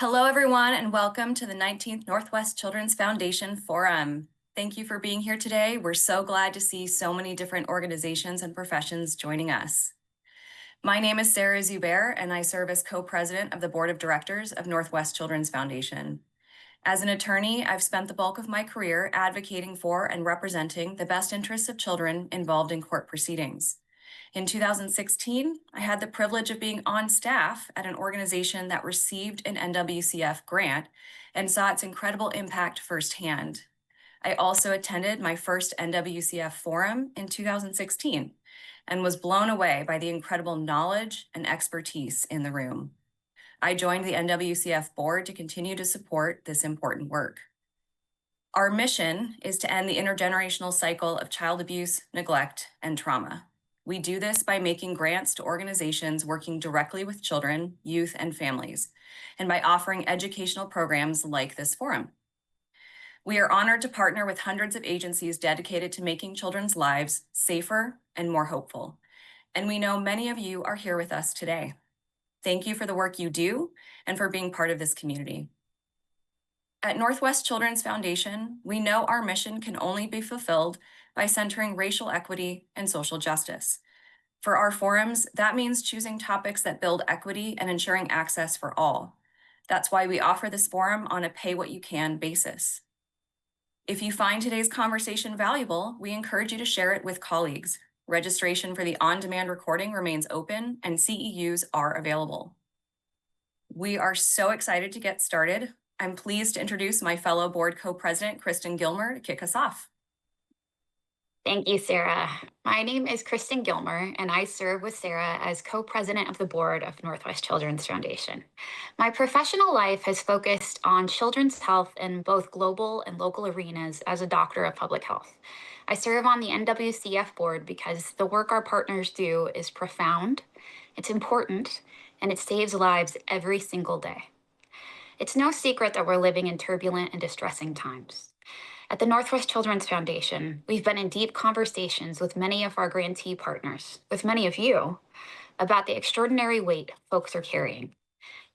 Hello, everyone, and welcome to the 19th Northwest Children's Foundation Forum. Thank you for being here today. We're so glad to see so many different organizations and professions joining us. My name is Sarah Zubair, and I serve as co-president of the Board of Directors of Northwest Children's Foundation. As an attorney, I've spent the bulk of my career advocating for and representing the best interests of children involved in court proceedings. In 2016, I had the privilege of being on staff at an organization that received an NWCF grant and saw its incredible impact firsthand. I also attended my first NWCF forum in 2016 and was blown away by the incredible knowledge and expertise in the room. I joined the NWCF board to continue to support this important work. Our mission is to end the intergenerational cycle of child abuse, neglect, and trauma. We do this by making grants to organizations working directly with children, youth, and families, and by offering educational programs like this forum. We are honored to partner with hundreds of agencies dedicated to making children's lives safer and more hopeful. And we know many of you are here with us today. Thank you for the work you do and for being part of this community. At Northwest Children's Foundation, we know our mission can only be fulfilled by centering racial equity and social justice. For our forums, that means choosing topics that build equity and ensuring access for all. That's why we offer this forum on a pay-what-you-can basis. If you find today's conversation valuable, we encourage you to share it with colleagues. Registration for the on-demand recording remains open and CEUs are available. We are so excited to get started. I'm pleased to introduce my fellow board co-president, Kristen Gilmer, to kick us off. Thank you, Sarah. My name is Kristen Gilmer, and I serve with Sarah as co-president of the board of Northwest Children's Foundation. My professional life has focused on children's health in both global and local arenas as a doctor of public health. I serve on the NWCF board because the work our partners do is profound, it's important, and it saves lives every single day. It's no secret that we're living in turbulent and distressing times. At the Northwest Children's Foundation, we've been in deep conversations with many of our grantee partners, with many of you, about the extraordinary weight folks are carrying.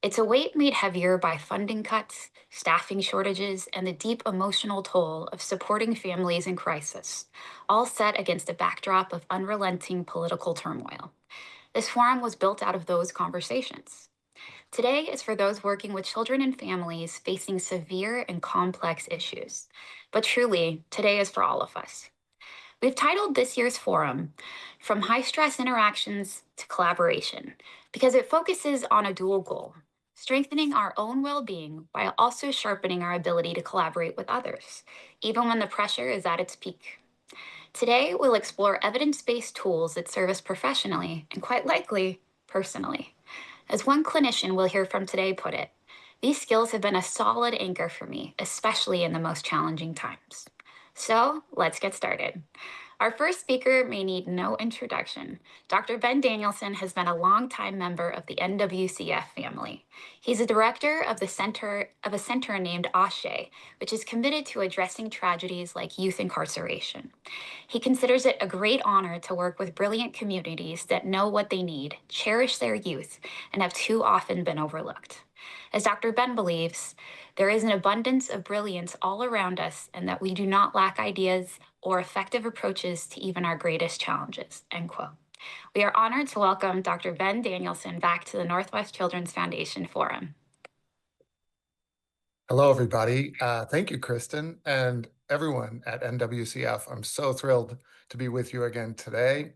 It's a weight made heavier by funding cuts, staffing shortages, and the deep emotional toll of supporting families in crisis, all set against a backdrop of unrelenting political turmoil. This forum was built out of those conversations. Today is for those working with children and families facing severe and complex issues. But truly, today is for all of us. We've titled this year's forum, From High-Stress Interactions to Collaboration, because it focuses on a dual goal, strengthening our own well-being while also sharpening our ability to collaborate with others, even when the pressure is at its peak. Today, we'll explore evidence-based tools that serve us professionally and quite likely, personally. As one clinician we'll hear from today put it, these skills have been a solid anchor for me, especially in the most challenging times. So let's get started. Our first speaker may need no introduction. Dr. Ben Danielson has been a longtime member of the NWCF family. He's a director of a center named Ashe, which is committed to addressing tragedies like youth incarceration. He considers it a great honor to work with brilliant communities that know what they need, cherish their youth, and have too often been overlooked. As Dr. Ben believes, there is an abundance of brilliance all around us and that we do not lack ideas or effective approaches to even our greatest challenges, end quote. We are honored to welcome Dr. Ben Danielson back to the Northwest Children's Foundation Forum. Hello, everybody. Thank you, Kristen, and everyone at NWCF. I'm so thrilled to be with you again today.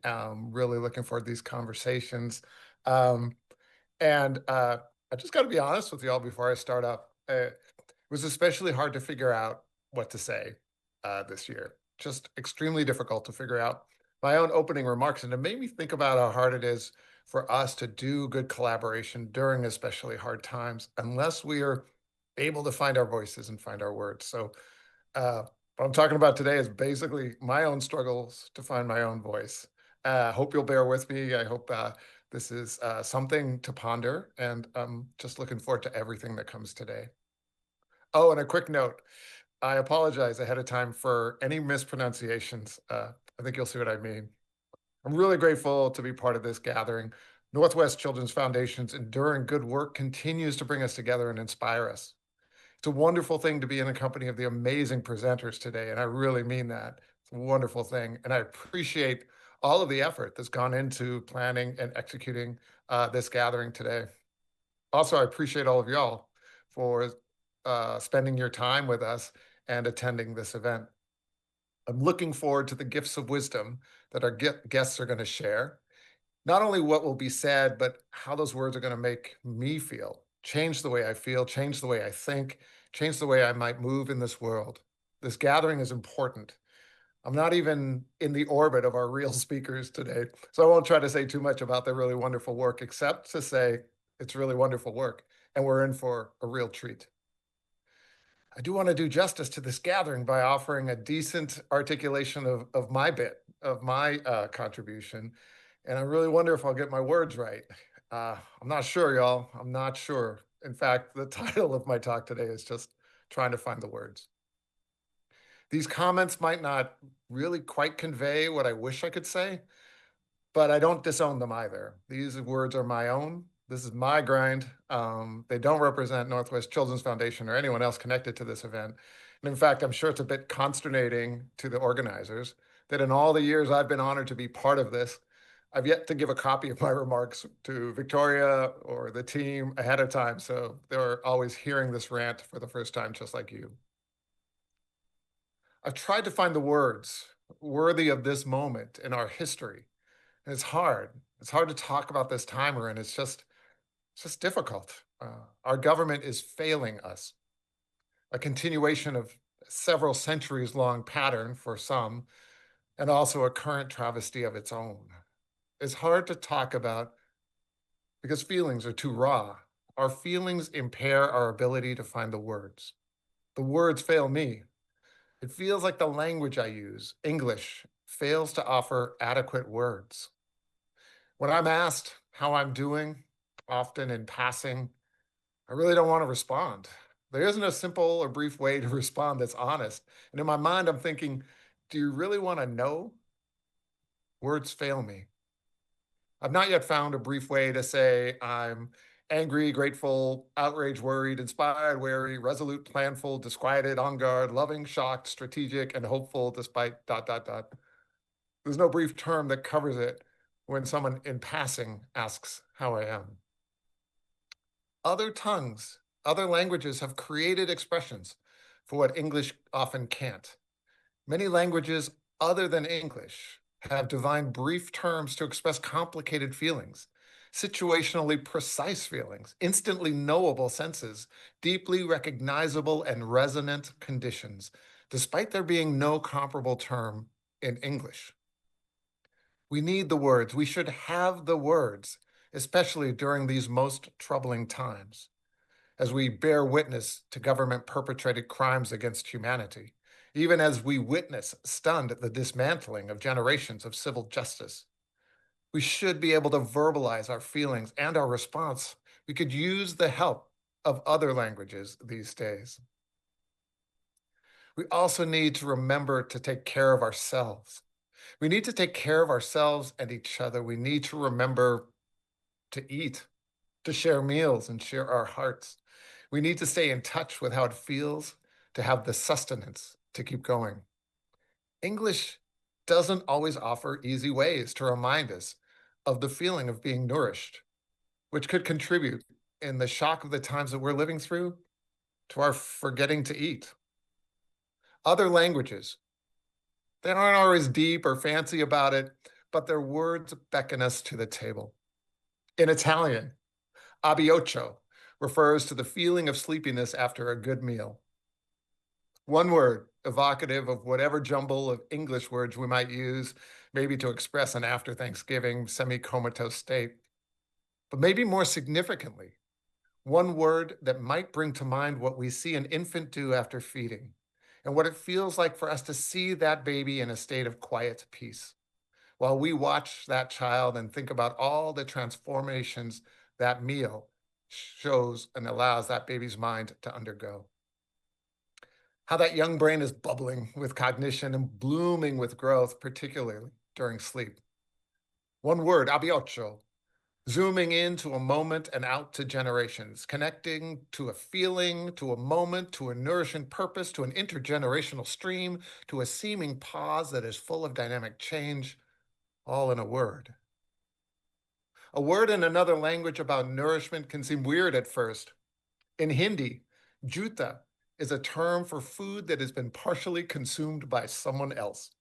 Really looking forward to these conversations. I just got to be honest with you all before I start up. It was especially hard to figure out what to say this year. Just extremely difficult to figure out my own opening remarks. And it made me think about how hard it is for us to do good collaboration during especially hard times, unless we are able to find our voices and find our words. So what I'm talking about today is basically my own struggles to find my own voice. Hope you'll bear with me. I hope this is something to ponder, and I'm just looking forward to everything that comes today. Oh, and a quick note. I apologize ahead of time for any mispronunciations. I think you'll see what I mean. I'm really grateful to be part of this gathering. Northwest Children's Foundation's enduring good work continues to bring us together and inspire us. It's a wonderful thing to be in the company of the amazing presenters today, and I really mean that. It's a wonderful thing, and I appreciate all of the effort that's gone into planning and executing this gathering today. Also, I appreciate all of y'all for spending your time with us and attending this event. I'm looking forward to the gifts of wisdom that our guests are going to share. Not only what will be said, but how those words are going to make me feel, change the way I feel, change the way I think, change the way I might move in this world. This gathering is important. I'm not even in the orbit of our real speakers today, so I won't try to say too much about their really wonderful work, except to say it's really wonderful work, and we're in for a real treat. I do want to do justice to this gathering by offering a decent articulation of my bit, of my contribution. And I really wonder if I'll get my words right. I'm not sure, y'all. I'm not sure. In fact, the title of my talk today is just trying to find the words. These comments might not really quite convey what I wish I could say, but I don't disown them either. These words are my own. This is my grind. They don't represent Northwest Children's Foundation or anyone else connected to this event. And in fact, I'm sure it's a bit consternating to the organizers that in all the years I've been honored to be part of this, I've yet to give a copy of my remarks to Victoria or the team ahead of time. So they're always hearing this rant for the first time, just like you. I've tried to find the words worthy of this moment in our history. And it's hard. It's hard to talk about this time we're in. It's just difficult. Our government is failing us. A continuation of several centuries long pattern for some, and also a current travesty of its own. It's hard to talk about because feelings are too raw. Our feelings impair our ability to find the words. The words fail me. It feels like the language I use, English, fails to offer adequate words. When I'm asked how I'm doing, often in passing, I really don't want to respond. There isn't a simple or brief way to respond that's honest. And in my mind, I'm thinking, do you really want to know? Words fail me. I've not yet found a brief way to say I'm angry, grateful, outraged, worried, inspired, wary, resolute, planful, disquieted, on guard, loving, shocked, strategic, and hopeful despite ... There's no brief term that covers it when someone in passing asks how I am. Other tongues, other languages have created expressions for what English often can't. Many languages other than English have defined brief terms to express complicated feelings, situationally precise feelings, instantly knowable senses, deeply recognizable and resonant conditions, despite there being no comparable term in English. We need the words. We should have the words, especially during these most troubling times, as we bear witness to government-perpetrated crimes against humanity, even as we witness, stunned, the dismantling of generations of civil justice. We should be able to verbalize our feelings and our response. We could use the help of other languages these days. We also need to remember to take care of ourselves. We need to take care of ourselves and each other. We need to remember to eat, to share meals and share our hearts. We need to stay in touch with how it feels to have the sustenance to keep going. English doesn't always offer easy ways to remind us of the feeling of being nourished, which could contribute in the shock of the times that we're living through to our forgetting to eat. Other languages, they aren't always deep or fancy about it, but their words beckon us to the table. In Italian, abbiocho refers to the feeling of sleepiness after a good meal. One word, evocative of whatever jumble of English words we might use, maybe to express an after Thanksgiving semi-comatose state. But maybe more significantly, one word that might bring to mind what we see an infant do after feeding, and what it feels like for us to see that baby in a state of quiet peace, while we watch that child and think about all the transformations that meal shows and allows that baby's mind to undergo. How that young brain is bubbling with cognition and blooming with growth, particularly during sleep. One word, abbiocho, zooming into a moment and out to generations, connecting to a feeling, to a moment, to a nourishing purpose, to an intergenerational stream, to a seeming pause that is full of dynamic change, all in a word. A word in another language about nourishment can seem weird at first. In Hindi, juta is a term for food that has been partially consumed by someone else.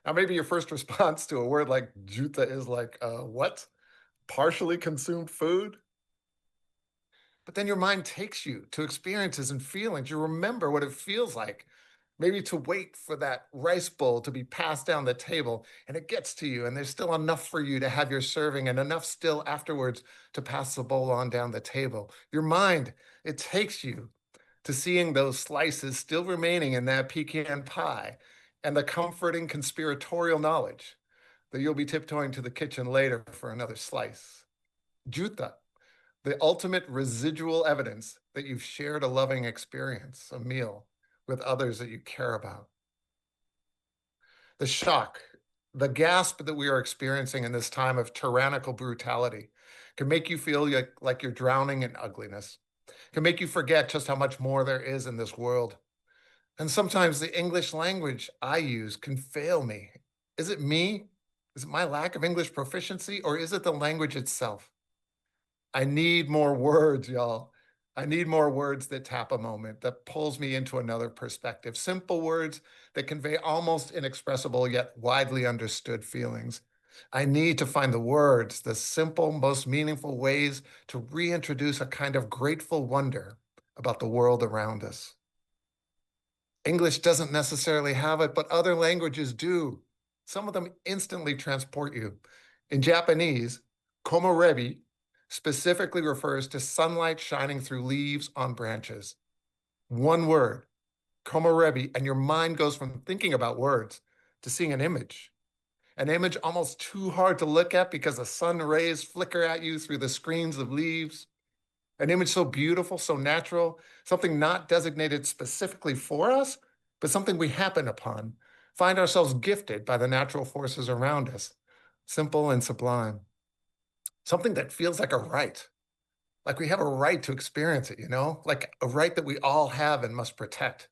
Now, maybe your first response to a word like juta is like, what? Partially consumed food? But then your mind takes you to experiences and feelings. You remember what it feels like, maybe to wait for that rice bowl to be passed down the table, and it gets to you, and there's still enough for you to have your serving, and enough still afterwards to pass the bowl on down the table. Your mind, it takes you to seeing those slices still remaining in that pecan pie, and the comforting conspiratorial knowledge that you'll be tiptoeing to the kitchen later for another slice. Juta, the ultimate residual evidence that you've shared a loving experience, a meal, with others that you care about. The shock, the gasp that we are experiencing in this time of tyrannical brutality can make you feel like you're drowning in ugliness, can make you forget just how much more there is in this world. And sometimes the English language I use can fail me. Is it me? Is it my lack of English proficiency, or is it the language itself? I need more words, y'all. I need more words that tap a moment, that pulls me into another perspective. Simple words that convey almost inexpressible yet widely understood feelings. I need to find the words, the simple, most meaningful ways to reintroduce a kind of grateful wonder about the world around us. English doesn't necessarily have it, but other languages do. Some of them instantly transport you. In Japanese, komorebi specifically refers to sunlight shining through leaves on branches. One word, komorebi, and your mind goes from thinking about words to seeing an image almost too hard to look at because the sun rays flicker at you through the screens of leaves. An image so beautiful, so natural, something not designated specifically for us, but something we happen upon, find ourselves gifted by the natural forces around us, simple and sublime. Something that feels like a right, like we have a right to experience it, like a right that we all have and must protect.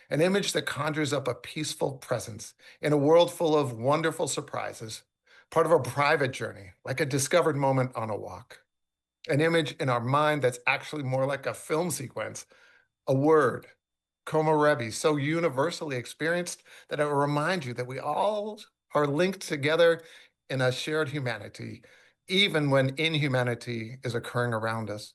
An image that conjures up a peaceful presence in a world full of wonderful surprises, part of a private journey, like a discovered moment on a walk. An image in our mind that's actually more like a film sequence, a word, komorebi, so universally experienced that it will remind you that we all are linked together in a shared humanity, even when inhumanity is occurring around us.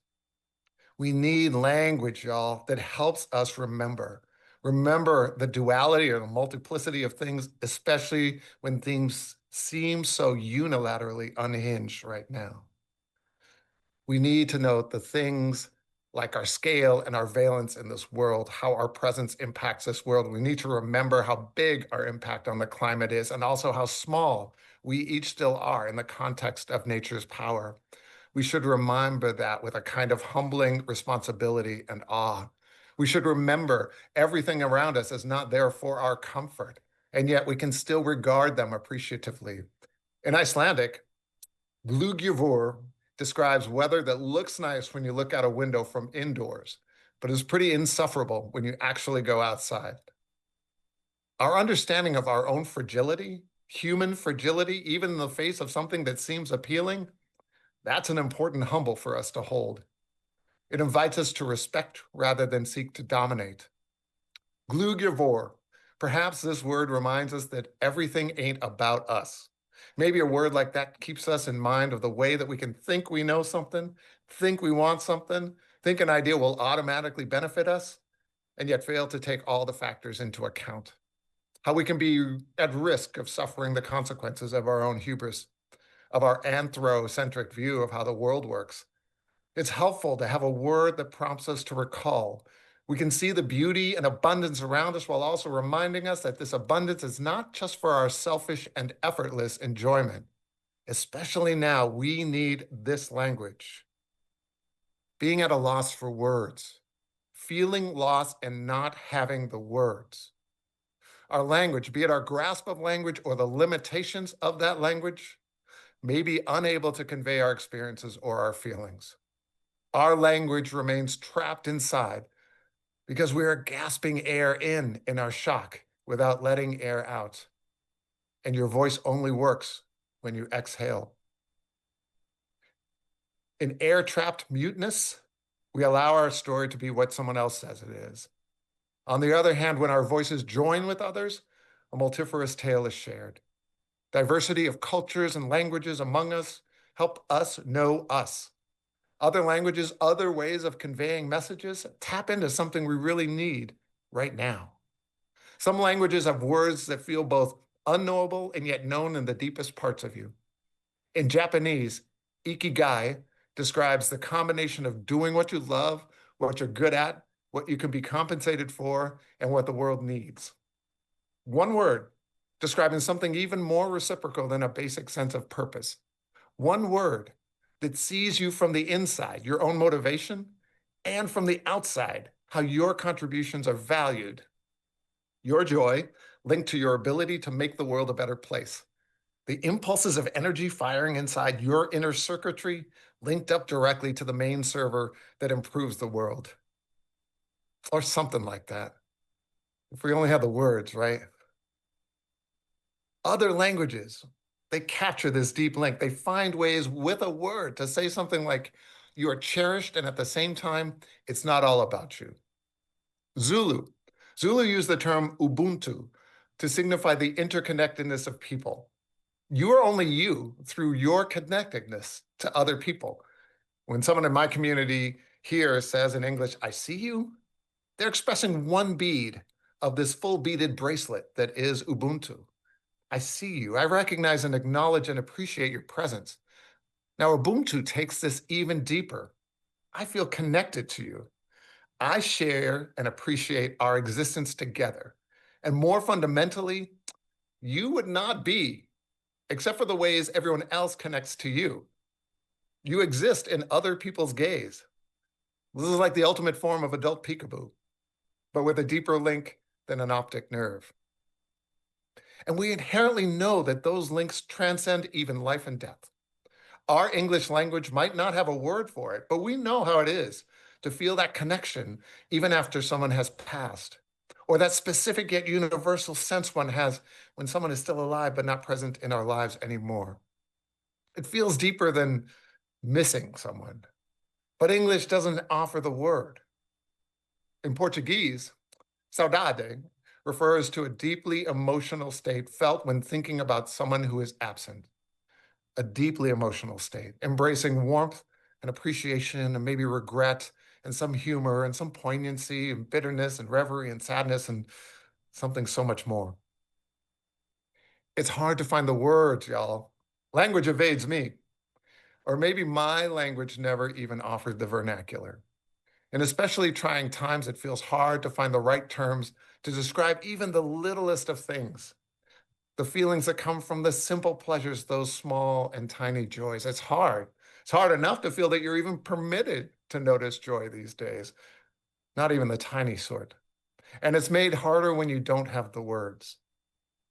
We need language, y'all, that helps us remember. Remember the duality or the multiplicity of things, especially when things seem so unilaterally unhinged right now. We need to note the things like our scale and our valence in this world, how our presence impacts this world. We need to remember how big our impact on the climate is, and also how small we each still are in the context of nature's power. We should remember that with a kind of humbling responsibility and awe. We should remember everything around us is not there for our comfort, and yet we can still regard them appreciatively. In Icelandic, Glugjuvur describes weather that looks nice when you look out a window from indoors, but is pretty insufferable when you actually go outside. Our understanding of our own fragility, human fragility, even in the face of something that seems appealing, that's an important humble for us to hold. It invites us to respect rather than seek to dominate. Glugjuvur, perhaps this word reminds us that everything ain't about us. Maybe a word like that keeps us in mind of the way that we can think we know something, think we want something, think an idea will automatically benefit us, and yet fail to take all the factors into account. How we can be at risk of suffering the consequences of our own hubris, of our anthrocentric view of how the world works. It's helpful to have a word that prompts us to recall. We can see the beauty and abundance around us while also reminding us that this abundance is not just for our selfish and effortless enjoyment. Especially now, we need this language. Being at a loss for words, feeling lost and not having the words. Our language, be it our grasp of language or the limitations of that language, may be unable to convey our experiences or our feelings. Our language remains trapped inside because we are gasping air in our shock without letting air out. And your voice only works when you exhale. In air-trapped muteness, we allow our story to be what someone else says it is. On the other hand, when our voices join with others, a multifarious tale is shared. Diversity of cultures and languages among us help us know us. Other languages, other ways of conveying messages tap into something we really need right now. Some languages have words that feel both unknowable and yet known in the deepest parts of you. In Japanese, ikigai describes the combination of doing what you love, what you're good at, what you can be compensated for, and what the world needs. One word describing something even more reciprocal than a basic sense of purpose. One word that sees you from the inside, your own motivation, and from the outside, how your contributions are valued. Your joy linked to your ability to make the world a better place. The impulses of energy firing inside your inner circuitry linked up directly to the main server that improves the world. Or something like that. If we only had the words, right? Other languages, they capture this deep link. They find ways with a word to say something like, you are cherished, and at the same time, it's not all about you. Zulu. Zulu used the term Ubuntu to signify the interconnectedness of people. You are only you through your connectedness to other people. When someone in my community here says in English, I see you, they're expressing one bead of this full beaded bracelet that is Ubuntu. I see you. I recognize and acknowledge and appreciate your presence. Now, Ubuntu takes this even deeper. I feel connected to you. I share and appreciate our existence together. And more fundamentally, you would not be, except for the ways everyone else connects to you. You exist in other people's gaze. This is like the ultimate form of adult peekaboo, but with a deeper link than an optic nerve. And we inherently know that those links transcend even life and death. Our English language might not have a word for it, but we know how it is to feel that connection even after someone has passed, or that specific yet universal sense one has when someone is still alive but not present in our lives anymore. It feels deeper than missing someone, but English doesn't offer the word. In Portuguese, saudade refers to a deeply emotional state felt when thinking about someone who is absent. A deeply emotional state, embracing warmth and appreciation and maybe regret and some humor and some poignancy and bitterness and reverie and sadness and something so much more. It's hard to find the words, y'all. Language evades me. Or maybe my language never even offered the vernacular. In especially trying times, it feels hard to find the right terms to describe even the littlest of things. The feelings that come from the simple pleasures, those small and tiny joys. It's hard. It's hard enough to feel that you're even permitted to notice joy these days, not even the tiny sort. And it's made harder when you don't have the words.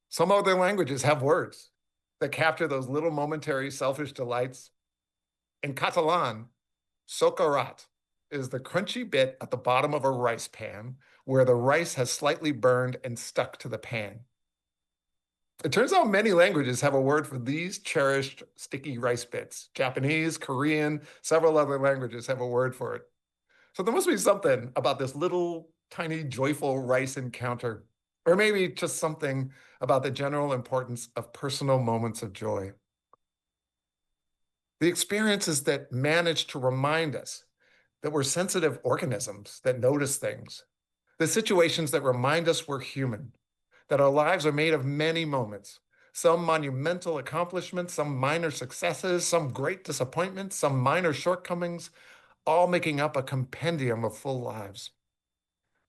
Some other languages have words that capture those little momentary selfish delights. In Catalan, socarrat is the crunchy bit at the bottom of a rice pan where the rice has slightly burned and stuck to the pan. It turns out many languages have a word for these cherished sticky rice bits. Japanese, Korean, several other languages have a word for it. So there must be something about this little tiny joyful rice encounter, or maybe just something about the general importance of personal moments of joy. The experiences that manage to remind us that we're sensitive organisms that notice things. The situations that remind us we're human, that our lives are made of many moments, some monumental accomplishments, some minor successes, some great disappointments, some minor shortcomings, all making up a compendium of full lives.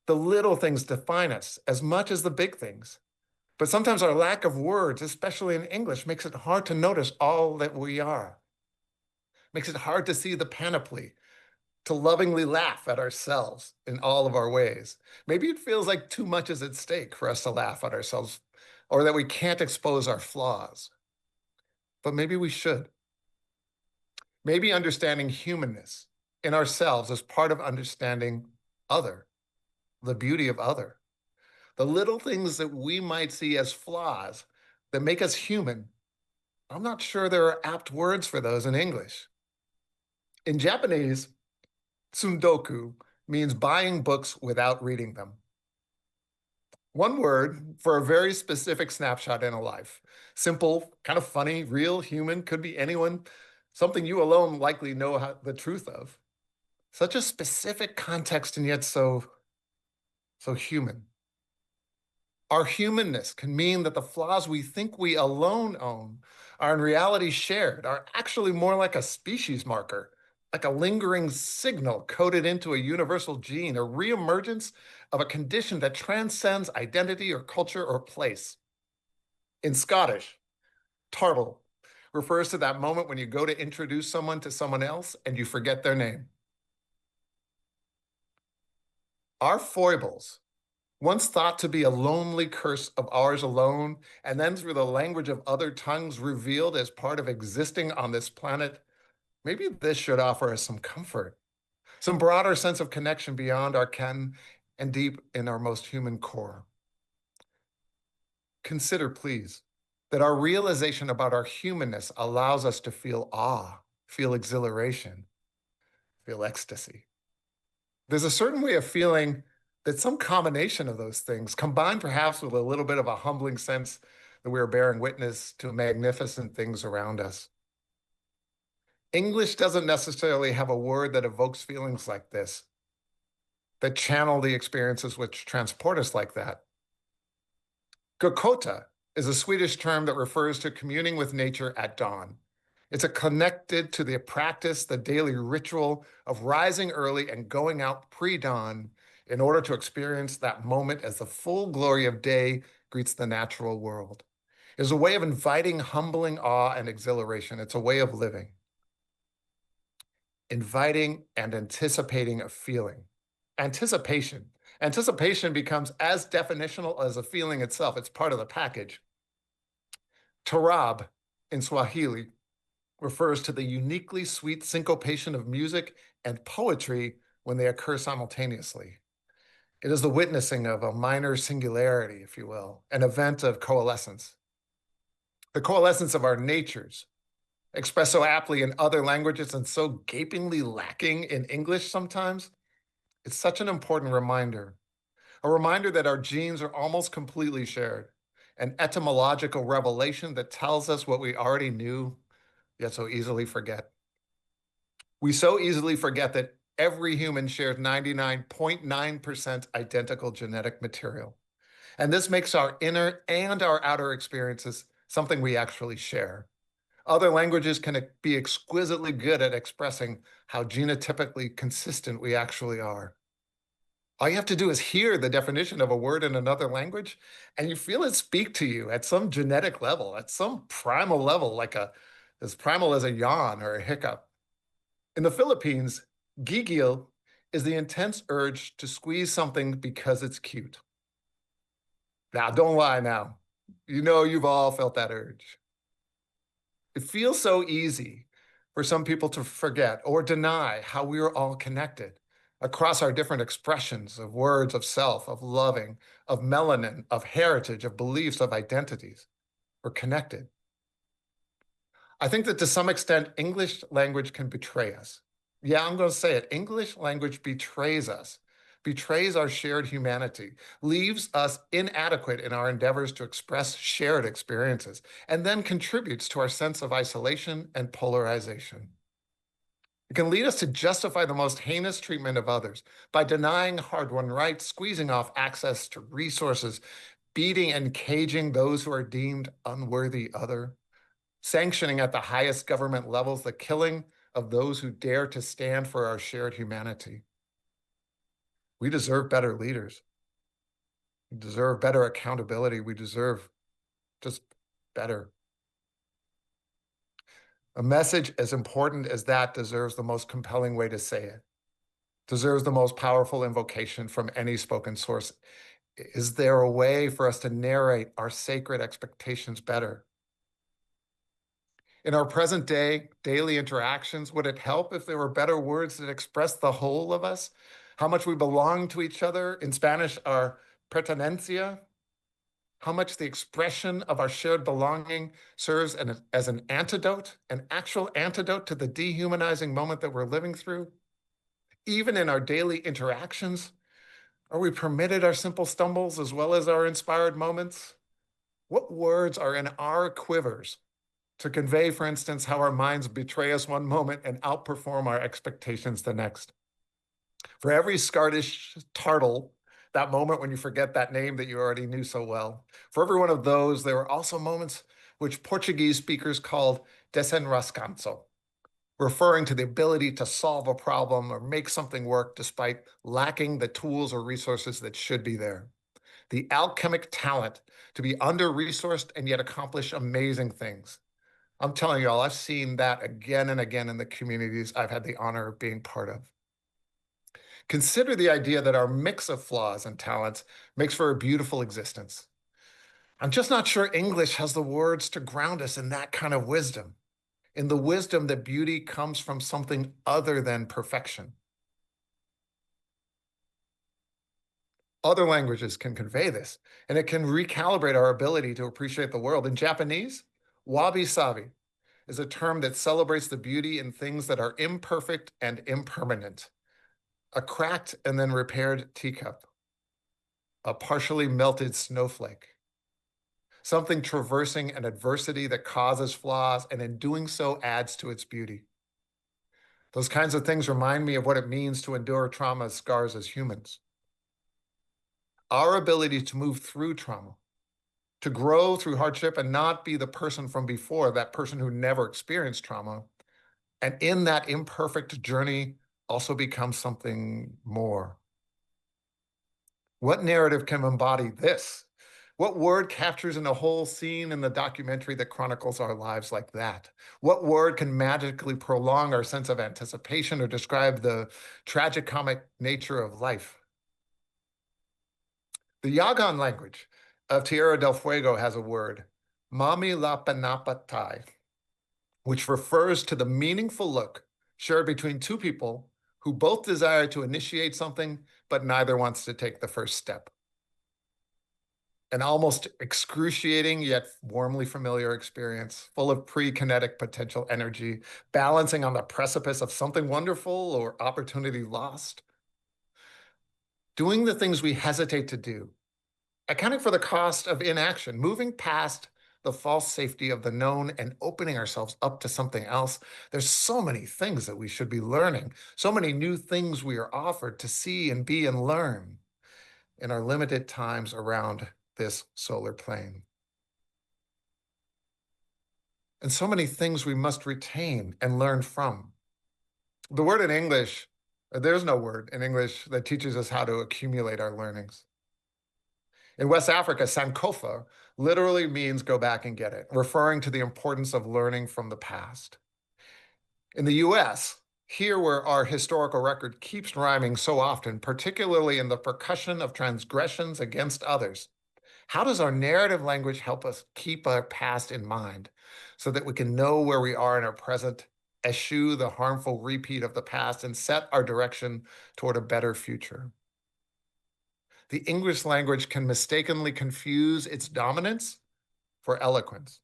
The little things define us as much as the big things. But sometimes our lack of words, especially in English, makes it hard to notice all that we are. Makes it hard to see the panoply, to lovingly laugh at ourselves in all of our ways. Maybe it feels like too much is at stake for us to laugh at ourselves, or that we can't expose our flaws. but maybe we should. Maybe understanding humanness in ourselves is part of understanding other, the beauty of other. The little things that we might see as flaws that make us human. I'm not sure there are apt words for those in English. In Japanese, tsundoku means buying books without reading them. One word for a very specific snapshot in a life. Simple, kind of funny, real, human, could be anyone, something you alone likely know the truth of. Such a specific context and yet so human. Our humanness can mean that the flaws we think we alone own are in reality shared, are actually more like a species marker, like a lingering signal coded into a universal gene, a reemergence of a condition that transcends identity or culture or place. In Scottish, tartle refers to that moment when you go to introduce someone to someone else and you forget their name. Our foibles, once thought to be a lonely curse of ours alone, and then through the language of other tongues revealed as part of existing on this planet, maybe this should offer us some comfort, some broader sense of connection beyond our ken and deep in our most human core. Consider, please, that our realization about our humanness allows us to feel awe, feel exhilaration, feel ecstasy. There's a certain way of feeling that some combination of those things, combined perhaps with a little bit of a humbling sense that we are bearing witness to magnificent things around us. English doesn't necessarily have a word that evokes feelings like this, that channel the experiences which transport us like that. Gokota is a Swedish term that refers to communing with nature at dawn. It's connected to the practice, the daily ritual of rising early and going out pre-dawn in order to experience that moment as the full glory of day greets the natural world. It's a way of inviting humbling awe and exhilaration. It's a way of living. Inviting and anticipating a feeling. Anticipation. Anticipation becomes as definitional as a feeling itself. It's part of the package. Tarab in Swahili refers to the uniquely sweet syncopation of music and poetry when they occur simultaneously. It is the witnessing of a minor singularity, if you will, an event of coalescence. The coalescence of our natures, expressed so aptly in other languages and so gapingly lacking in English sometimes, it's such an important reminder. A reminder that our genes are almost completely shared, an etymological revelation that tells us what we already knew, yet so easily forget. We so easily forget that every human shares 99.9% identical genetic material. And this makes our inner and our outer experiences something we actually share. Other languages can be exquisitely good at expressing how genotypically consistent we actually are. All you have to do is hear the definition of a word in another language, and you feel it speak to you at some genetic level, at some primal level, like as primal as a yawn or a hiccup. In the Philippines, gigil is the intense urge to squeeze something because it's cute. Now, don't lie now. You know you've all felt that urge. It feels so easy for some people to forget or deny how we are all connected across our different expressions of words, of self, of loving, of melanin, of heritage, of beliefs, of identities. We're connected. I think that to some extent, English language can betray us. Yeah, I'm going to say it. English language betrays us, betrays our shared humanity, leaves us inadequate in our endeavors to express shared experiences, and then contributes to our sense of isolation and polarization. It can lead us to justify the most heinous treatment of others by denying hard-won rights, squeezing off access to resources, beating and caging those who are deemed unworthy other, sanctioning at the highest government levels the killing of those who dare to stand for our shared humanity. We deserve better leaders. We deserve better accountability. We deserve just better. A message as important as that deserves the most compelling way to say it, deserves the most powerful invocation from any spoken source. Is there a way for us to narrate our sacred expectations better? In our present day daily interactions, would it help if there were better words that express the whole of us? How much we belong to each other? In Spanish, our pertenencia. How much the expression of our shared belonging serves as an antidote, an actual antidote to the dehumanizing moment that we're living through? Even in our daily interactions, are we permitted our simple stumbles as well as our inspired moments? What words are in our quivers to convey, for instance, how our minds betray us one moment and outperform our expectations the next? For every Scardish tartle, that moment when you forget that name that you already knew so well, for every one of those, there were also moments which Portuguese speakers called desenrascanço, referring to the ability to solve a problem or make something work despite lacking the tools or resources that should be there. The alchemic talent to be under-resourced and yet accomplish amazing things. I'm telling y'all, I've seen that again and again in the communities I've had the honor of being part of. Consider the idea that our mix of flaws and talents makes for a beautiful existence. I'm just not sure English has the words to ground us in that kind of wisdom, in the wisdom that beauty comes from something other than perfection. Other languages can convey this, and it can recalibrate our ability to appreciate the world. In Japanese, wabi-sabi is a term that celebrates the beauty in things that are imperfect and impermanent. A cracked and then repaired teacup, a partially melted snowflake, something traversing an adversity that causes flaws and in doing so adds to its beauty. Those kinds of things remind me of what it means to endure trauma scars as humans. Our ability to move through trauma, to grow through hardship and not be the person from before, that person who never experienced trauma, and in that imperfect journey also become something more. What narrative can embody this? What word captures in a whole scene in the documentary that chronicles our lives like that? What word can magically prolong our sense of anticipation or describe the tragicomic nature of life? The Yagan language of Tierra del Fuego has a word, mami lapanapatai, which refers to the meaningful look shared between two people who both desire to initiate something, but neither wants to take the first step. An almost excruciating yet warmly familiar experience, full of pre-kinetic potential energy, balancing on the precipice of something wonderful or opportunity lost. Doing the things we hesitate to do, accounting for the cost of inaction, moving past the false safety of the known and opening ourselves up to something else. There's so many things that we should be learning, so many new things we are offered to see and be and learn in our limited times around this solar plane. And so many things we must retain and learn from. The word in English, there's no word in English that teaches us how to accumulate our learnings. In West Africa, Sankofa literally means go back and get it, referring to the importance of learning from the past. In the US, here where our historical record keeps rhyming so often, particularly in the percussion of transgressions against others, how does our narrative language help us keep our past in mind so that we can know where we are in our present, eschew the harmful repeat of the past, and set our direction toward a better future? The English language can mistakenly confuse its dominance for eloquence,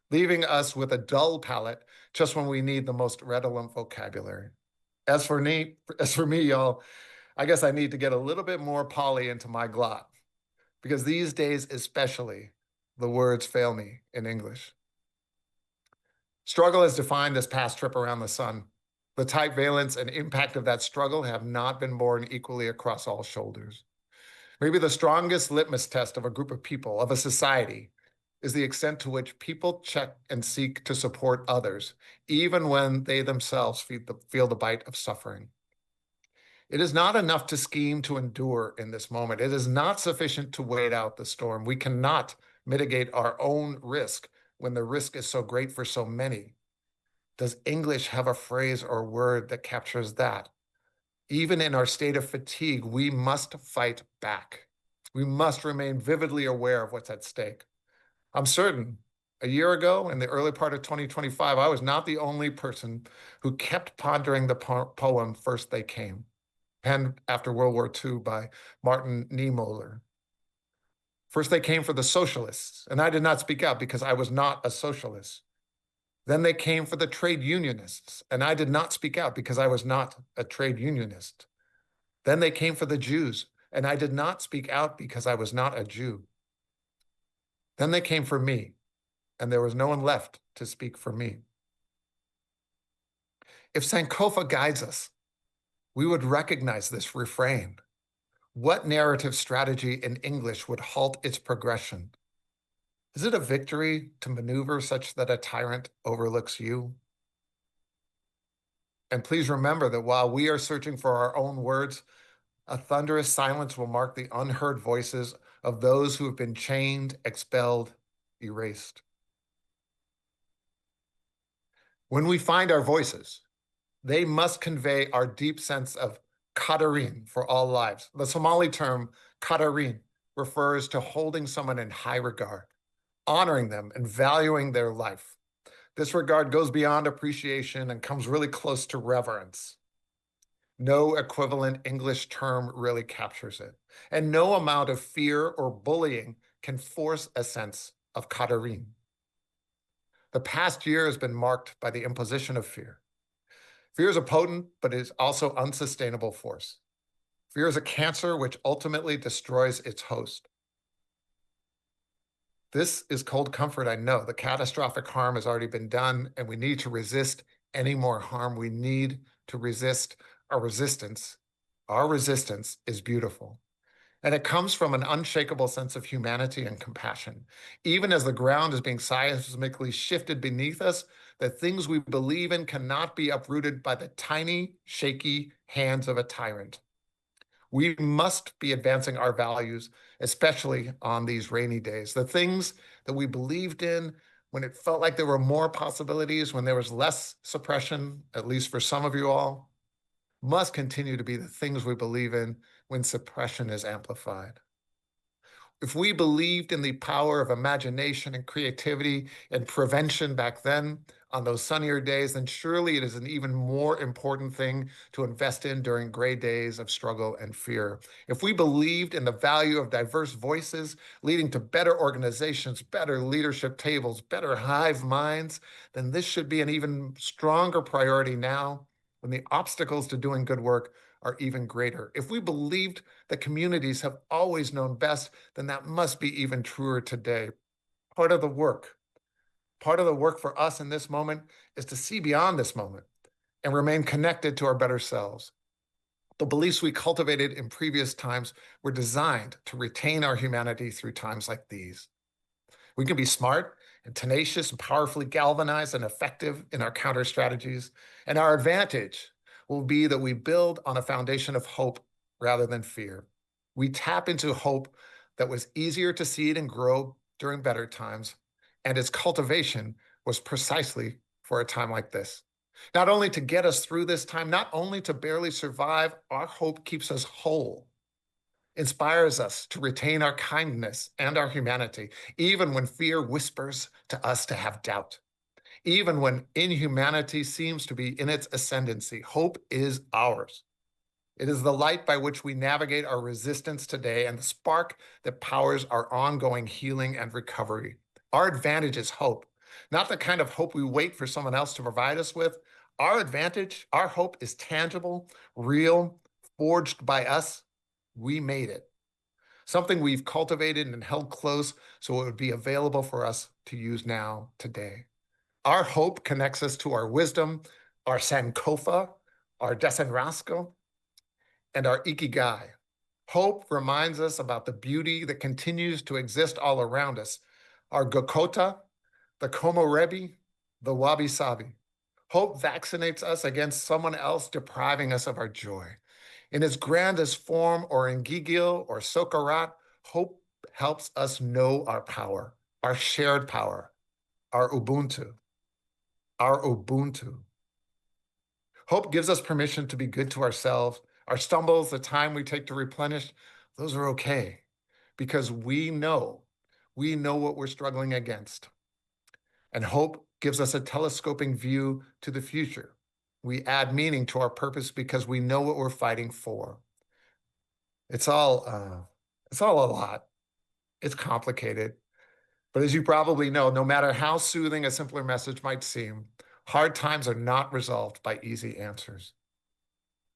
leaving us with a dull palate just when we need the most redolent vocabulary. As for me, y'all, I guess I need to get a little bit more poly into my glot, because these days especially, the words fail me in English. Struggle has defined this past trip around the sun. The type valence and impact of that struggle have not been borne equally across all shoulders. Maybe the strongest litmus test of a group of people, of a society, is the extent to which people check and seek to support others, even when they themselves feel the bite of suffering. It is not enough to scheme to endure in this moment. It is not sufficient to wait out the storm. We cannot mitigate our own risk when the risk is so great for so many. Does English have a phrase or word that captures that? Even in our state of fatigue, we must fight back. We must remain vividly aware of what's at stake. I'm certain A year ago, in the early part of 2025, I was not the only person who kept pondering the poem First They Came, penned after World War II by Martin Niemöller. First they came for the socialists, and I did not speak out because I was not a socialist. Then they came for the trade unionists, and I did not speak out because I was not a trade unionist. Then they came for the Jews, and I did not speak out because I was not a Jew. Then they came for me, and there was no one left to speak for me. If Sankofa guides us, we would recognize this refrain. What narrative strategy in English would halt its progression? Is it a victory to maneuver such that a tyrant overlooks you? And please remember that while we are searching for our own words, a thunderous silence will mark the unheard voices of those who have been chained, expelled, erased. When we find our voices, they must convey our deep sense of Qadarin for all lives. The Somali term Qadarin refers to holding someone in high regard, honoring them and valuing their life. This regard goes beyond appreciation and comes really close to reverence. No equivalent English term really captures it. And no amount of fear or bullying can force a sense of Qadarin. The past year has been marked by the imposition of fear. Fear is a potent, but is also unsustainable force. Fear is a cancer which ultimately destroys its host. This is cold comfort, I know. The catastrophic harm has already been done, and we need to resist any more harm. We need to resist our resistance. Our resistance is beautiful. And it comes from an unshakable sense of humanity and compassion. Even as the ground is being seismically shifted beneath us, the things we believe in cannot be uprooted by the tiny, shaky hands of a tyrant. We must be advancing our values, especially on these rainy days. The things that we believed in when it felt like there were more possibilities, when there was less suppression, at least for some of you all, must continue to be the things we believe in when suppression is amplified. If we believed in the power of imagination and creativity and prevention back then on those sunnier days, then surely it is an even more important thing to invest in during gray days of struggle and fear. If we believed in the value of diverse voices leading to better organizations, better leadership tables, better hive minds, then this should be an even stronger priority now when the obstacles to doing good work are even greater. If we believed that communities have always known best, then that must be even truer today. Part of the work for us in this moment is to see beyond this moment and remain connected to our better selves. The beliefs we cultivated in previous times were designed to retain our humanity through times like these. We can be smart and tenacious and powerfully galvanized and effective in our counter strategies. And our advantage will be that we build on a foundation of hope rather than fear. We tap into hope that was easier to seed and grow during better times, and its cultivation was precisely for a time like this. Not only to get us through this time, not only to barely survive, our hope keeps us whole, inspires us to retain our kindness and our humanity, even when fear whispers to us to have doubt. Even when inhumanity seems to be in its ascendancy, hope is ours. It is the light by which we navigate our resistance today and the spark that powers our ongoing healing and recovery. Our advantage is hope, not the kind of hope we wait for someone else to provide us with. Our advantage, our hope is tangible, real, forged by us. We made it. Something we've cultivated and held close so it would be available for us to use now, today. Our hope connects us to our wisdom, our Sankofa, our Desenrasco, and our Ikigai. Hope reminds us about the beauty that continues to exist all around us. Our Gokota, the Komorebi, the Wabi Sabi. Hope vaccinates us against someone else depriving us of our joy. In its grandest form, or in Gigil or Sokarat, hope helps us know our power, our shared power, our Ubuntu. Our Ubuntu. Hope gives us permission to be good to ourselves. Our stumbles, the time we take to replenish, those are okay because we know what we're struggling against. And hope gives us a telescoping view to the future. We add meaning to our purpose because we know what we're fighting for. It's all a lot. It's complicated. But as you probably know, no matter how soothing a simpler message might seem, hard times are not resolved by easy answers.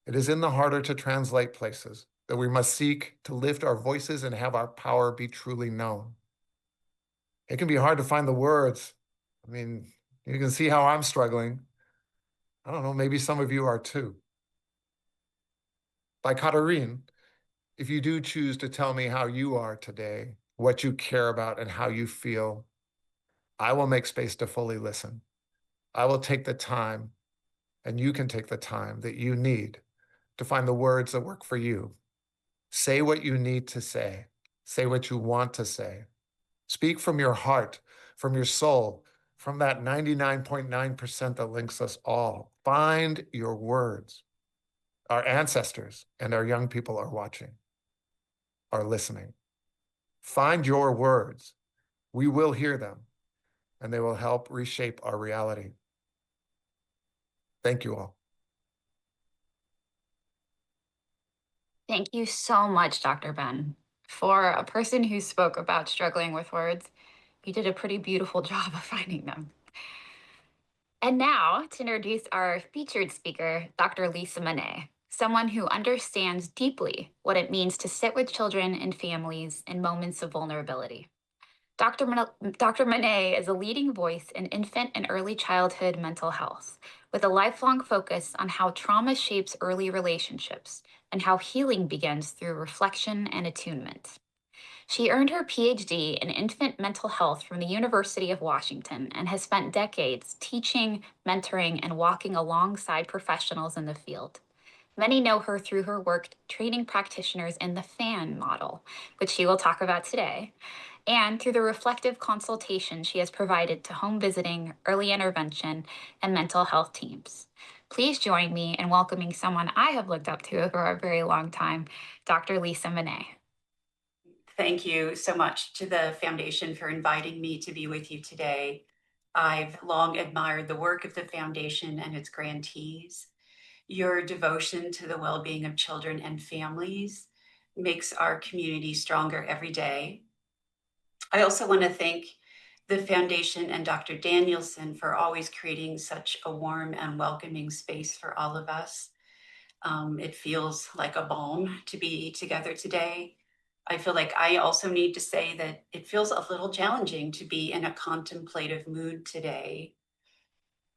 It is in the harder to translate places that we must seek to lift our voices and have our power be truly known. It can be hard to find the words. I mean, you can see how I'm struggling. I don't know, maybe some of you are too. Like Katarine, if you do choose to tell me how you are today, what you care about, and how you feel, I will make space to fully listen. I will take the time, and you can take the time that you need to find the words that work for you. Say what you need to say. Say what you want to say. Speak from your heart, from your soul, from that 99.9% that links us all. Find your words. Our ancestors and our young people are watching, are listening. Find your words. We will hear them, and they will help reshape our reality. Thank you all. Thank you so much, Dr. Ben. For a person who spoke about struggling with words, you did a pretty beautiful job of finding them. And now to introduce our featured speaker, Dr. Lisa Mennet, someone who understands deeply what it means to sit with children and families in moments of vulnerability. Dr. Mennet is a leading voice in infant and early childhood mental health, with a lifelong focus on how trauma shapes early relationships and how healing begins through reflection and attunement. She earned her PhD in infant mental health from the University of Washington and has spent decades teaching, mentoring, and walking alongside professionals in the field. Many know her through her work training practitioners in the FAN model, which she will talk about today, and through the reflective consultation she has provided to home visiting, early intervention, and mental health teams. Please join me in welcoming someone I have looked up to for a very long time, Dr. Lisa Mennet. Thank you so much to the Foundation for inviting me to be with you today. I've long admired the work of the Foundation and its grantees. Your devotion to the well-being of children and families makes our community stronger every day. I also want to thank the Foundation and Dr. Danielson for always creating such a warm and welcoming space for all of us. It feels like a balm to be together today. I feel like I also need to say that it feels a little challenging to be in a contemplative mood today.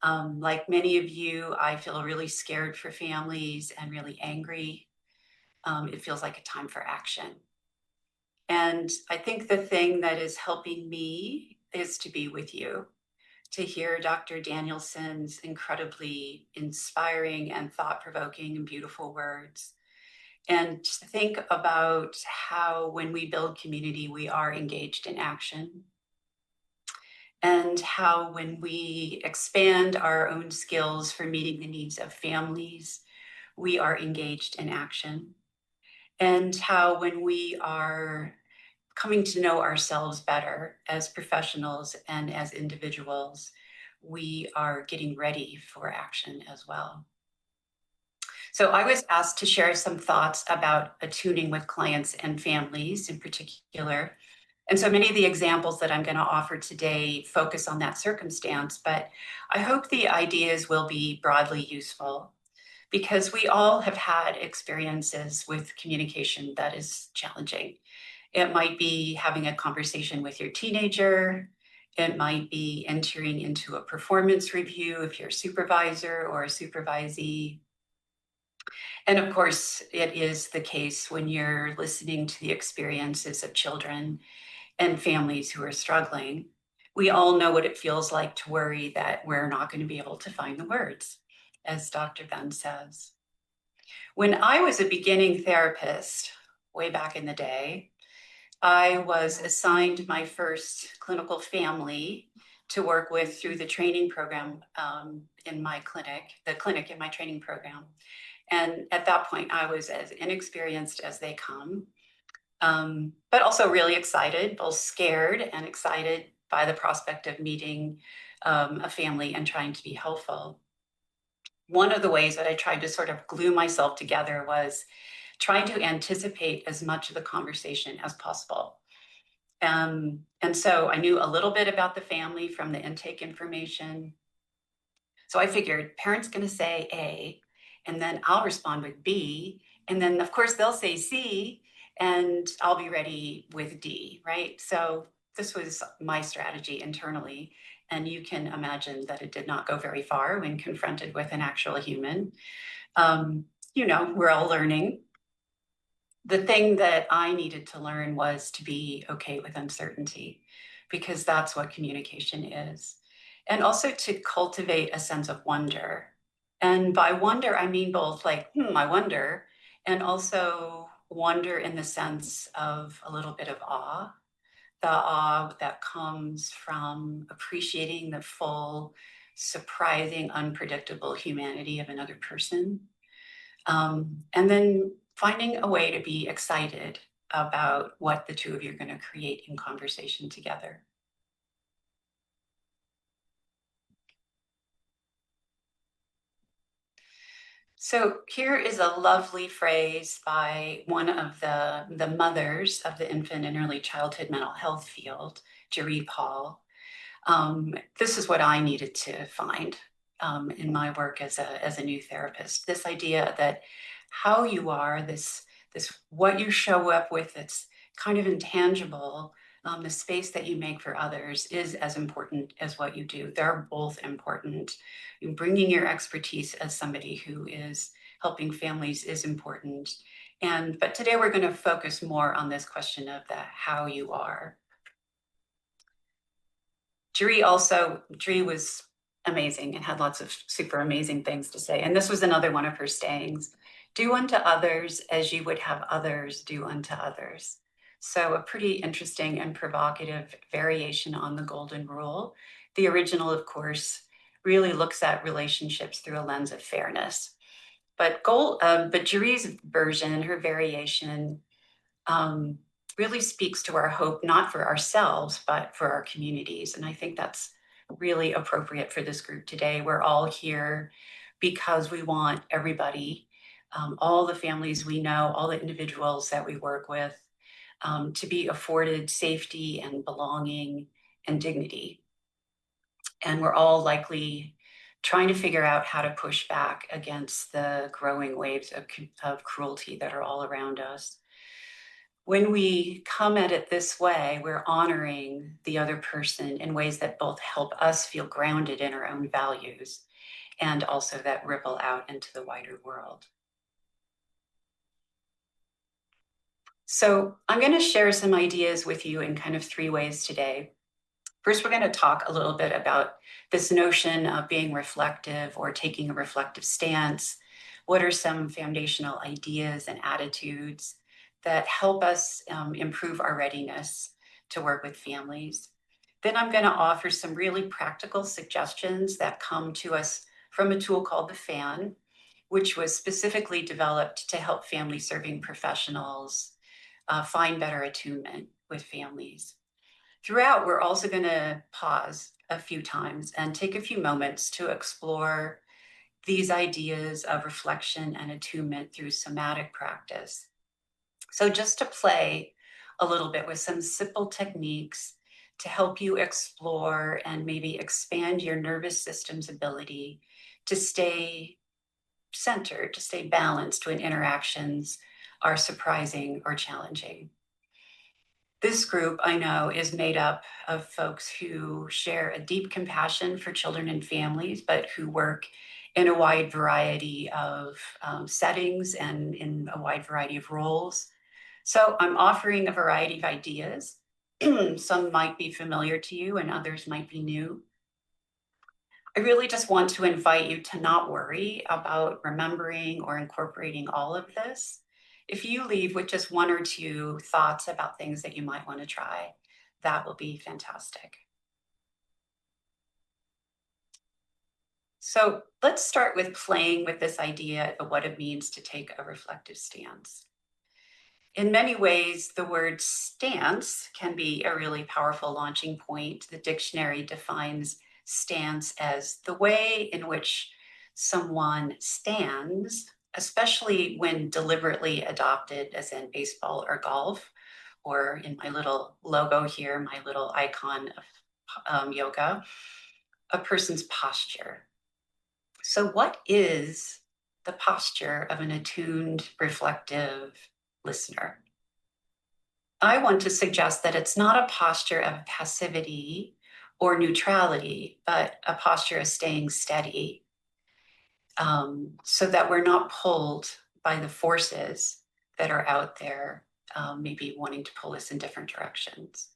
Like many of you, I feel really scared for families and really angry. It feels like a time for action. And I think the thing that is helping me is to be with you, to hear Dr. Danielson's incredibly inspiring and thought-provoking and beautiful words. And to think about how when we build community, we are engaged in action. And how when we expand our own skills for meeting the needs of families, we are engaged in action. And how when we are coming to know ourselves better as professionals and as individuals, we are getting ready for action as well. So I was asked to share some thoughts about attuning with clients and families in particular. And so many of the examples that I'm going to offer today focus on that circumstance, but I hope the ideas will be broadly useful because we all have had experiences with communication that is challenging. It might be having a conversation with your teenager. It might be entering into a performance review if you're a supervisor or a supervisee. And of course, it is the case when you're listening to the experiences of children and families who are struggling. We all know what it feels like to worry that we're not going to be able to find the words, as Dr. Ben says. When I was a beginning therapist, way back in the day, I was assigned my first clinical family to work with through the training program in my clinic, the clinic in my training program. And at that point, I was as inexperienced as they come, but also really excited, both scared and excited by the prospect of meeting a family and trying to be helpful. One of the ways that I tried to sort of glue myself together was trying to anticipate as much of the conversation as possible. And so I knew a little bit about the family from the intake information. So I figured parents going to say A, and then I'll respond with B, and then of course they'll say C, and I'll be ready with D, right? So this was my strategy internally. And you can imagine that it did not go very far when confronted with an actual human. We're all learning. The thing that I needed to learn was to be okay with uncertainty, because that's what communication is. And also to cultivate a sense of wonder. And by wonder, I mean both like, I wonder, and also wonder in the sense of a little bit of awe, the awe that comes from appreciating the full, surprising, unpredictable humanity of another person. And then finding a way to be excited about what the two of you are going to create in conversation together. So here is a lovely phrase by one of the mothers of the infant and early childhood mental health field, Jeree Paul. This is what I needed to find in my work as a new therapist. This idea that how you are, this what you show up with, it's kind of intangible. The space that you make for others is as important as what you do. They're both important. Bringing your expertise as somebody who is helping families is important. But today we're going to focus more on this question of the how you are. Jeree was amazing and had lots of super amazing things to say. And this was another one of her sayings: do unto others as you would have others do unto others. So a pretty interesting and provocative variation on the golden rule. The original, of course, really looks at relationships through a lens of fairness. But Jeree's version, her variation, really speaks to our hope, not for ourselves, but for our communities. And I think that's really appropriate for this group today. We're all here because we want everybody, all the families we know, all the individuals that we work with, to be afforded safety and belonging and dignity. And we're all likely trying to figure out how to push back against the growing waves of cruelty that are all around us. When we come at it this way, we're honoring the other person in ways that both help us feel grounded in our own values and also that ripple out into the wider world. So I'm going to share some ideas with you in kind of three ways today. First, we're going to talk a little bit about this notion of being reflective or taking a reflective stance. What are some foundational ideas and attitudes that help us improve our readiness to work with families? Then I'm going to offer some really practical suggestions that come to us from a tool called the FAN, which was specifically developed to help family serving professionals find better attunement with families. Throughout, we're also going to pause a few times and take a few moments to explore these ideas of reflection and attunement through somatic practice. So just to play a little bit with some simple techniques to help you explore and maybe expand your nervous system's ability to stay centered, to stay balanced when interactions are surprising or challenging. This group, I know, is made up of folks who share a deep compassion for children and families, but who work in a wide variety of settings and in a wide variety of roles. So I'm offering a variety of ideas. Some might be familiar to you and others might be new. I really just want to invite you to not worry about remembering or incorporating all of this. If you leave with just one or two thoughts about things that you might want to try, that will be fantastic. So let's start with playing with this idea of what it means to take a reflective stance. In many ways, the word stance can be a really powerful launching point. The dictionary defines stance as the way in which someone stands, especially when deliberately adopted, as in baseball or golf, or in my little logo here, my little icon of yoga, a person's posture. So what is the posture of an attuned, reflective listener? I want to suggest that it's not a posture of passivity or neutrality, but a posture of staying steady, so that we're not pulled by the forces that are out there, maybe wanting to pull us in different directions.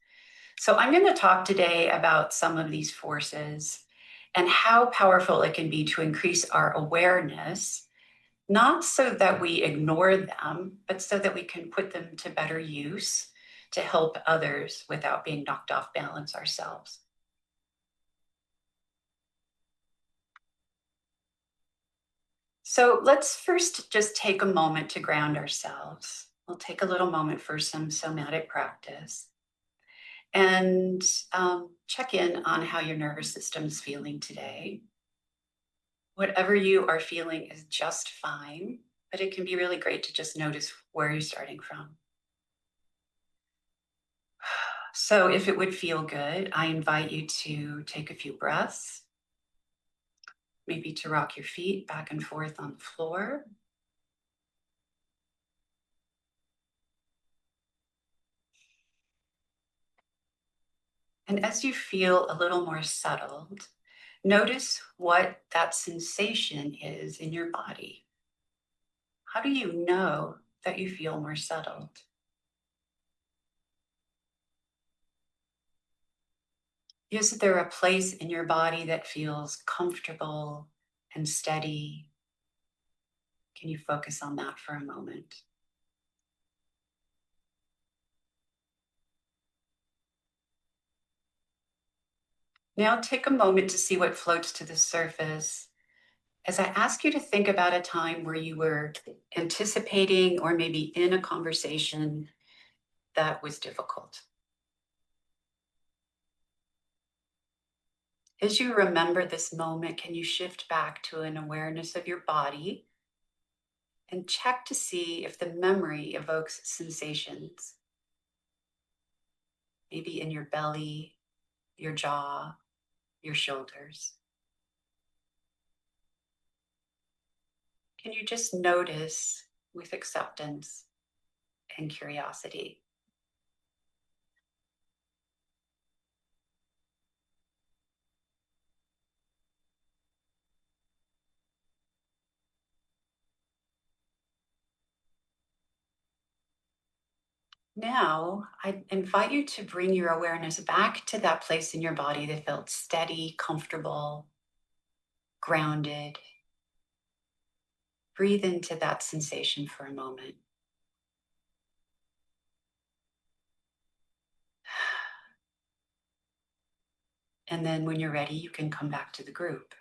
So I'm going to talk today about some of these forces and how powerful it can be to increase our awareness, not so that we ignore them, but so that we can put them to better use to help others without being knocked off balance ourselves. So let's first just take a moment to ground ourselves. We'll take a little moment for some somatic practice and check in on how your nervous system is feeling today. Whatever you are feeling is just fine, but it can be really great to just notice where you're starting from. So if it would feel good, I invite you to take a few breaths, maybe to rock your feet back and forth on the floor. And as you feel a little more settled, notice what that sensation is in your body. How do you know that you feel more settled? Is there a place in your body that feels comfortable and steady? Can you focus on that for a moment? Now take a moment to see what floats to the surface as I ask you to think about a time where you were anticipating or maybe in a conversation that was difficult. As you remember this moment, can you shift back to an awareness of your body and check to see if the memory evokes sensations, maybe in your belly, your jaw, your shoulders? Can you just notice with acceptance and curiosity? Now, I invite you to bring your awareness back to that place in your body that felt steady, comfortable, grounded. Breathe into that sensation for a moment. And then when you're ready, you can come back to the group.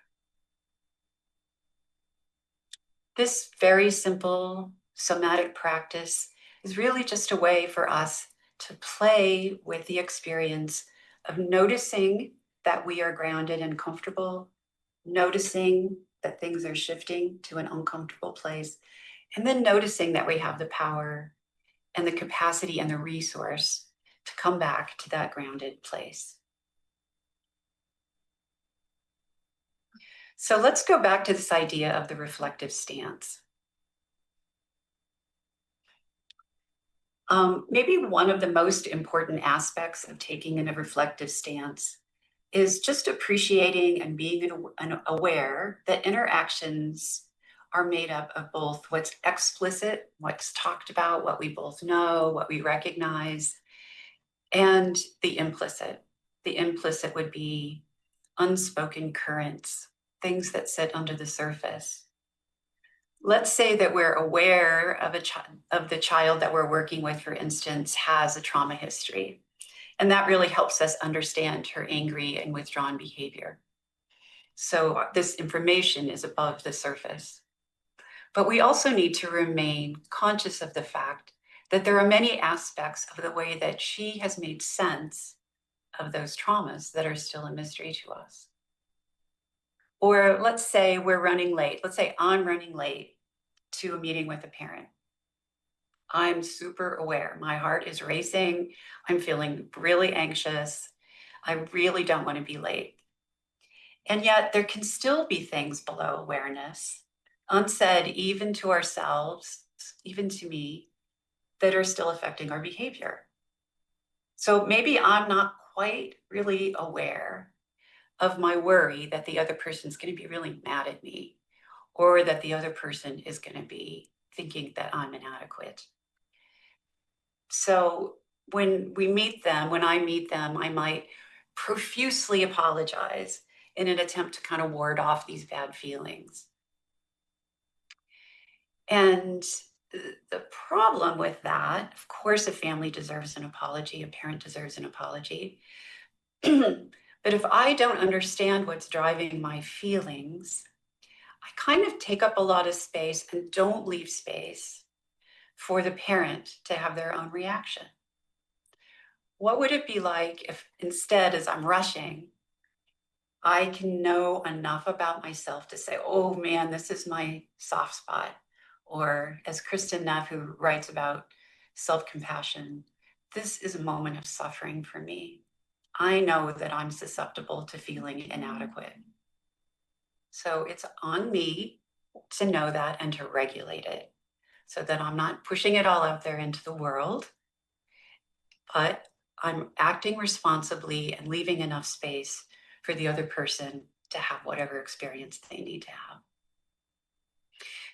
This very simple somatic practice is really just a way for us to play with the experience of noticing that we are grounded and comfortable, noticing that things are shifting to an uncomfortable place, and then noticing that we have the power and the capacity and the resource to come back to that grounded place. So let's go back to this idea of the reflective stance. Maybe one of the most important aspects of taking in a reflective stance is just appreciating and being aware that interactions are made up of both what's explicit, what's talked about, what we both know, what we recognize, and the implicit. The implicit would be unspoken currents, things that sit under the surface. Let's say that we're aware of the child that we're working with, for instance, has a trauma history. And that really helps us understand her angry and withdrawn behavior. So this information is above the surface. But we also need to remain conscious of the fact that there are many aspects of the way that she has made sense of those traumas that are still a mystery to us. Or let's say we're running late. Let's say I'm running late to a meeting with a parent. I'm super aware. My heart is racing. I'm feeling really anxious. I really don't want to be late. And yet there can still be things below awareness, unsaid even to ourselves, even to me, that are still affecting our behavior. So maybe I'm not quite really aware of my worry that the other person's going to be really mad at me, or that the other person is going to be thinking that I'm inadequate. So when I meet them, I might profusely apologize in an attempt to kind of ward off these bad feelings. And the problem with that, of course, a family deserves an apology, a parent deserves an apology. But if I don't understand what's driving my feelings, I kind of take up a lot of space and don't leave space for the parent to have their own reaction. What would it be like if instead, as I'm rushing, I can know enough about myself to say, oh man, this is my soft spot. Or as Kristen Neff, who writes about self-compassion, this is a moment of suffering for me. I know that I'm susceptible to feeling inadequate. So it's on me to know that and to regulate it so that I'm not pushing it all out there into the world, but I'm acting responsibly and leaving enough space for the other person to have whatever experience they need to have.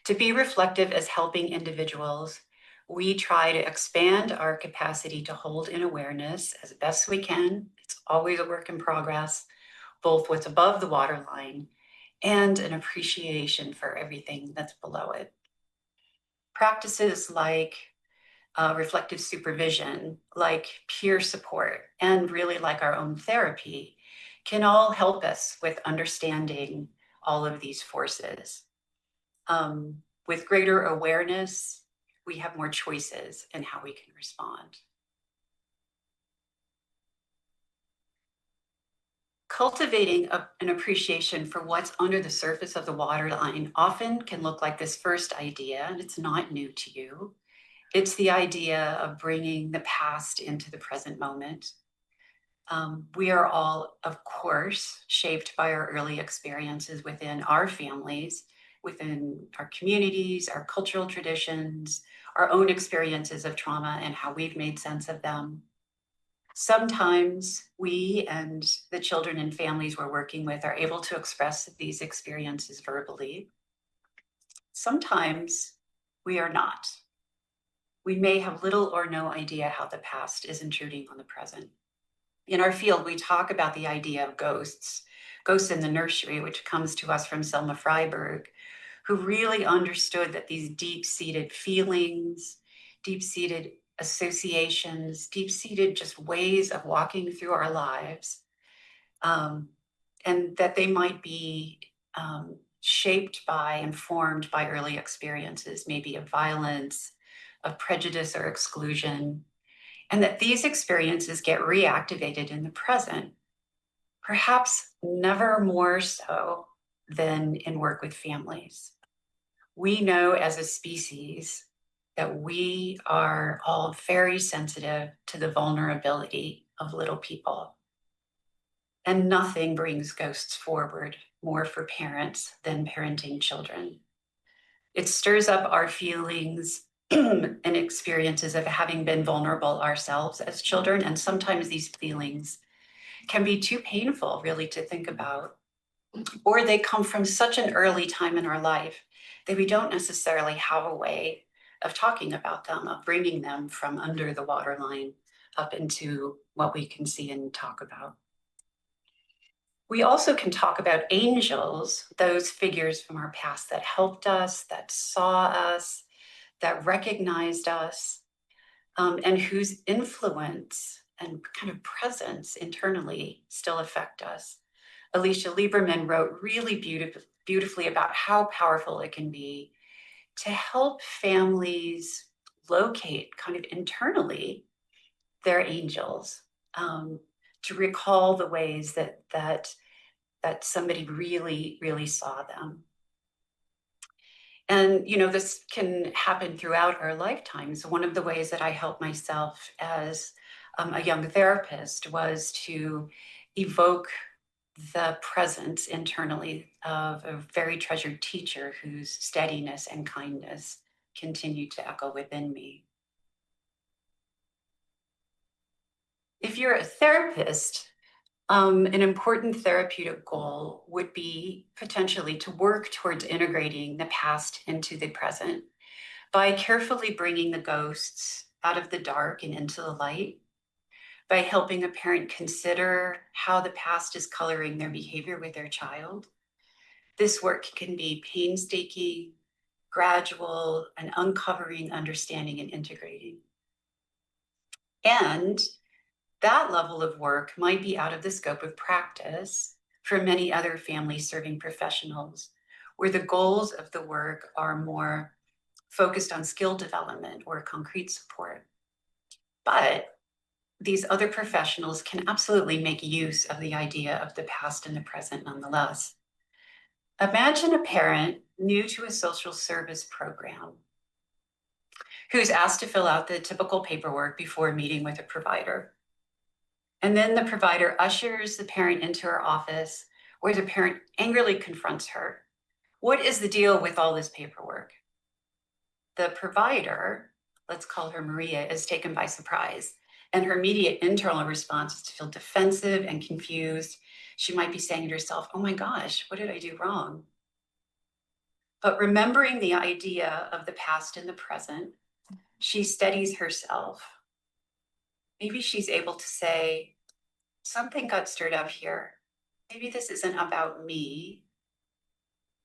To be reflective as helping individuals, we try to expand our capacity to hold in awareness as best we can. It's always a work in progress, both what's above the waterline and an appreciation for everything that's below it. Practices like reflective supervision, like peer support, and really like our own therapy can all help us with understanding all of these forces. With greater awareness, we have more choices in how we can respond. Cultivating an appreciation for what's under the surface of the waterline often can look like this first idea, and it's not new to you. It's the idea of bringing the past into the present moment. We are all, of course, shaped by our early experiences within our families, within our communities, our cultural traditions, our own experiences of trauma and how we've made sense of them. Sometimes we and the children and families we're working with are able to express these experiences verbally. Sometimes we are not. We may have little or no idea how the past is intruding on the present. In our field, we talk about the idea of ghosts in the nursery, which comes to us from Selma Freiberg, who really understood that these deep-seated feelings, deep-seated associations, deep-seated just ways of walking through our lives, and that they might be shaped by and formed by early experiences, maybe of violence, of prejudice or exclusion, and that these experiences get reactivated in the present, perhaps never more so than in work with families. We know as a species that we are all very sensitive to the vulnerability of little people. And nothing brings ghosts forward more for parents than parenting children. It stirs up our feelings and experiences of having been vulnerable ourselves as children. And sometimes these feelings can be too painful really to think about, or they come from such an early time in our life that we don't necessarily have a way of talking about them, of bringing them from under the waterline up into what we can see and talk about. We also can talk about angels, those figures from our past that helped us, that saw us, that recognized us, and whose influence and kind of presence internally still affect us. Alicia Lieberman wrote really beautifully about how powerful it can be to help families locate kind of internally their angels, to recall the ways that that somebody really, really saw them. And, this can happen throughout our lifetimes. One of the ways that I helped myself as a young therapist was to evoke the presence internally of a very treasured teacher whose steadiness and kindness continued to echo within me. If you're a therapist, an important therapeutic goal would be potentially to work towards integrating the past into the present by carefully bringing the ghosts out of the dark and into the light, by helping a parent consider how the past is coloring their behavior with their child. This work can be painstaking, gradual, and uncovering, understanding, and integrating. And that level of work might be out of the scope of practice for many other family serving professionals, where the goals of the work are more focused on skill development or concrete support. But these other professionals can absolutely make use of the idea of the past and the present nonetheless. Imagine a parent new to a social service program who's asked to fill out the typical paperwork before meeting with a provider. And then the provider ushers the parent into her office, where the parent angrily confronts her. What is the deal with all this paperwork? The provider, let's call her Maria, is taken by surprise. And her immediate internal response is to feel defensive and confused. She might be saying to herself, oh my gosh, what did I do wrong? But remembering the idea of the past and the present, she steadies herself. Maybe she's able to say, something got stirred up here. Maybe this isn't about me.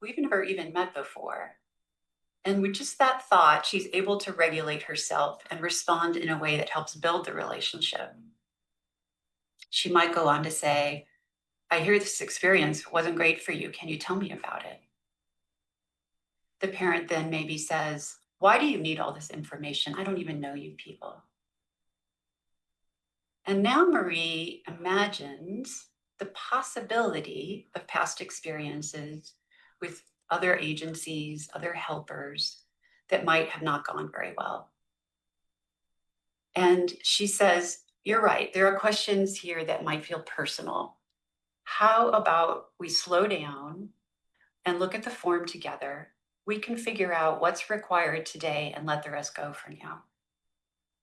We've never even met before. And with just that thought, she's able to regulate herself and respond in a way that helps build the relationship. She might go on to say, I hear this experience wasn't great for you. Can you tell me about it? The parent then maybe says, why do you need all this information? I don't even know you people. And now Marie imagines the possibility of past experiences with other agencies, other helpers that might have not gone very well. And she says, you're right, there are questions here that might feel personal. How about we slow down and look at the form together? We can figure out what's required today and let the rest go for now.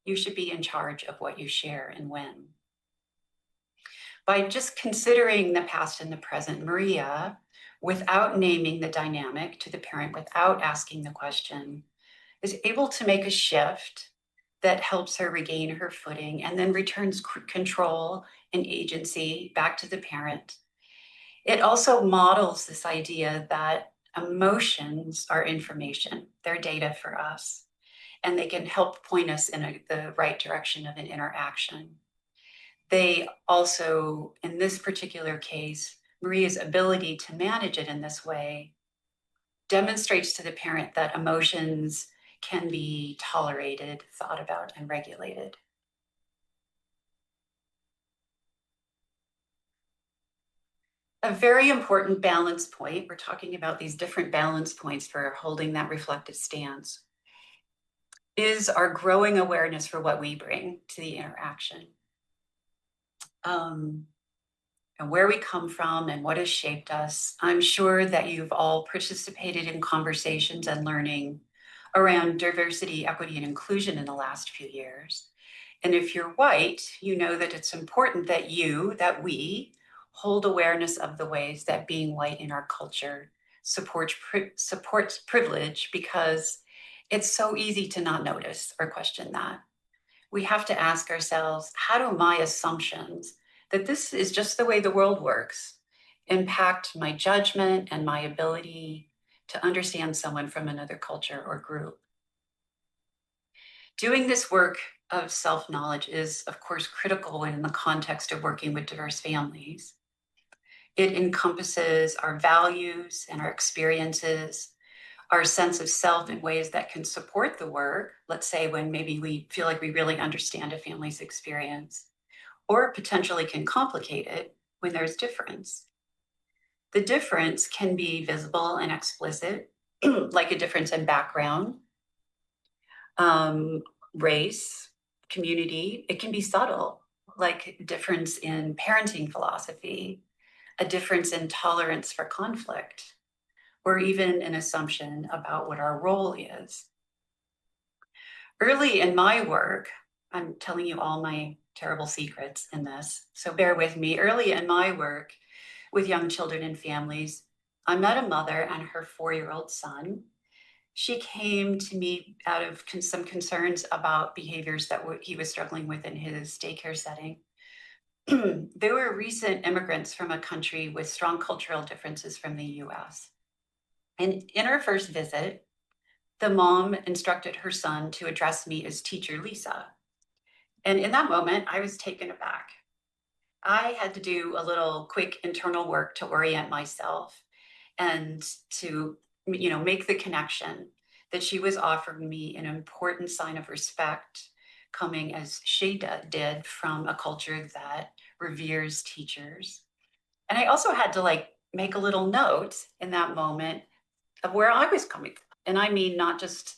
You should be in charge of what you share and when. By just considering the past and the present, Maria, without naming the dynamic to the parent, without asking the question, is able to make a shift that helps her regain her footing and then returns control and agency back to the parent. It also models this idea that emotions are information, they're data for us, and they can help point us in the right direction of an interaction. They also, in this particular case, Maria's ability to manage it in this way demonstrates to the parent that emotions can be tolerated, thought about, and regulated. A very important balance point, we're talking about these different balance points for holding that reflective stance, is our growing awareness for what we bring to the interaction. And where we come from and what has shaped us. I'm sure that you've all participated in conversations and learning around diversity, equity, and inclusion in the last few years. And if you're white, you know that it's important that we hold awareness of the ways that being white in our culture supports privilege, because it's so easy to not notice or question that. We have to ask ourselves, how do my assumptions that this is just the way the world works impact my judgment and my ability to understand someone from another culture or group? Doing this work of self-knowledge is, of course, critical in the context of working with diverse families. It encompasses our values and our experiences, our sense of self in ways that can support the work. Let's say when maybe we feel like we really understand a family's experience, or potentially can complicate it when there's difference. The difference can be visible and explicit, like a difference in background, race, community. It can be subtle, like a difference in parenting philosophy, a difference in tolerance for conflict, or even an assumption about what our role is. Early in my work, I'm telling you all my terrible secrets in this, so bear with me. Early in my work with young children and families, I met a mother and her 4-year-old son. She came to me out of some concerns about behaviors that he was struggling with in his daycare setting. They were recent immigrants from a country with strong cultural differences from the US. And in our first visit, the mom instructed her son to address me as Teacher Lisa. And in that moment, I was taken aback. I had to do a little quick internal work to orient myself and to, make the connection that she was offering me an important sign of respect coming as she did from a culture that reveres teachers. And I also had to make a little note in that moment of where I was coming from. And I mean, not just,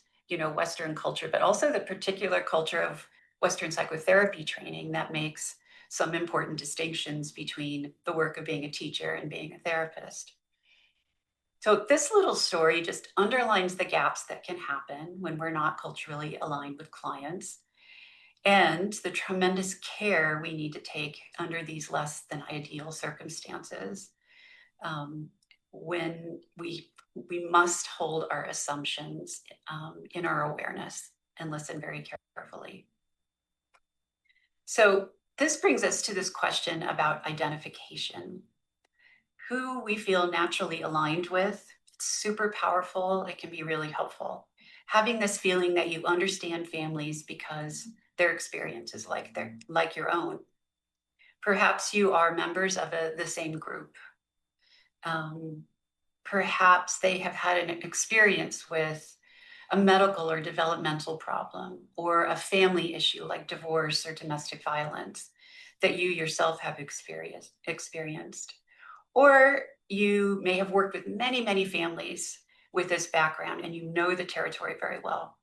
Western culture, but also the particular culture of Western psychotherapy training that makes some important distinctions between the work of being a teacher and being a therapist. So this little story just underlines the gaps that can happen when we're not culturally aligned with clients and the tremendous care we need to take under these less than ideal circumstances. When we must hold our assumptions in our awareness and listen very carefully. So this brings us to this question about identification. Who we feel naturally aligned with, it's super powerful. It can be really helpful. Having this feeling that you understand families because their experience is like your own. Perhaps you are members of the same group. Perhaps they have had an experience with a medical or developmental problem or a family issue like divorce or domestic violence that you yourself have experienced. Or you may have worked with many, many families with this background and you know the territory very well.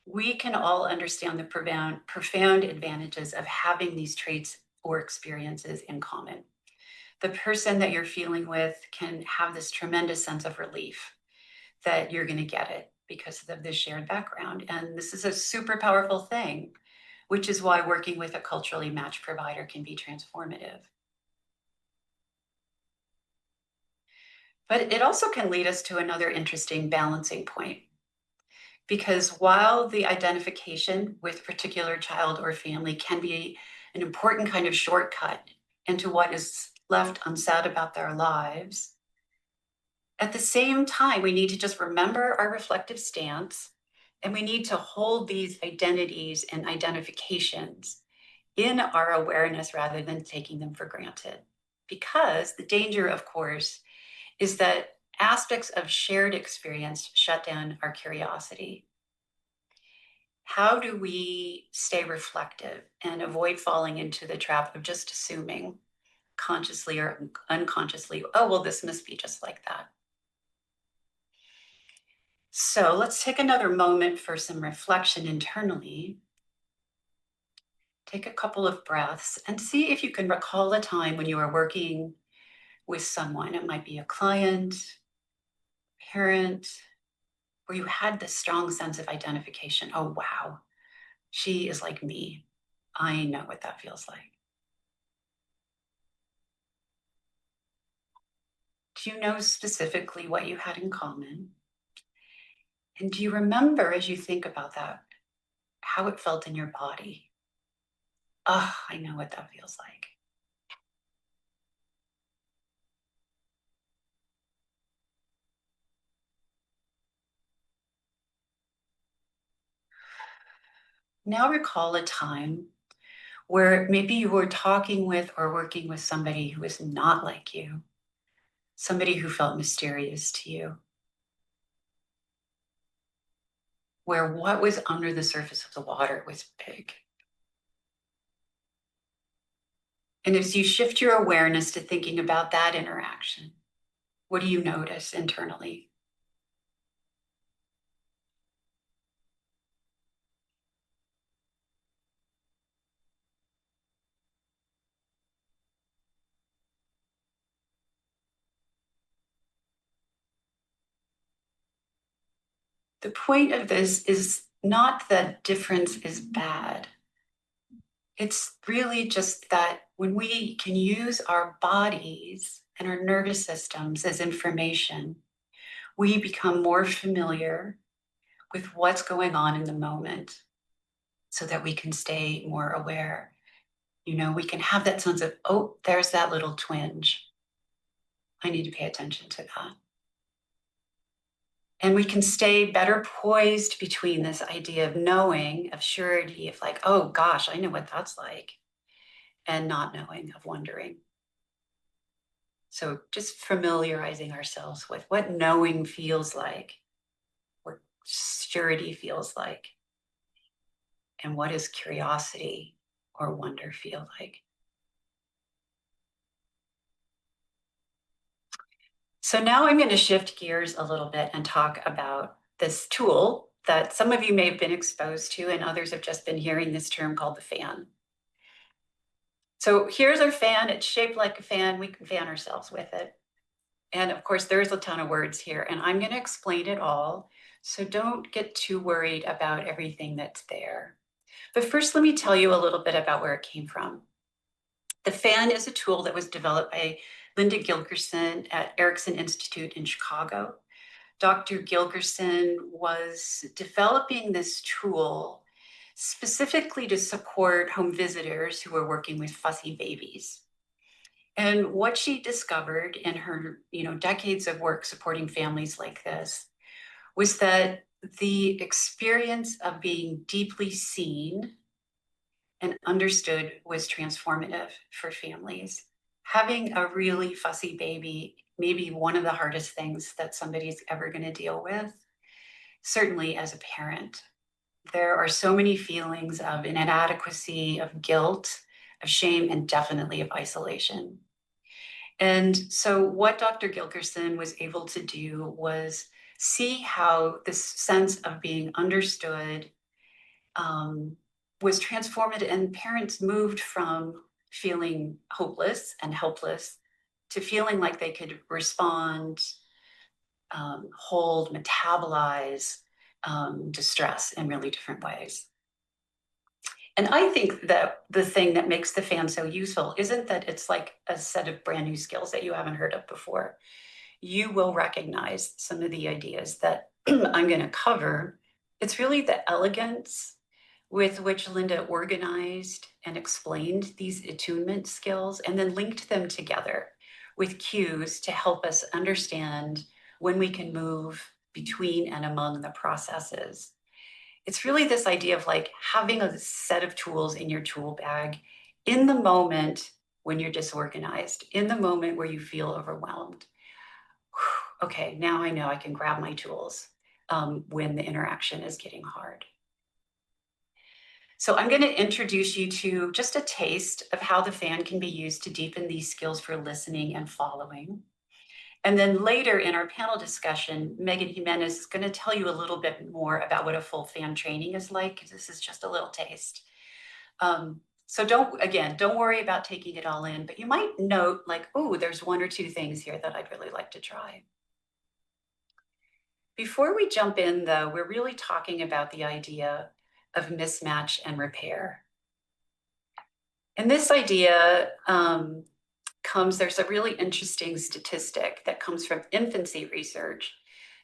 We can all understand the profound advantages of having these traits or experiences in common. The person that you're feeling with can have this tremendous sense of relief that you're going to get it because of this shared background. And this is a super powerful thing, which is why working with a culturally matched provider can be transformative. But it also can lead us to another interesting balancing point. Because while the identification with a particular child or family can be an important kind of shortcut into what is left unsaid about their lives, at the same time, we need to just remember our reflective stance, and we need to hold these identities and identifications in our awareness rather than taking them for granted. Because the danger, of course, is that aspects of shared experience shut down our curiosity. How do we stay reflective and avoid falling into the trap of just assuming consciously or unconsciously, oh, well, this must be just like that? So let's take another moment for some reflection internally. Take a couple of breaths and see if you can recall a time when you were working with someone. It might be a client, parent, where you had this strong sense of identification. Oh, wow, she is like me. I know what that feels like. Do you know specifically what you had in common? And do you remember, as you think about that, how it felt in your body? Oh, I know what that feels like. Now recall a time where maybe you were talking with or working with somebody who was not like you, somebody who felt mysterious to you, where what was under the surface of the water was big. And as you shift your awareness to thinking about that interaction, What do you notice internally? The point of this is not that difference is bad. It's really just that when we can use our bodies and our nervous systems as information, we become more familiar with what's going on in the moment so that we can stay more aware. You know, we can have that sense of, oh, there's that little twinge. I need to pay attention to that. And we can stay better poised between this idea of knowing, of surety, of like, oh gosh, I know what that's like, and not knowing, of wondering. So just familiarizing ourselves with what knowing feels like, what surety feels like, and what does curiosity or wonder feel like. So now I'm going to shift gears a little bit and talk about this tool that some of you may have been exposed to and others have just been hearing this term called the fan. So here's our fan. It's shaped like a fan. We can fan ourselves with it. And of course, there's a ton of words here, and I'm going to explain it all. So don't get too worried about everything that's there. But first, let me tell you a little bit about where it came from. The fan is a tool that was developed by Linda Gilgerson at Erickson Institute in Chicago. Dr. Gilgerson was developing this tool specifically to support home visitors who were working with fussy babies. And what she discovered in her, decades of work supporting families like this was that the experience of being deeply seen and understood was transformative for families. Having a really fussy baby may be one of the hardest things that somebody's ever going to deal with, certainly as a parent. There are so many feelings of inadequacy, of guilt, of shame, and definitely of isolation. And so what Dr. Gilgerson was able to do was see how this sense of being understood was transformative, and parents moved from feeling hopeless and helpless to feeling like they could respond, hold, metabolize distress in really different ways. And I think that the thing that makes the fan so useful isn't that it's like a set of brand new skills that you haven't heard of before. You will recognize some of the ideas that I'm going to cover. It's really the elegance with which Linda organized and explained these attunement skills and then linked them together with cues to help us understand when we can move between and among the processes. It's really this idea of like having a set of tools in your tool bag in the moment when you're disorganized, in the moment where you feel overwhelmed. Okay, now I know I can grab my tools when the interaction is getting hard. So I'm going to introduce you to just a taste of how the fan can be used to deepen these skills for listening and following. And then later in our panel discussion, Megan Jimenez is going to tell you a little bit more about what a full fan training is like, because this is just a little taste. So don't worry about taking it all in, but you might note like, oh, there's one or two things here that I'd really like to try. Before we jump in though, we're really talking about the idea of mismatch and repair. And this idea there's a really interesting statistic that comes from infancy research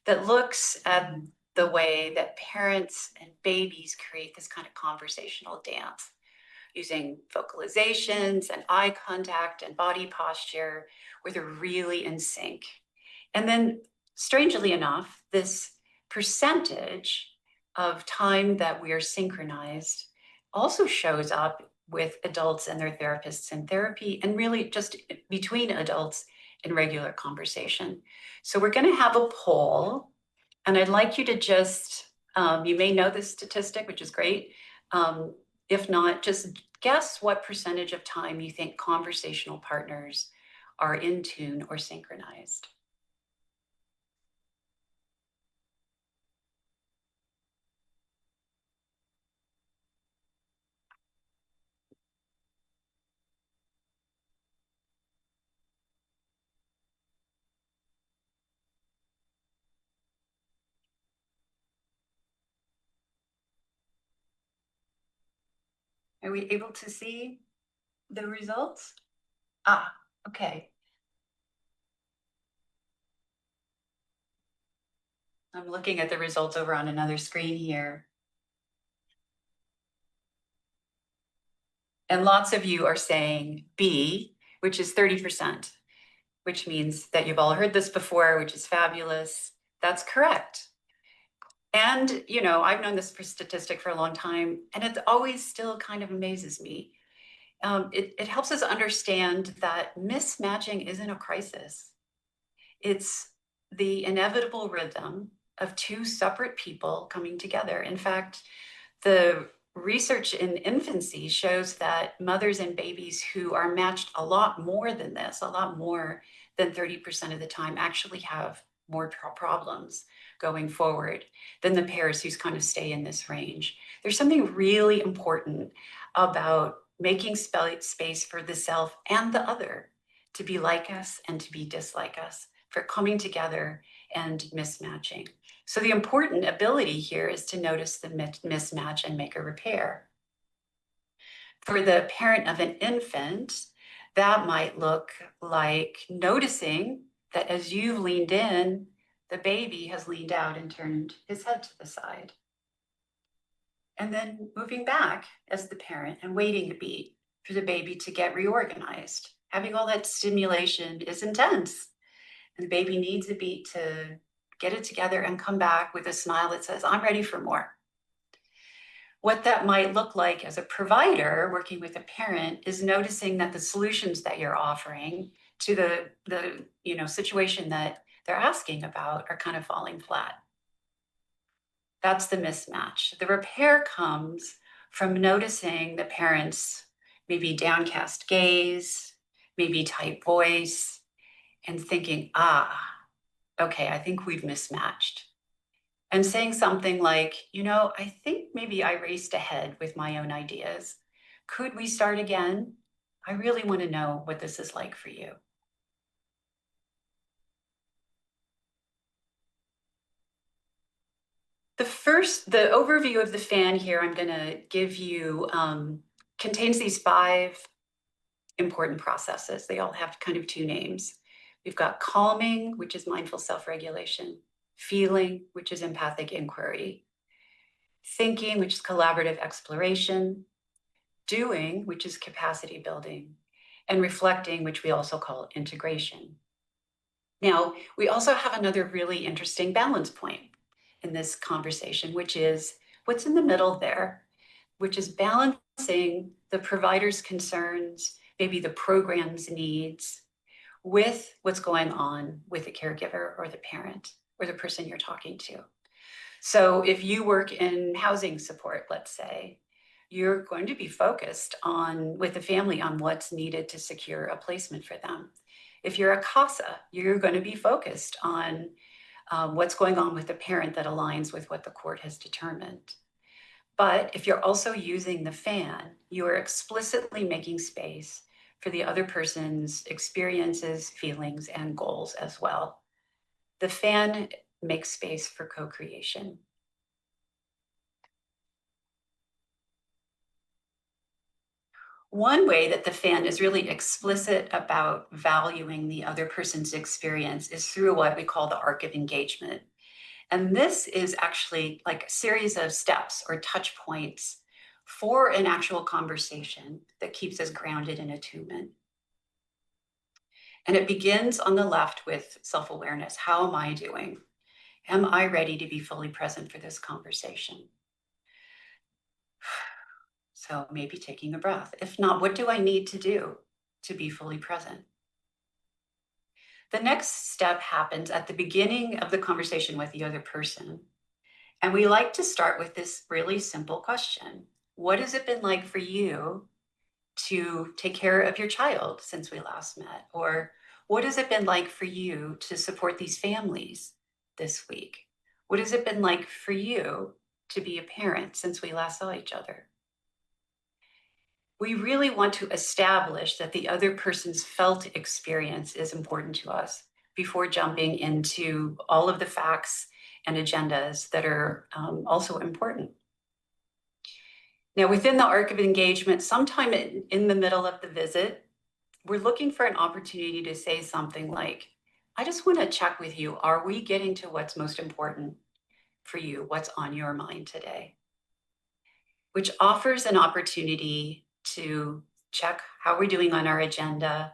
that looks at the way that parents and babies create this kind of conversational dance using vocalizations and eye contact and body posture where they're really in sync. And then strangely enough, this percentage of time that we are synchronized also shows up with adults and their therapists in therapy, and really just between adults in regular conversation. So we're going to have a poll, and I'd like you to just, you may know this statistic, which is great. If not, just guess what percentage of time you think conversational partners are in tune or synchronized. Are we able to see the results? Ah, okay. I'm looking at the results over on another screen here. And lots of you are saying B, which is 30%, which means that you've all heard this before, which is fabulous. That's correct. And, you know, I've known this statistic for a long time, and it always still kind of amazes me. It helps us understand that mismatching isn't a crisis. It's the inevitable rhythm of two separate people coming together. In fact, the research in infancy shows that mothers and babies who are matched a lot more than this, a lot more than 30% of the time, actually have more problems going forward than the pairs who kind of stay in this range. There's something really important about making space for the self and the other to be like us and to be dislike us, for coming together and mismatching. So the important ability here is to notice the mismatch and make a repair. For the parent of an infant, that might look like noticing that as you've leaned in, the baby has leaned out and turned his head to the side. And then moving back as the parent and waiting a beat for the baby to get reorganized. Having all that stimulation is intense. And the baby needs a beat to get it together and come back with a smile that says, I'm ready for more. What that might look like as a provider working with a parent is noticing that the solutions that you're offering to the situation that they're asking about are kind of falling flat. That's the mismatch. The repair comes from noticing the parent's maybe downcast gaze, maybe tight voice, and thinking, okay, I think we've mismatched. And saying something like, I think maybe I raced ahead with my own ideas. Could we start again? I really want to know what this is like for you. The overview of the fan here I'm going to give you contains these 5 important processes. They all have kind of 2 names. We've got calming, which is mindful self-regulation, feeling, which is empathic inquiry, thinking, which is collaborative exploration, doing, which is capacity building, and reflecting, which we also call integration. Now, we also have another really interesting balance point in this conversation, which is what's in the middle there, which is balancing the provider's concerns, maybe the program's needs, with what's going on with the caregiver or the parent or the person you're talking to. So if you work in housing support, let's say, you're going to be focused on, with the family, on what's needed to secure a placement for them. If you're a CASA, you're going to be focused on what's going on with the parent that aligns with what the court has determined. But if you're also using the fan, you are explicitly making space for the other person's experiences, feelings, and goals as well. The fan makes space for co-creation. One way that the fan is really explicit about valuing the other person's experience is through what we call the arc of engagement. And this is actually like a series of steps or touch points for an actual conversation that keeps us grounded in attunement. And it begins on the left with self-awareness. How am I doing? Am I ready to be fully present for this conversation? So maybe taking a breath. If not, what do I need to do to be fully present? The next step happens at the beginning of the conversation with the other person. And we like to start with this really simple question. What has it been like for you to take care of your child since we last met? Or what has it been like for you to support these families this week? What has it been like for you to be a parent since we last saw each other? We really want to establish that the other person's felt experience is important to us before jumping into all of the facts and agendas that are also important. Now, within the arc of engagement, sometime in the middle of the visit, we're looking for an opportunity to say something like, I just want to check with you. Are we getting to what's most important for you? What's on your mind today? Which offers an opportunity to check how we're doing on our agenda,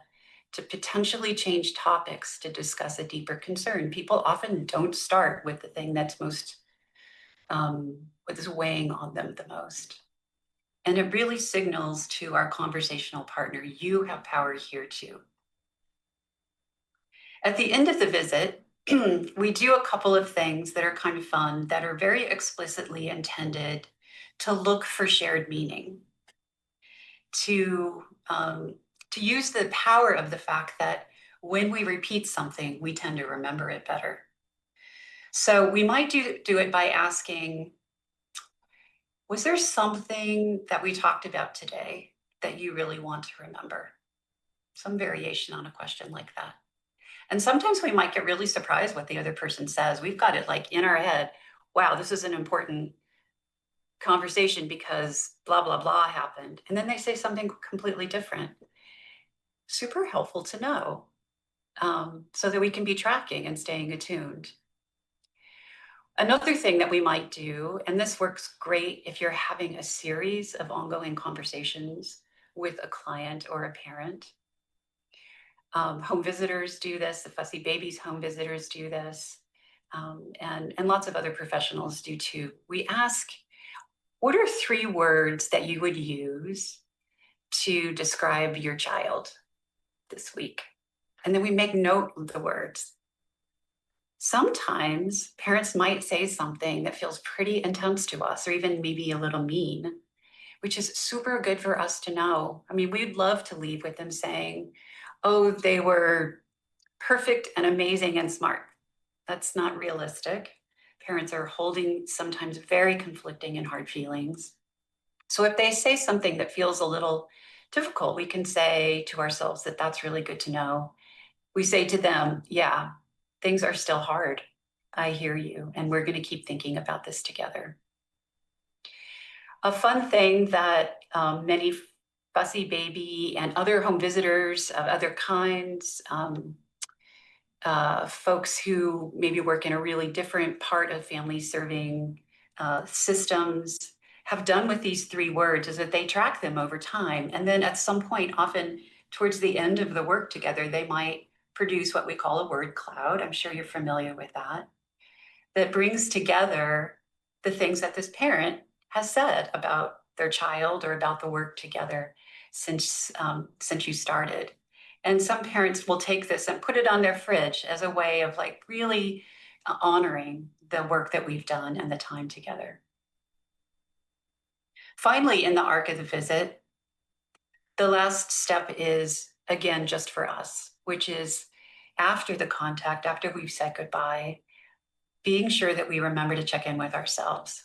to potentially change topics to discuss a deeper concern. People often don't start with the thing that's most, what is weighing on them the most. And it really signals to our conversational partner, you have power here too. At the end of the visit, we do a couple of things that are kind of fun, that are very explicitly intended to look for shared meaning, to use the power of the fact that when we repeat something, we tend to remember it better. So we might do it by asking, was there something that we talked about today that you really want to remember? Some variation on a question like that. And sometimes we might get really surprised what the other person says. We've got it like in our head, wow, this is an important conversation because blah, blah, blah happened. And then they say something completely different. Super helpful to know, so that we can be tracking and staying attuned. Another thing that we might do, and this works great if you're having a series of ongoing conversations with a client or a parent. Home visitors do this, the Fussy Babies home visitors do this, and lots of other professionals do too. We ask, what are 3 words that you would use to describe your child this week? And then we make note of the words. Sometimes parents might say something that feels pretty intense to us, or even maybe a little mean, which is super good for us to know. I mean, we'd love to leave with them saying, oh, they were perfect and amazing and smart. That's not realistic. Parents are holding sometimes very conflicting and hard feelings. So if they say something that feels a little difficult, we can say to ourselves that that's really good to know. We say to them, yeah, things are still hard. I hear you, and we're going to keep thinking about this together. A fun thing that many Fussy Baby and other home visitors of other kinds, folks who maybe work in a really different part of family serving systems have done with these 3 words is that they track them over time. And then at some point, often towards the end of the work together, they might produce what we call a word cloud. I'm sure you're familiar with that. That brings together the things that this parent has said about their child or about the work together since you started. And some parents will take this and put it on their fridge as a way of like really honoring the work that we've done and the time together. Finally, in the arc of the visit, the last step is, again, just for us, which is after the contact, after we've said goodbye, being sure that we remember to check in with ourselves.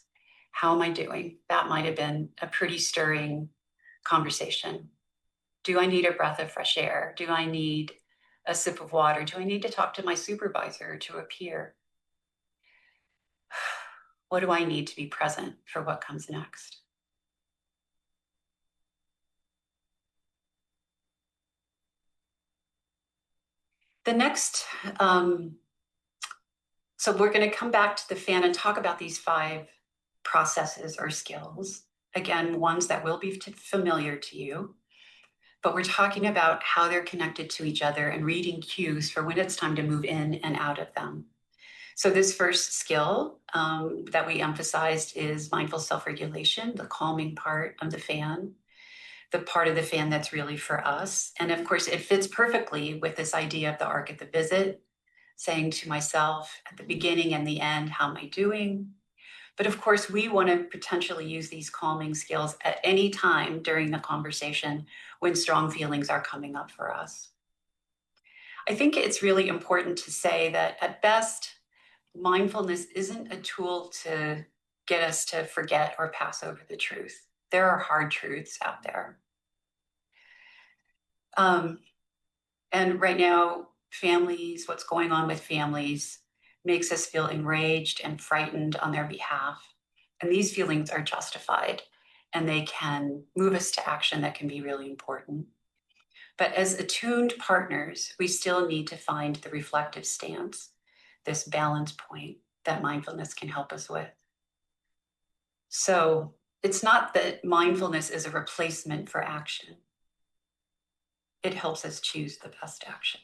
How am I doing? That might have been a pretty stirring conversation. Do I need a breath of fresh air? Do I need a sip of water? Do I need to talk to my supervisor or to a peer? What do I need to be present for what comes next? The next, so we're going to come back to the fan and talk about these 5 processes or skills. Again, ones that will be familiar to you, but we're talking about how they're connected to each other and reading cues for when it's time to move in and out of them. So this first skill that we emphasized is mindful self-regulation, the calming part of the fan, the part of the fan that's really for us. And of course, it fits perfectly with this idea of the arc of the visit, saying to myself at the beginning and the end, how am I doing? But of course, we want to potentially use these calming skills at any time during the conversation when strong feelings are coming up for us. I think it's really important to say that at best, mindfulness isn't a tool to get us to forget or pass over the truth. There are hard truths out there. And right now, families, what's going on with families makes us feel enraged and frightened on their behalf. And these feelings are justified. and they can move us to action that can be really important. But as attuned partners, we still need to find the reflective stance, this balance point that mindfulness can help us with. So it's not that mindfulness is a replacement for action. It helps us choose the best action.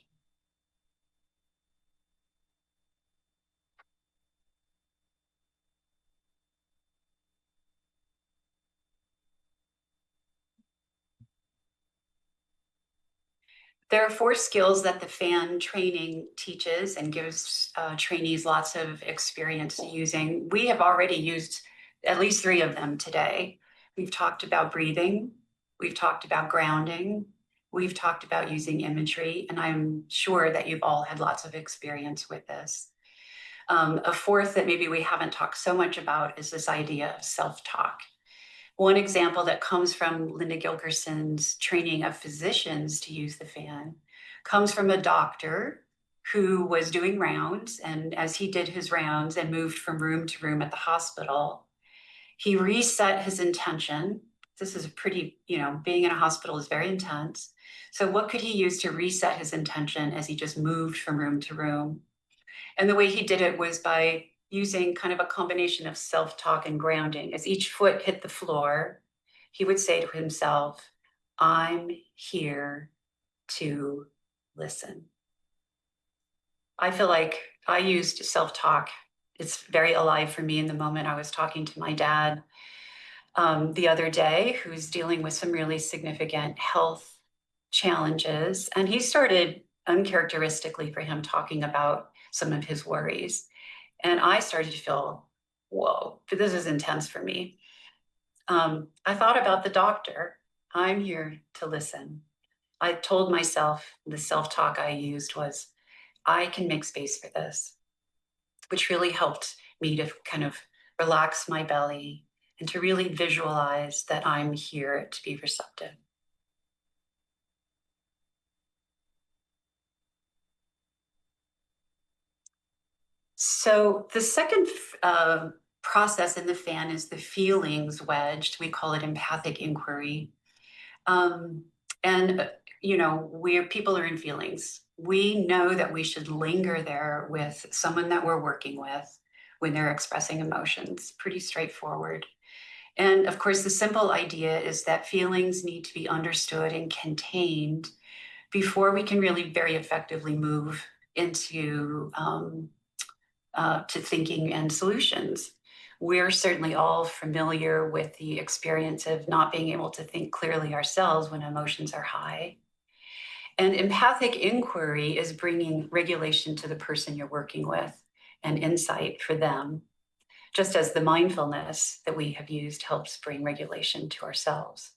There are 4 skills that the FAN training teaches and gives trainees lots of experience using. We have already used at least 3 of them today. We've talked about breathing, we've talked about grounding, we've talked about using imagery, and I'm sure that you've all had lots of experience with this. A 4th that maybe we haven't talked so much about is this idea of self-talk. One example that comes from Linda Gilkerson's training of physicians to use the FAN comes from a doctor who was doing rounds. And as he did his rounds and moved from room to room at the hospital, he reset his intention. This is a pretty, being in a hospital is very intense. So what could he use to reset his intention as he just moved from room to room? And the way he did it was by using kind of a combination of self-talk and grounding. As each foot hit the floor, he would say to himself, I'm here to listen. I feel like I used self-talk. It's very alive for me in the moment. I was talking to my dad the other day, who's dealing with some really significant health challenges. And he started uncharacteristically for him talking about some of his worries. And I started to feel, whoa, this is intense for me. I thought about the doctor. I'm here to listen. I told myself, the self-talk I used was, I can make space for this, which really helped me to kind of relax my belly and to really visualize that I'm here to be receptive. So the second process in the FAN is the feelings wedged. We call it empathic inquiry. Where people are in feelings, we know that we should linger there with someone that we're working with when they're expressing emotions. Pretty straightforward. And of course, the simple idea is that feelings need to be understood and contained before we can really very effectively move into to thinking and solutions. We're certainly all familiar with the experience of not being able to think clearly ourselves when emotions are high. And empathic inquiry is bringing regulation to the person you're working with and insight for them, just as the mindfulness that we have used helps bring regulation to ourselves.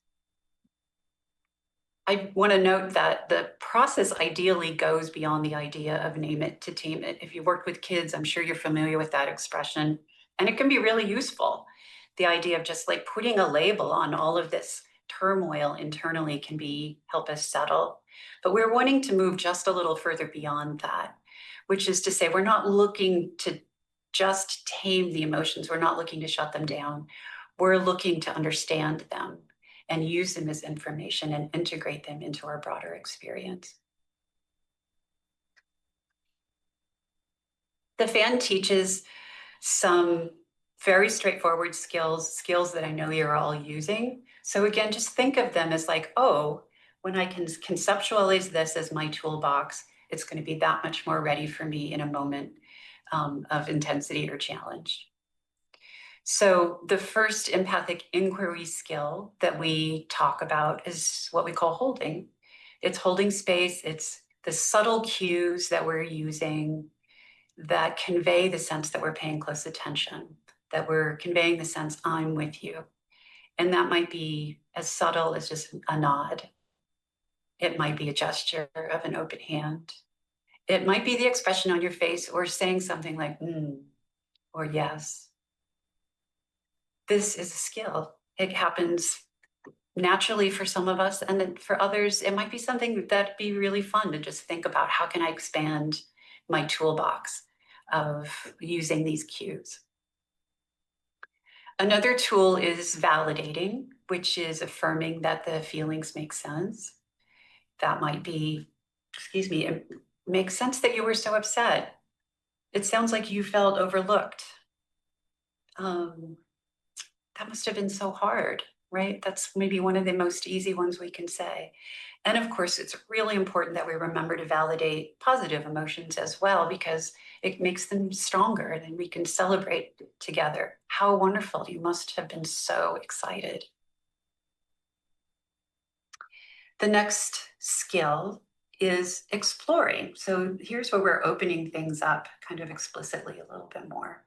I want to note that the process ideally goes beyond the idea of name it to tame it. If you worked with kids, I'm sure you're familiar with that expression, and it can be really useful. The idea of just like putting a label on all of this turmoil internally can help us settle. But we're wanting to move just a little further beyond that, which is to say we're not looking to just tame the emotions. We're not looking to shut them down. We're looking to understand them and use them as information and integrate them into our broader experience. The FAN teaches some very straightforward skills that I know you're all using. So again, just think of them as like, oh, when I can conceptualize this as my toolbox, it's going to be that much more ready for me in a moment of intensity or challenge. So the first empathic inquiry skill that we talk about is what we call holding. It's holding space. It's the subtle cues that we're using that convey the sense that we're paying close attention, that we're conveying the sense I'm with you. And that might be as subtle as just a nod. It might be a gesture of an open hand. It might be the expression on your face or saying something like, or yes. This is a skill. It happens naturally for some of us, and then for others, it might be something that'd be really fun to just think about. How can I expand my toolbox of using these cues? Another tool is validating, which is affirming that the feelings make sense. That might be, it makes sense that you were so upset. It sounds like you felt overlooked. That must have been so hard, right? That's maybe one of the most easy ones we can say. And of course, it's really important that we remember to validate positive emotions as well, because it makes them stronger and we can celebrate together. How wonderful. You must have been so excited. The next skill is exploring. So here's where we're opening things up kind of explicitly a little bit more.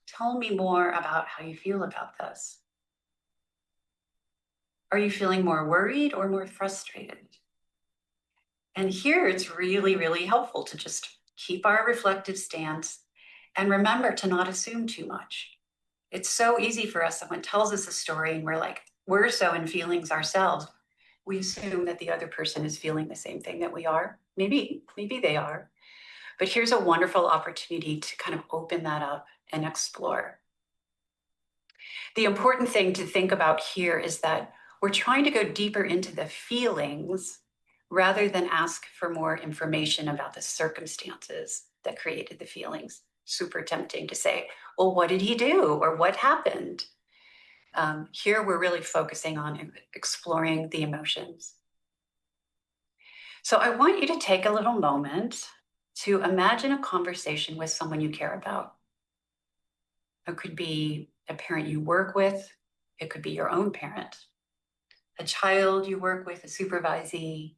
Tell me more about how you feel about this. Are you feeling more worried or more frustrated? And here it's really, really helpful to just keep our reflective stance and remember to not assume too much. It's so easy for us, someone tells us a story and we're like, we're so in feelings ourselves. We assume that the other person is feeling the same thing that we are. Maybe they are. But here's a wonderful opportunity to kind of open that up and explore. The important thing to think about here is that we're trying to go deeper into the feelings rather than ask for more information about the circumstances that created the feelings. Super tempting to say, well, what did he do? Or what happened? Here, we're really focusing on exploring the emotions. So I want you to take a little moment to imagine a conversation with someone you care about. It could be a parent you work with. It could be your own parent, a child you work with, a supervisee,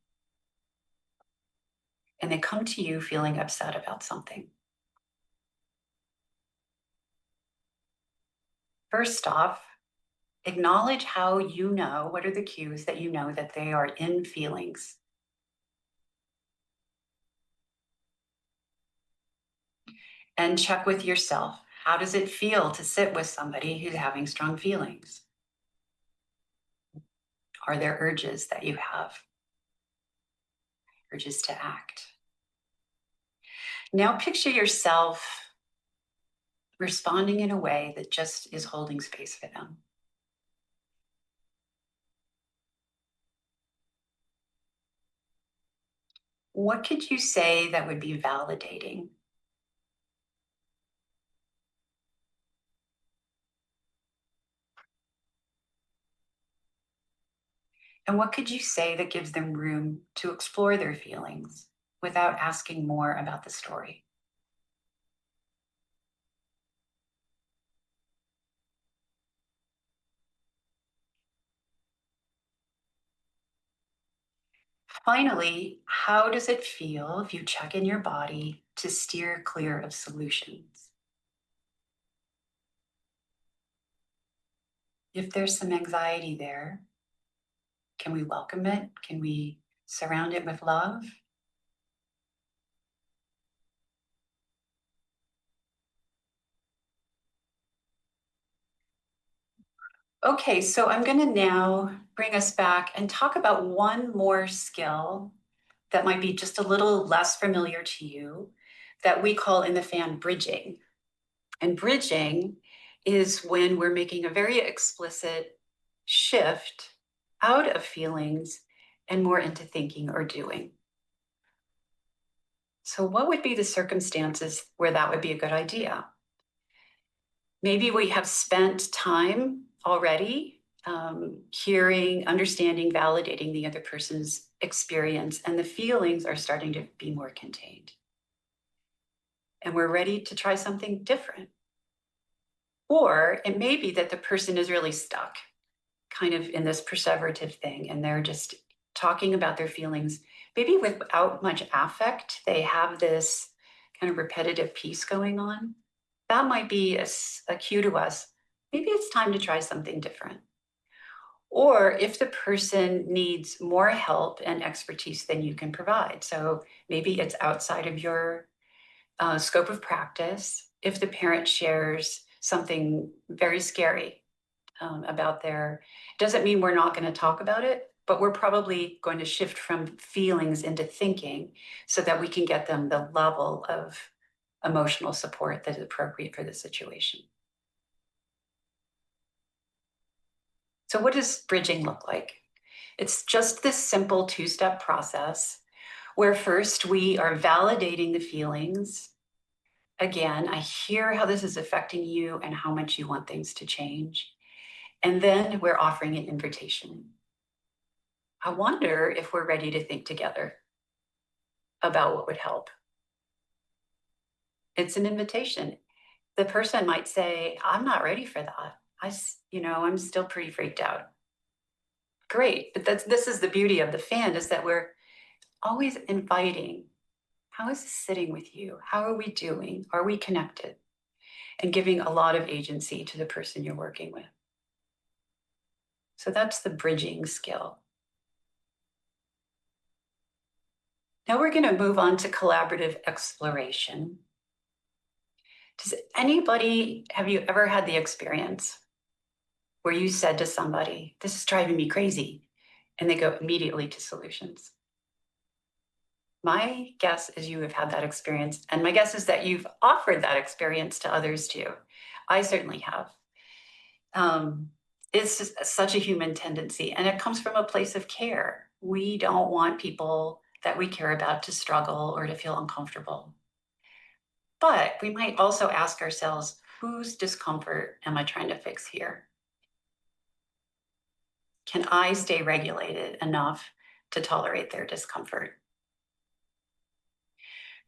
and they come to you feeling upset about something. First off, acknowledge how you know, what are the cues that you know that they are in feelings. And check with yourself. How does it feel to sit with somebody who's having strong feelings? Are there urges that you have? Urges to act. Now picture yourself responding in a way that just is holding space for them. What could you say that would be validating? And what could you say that gives them room to explore their feelings without asking more about the story? Finally, how does it feel if you check in your body to steer clear of solutions? If there's some anxiety there, can we welcome it? Can we surround it with love? Okay, so I'm going to now bring us back and talk about one more skill that might be just a little less familiar to you that we call in the fan bridging. And bridging is when we're making a very explicit shift out of feelings and more into thinking or doing. So what would be the circumstances where that would be a good idea? Maybe we have spent time already hearing, understanding, validating the other person's experience, and the feelings are starting to be more contained. And we're ready to try something different. Or it may be that the person is really stuck kind of in this perseverative thing, and they're just talking about their feelings, maybe without much affect. They have this kind of repetitive piece going on. That might be a cue to us. Maybe it's time to try something different. Or if the person needs more help and expertise than you can provide. So maybe it's outside of your scope of practice. If the parent shares something very scary about doesn't mean we're not going to talk about it, but we're probably going to shift from feelings into thinking so that we can get them the level of emotional support that is appropriate for the situation. So what does bridging look like? It's just this simple two-step process where first we are validating the feelings. Again, I hear how this is affecting you and how much you want things to change. And then we're offering an invitation. I wonder if we're ready to think together about what would help. It's an invitation. The person might say, I'm not ready for that. I'm still pretty freaked out. Great, but this is the beauty of the fan, is that we're always inviting. How is this sitting with you? How are we doing? Are we connected? And giving a lot of agency to the person you're working with. So that's the bridging skill. Now we're going to move on to collaborative exploration. Have you ever had the experience where you said to somebody, this is driving me crazy, and they go immediately to solutions? My guess is you have had that experience, and my guess is that you've offered that experience to others too. I certainly have. It's just such a human tendency, and it comes from a place of care. We don't want people that we care about to struggle or to feel uncomfortable. But we might also ask ourselves, whose discomfort am I trying to fix here? Can I stay regulated enough to tolerate their discomfort?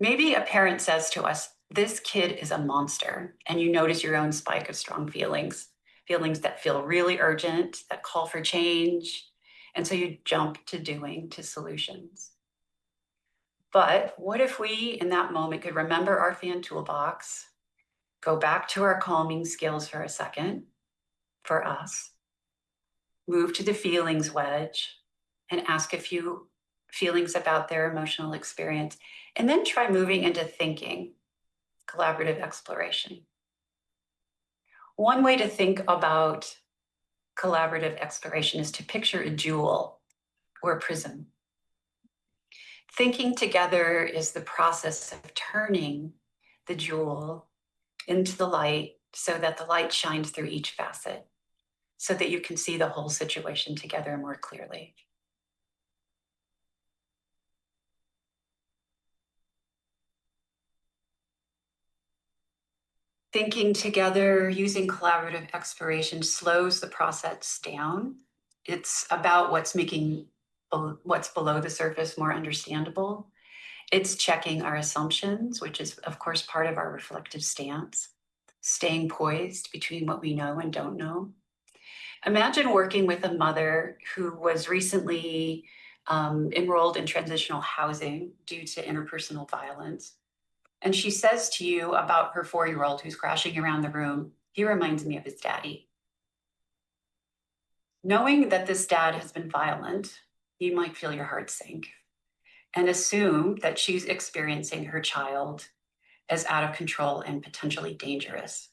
Maybe a parent says to us, this kid is a monster, and you notice your own spike of strong feelings that feel really urgent, that call for change. And so you jump to solutions. But what if we, in that moment, could remember our fan toolbox, go back to our calming skills for a second, for us, move to the feelings wedge, and ask a few feelings about their emotional experience, and then try moving into thinking, collaborative exploration. One way to think about collaborative exploration is to picture a jewel or a prism. Thinking together is the process of turning the jewel into the light so that the light shines through each facet, so that you can see the whole situation together more clearly. Thinking together using collaborative exploration slows the process down. It's about what's making what's below the surface more understandable. It's checking our assumptions, which is, of course, part of our reflective stance, staying poised between what we know and don't know. Imagine working with a mother who was recently enrolled in transitional housing due to interpersonal violence. And she says to you about her 4-year-old who's crashing around the room, he reminds me of his daddy. Knowing that this dad has been violent, you might feel your heart sink and assume that she's experiencing her child as out of control and potentially dangerous.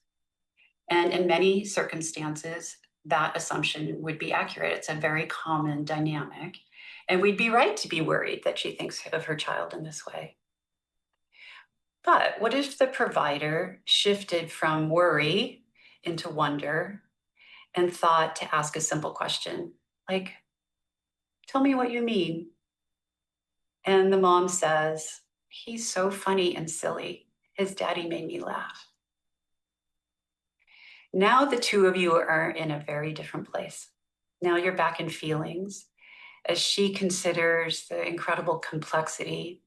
And in many circumstances, that assumption would be accurate. It's a very common dynamic. And we'd be right to be worried that she thinks of her child in this way. But what if the provider shifted from worry into wonder and thought to ask a simple question, like, tell me what you mean. And the mom says, he's so funny and silly. His daddy made me laugh. Now the two of you are in a very different place. Now you're back in feelings as she considers the incredible complexity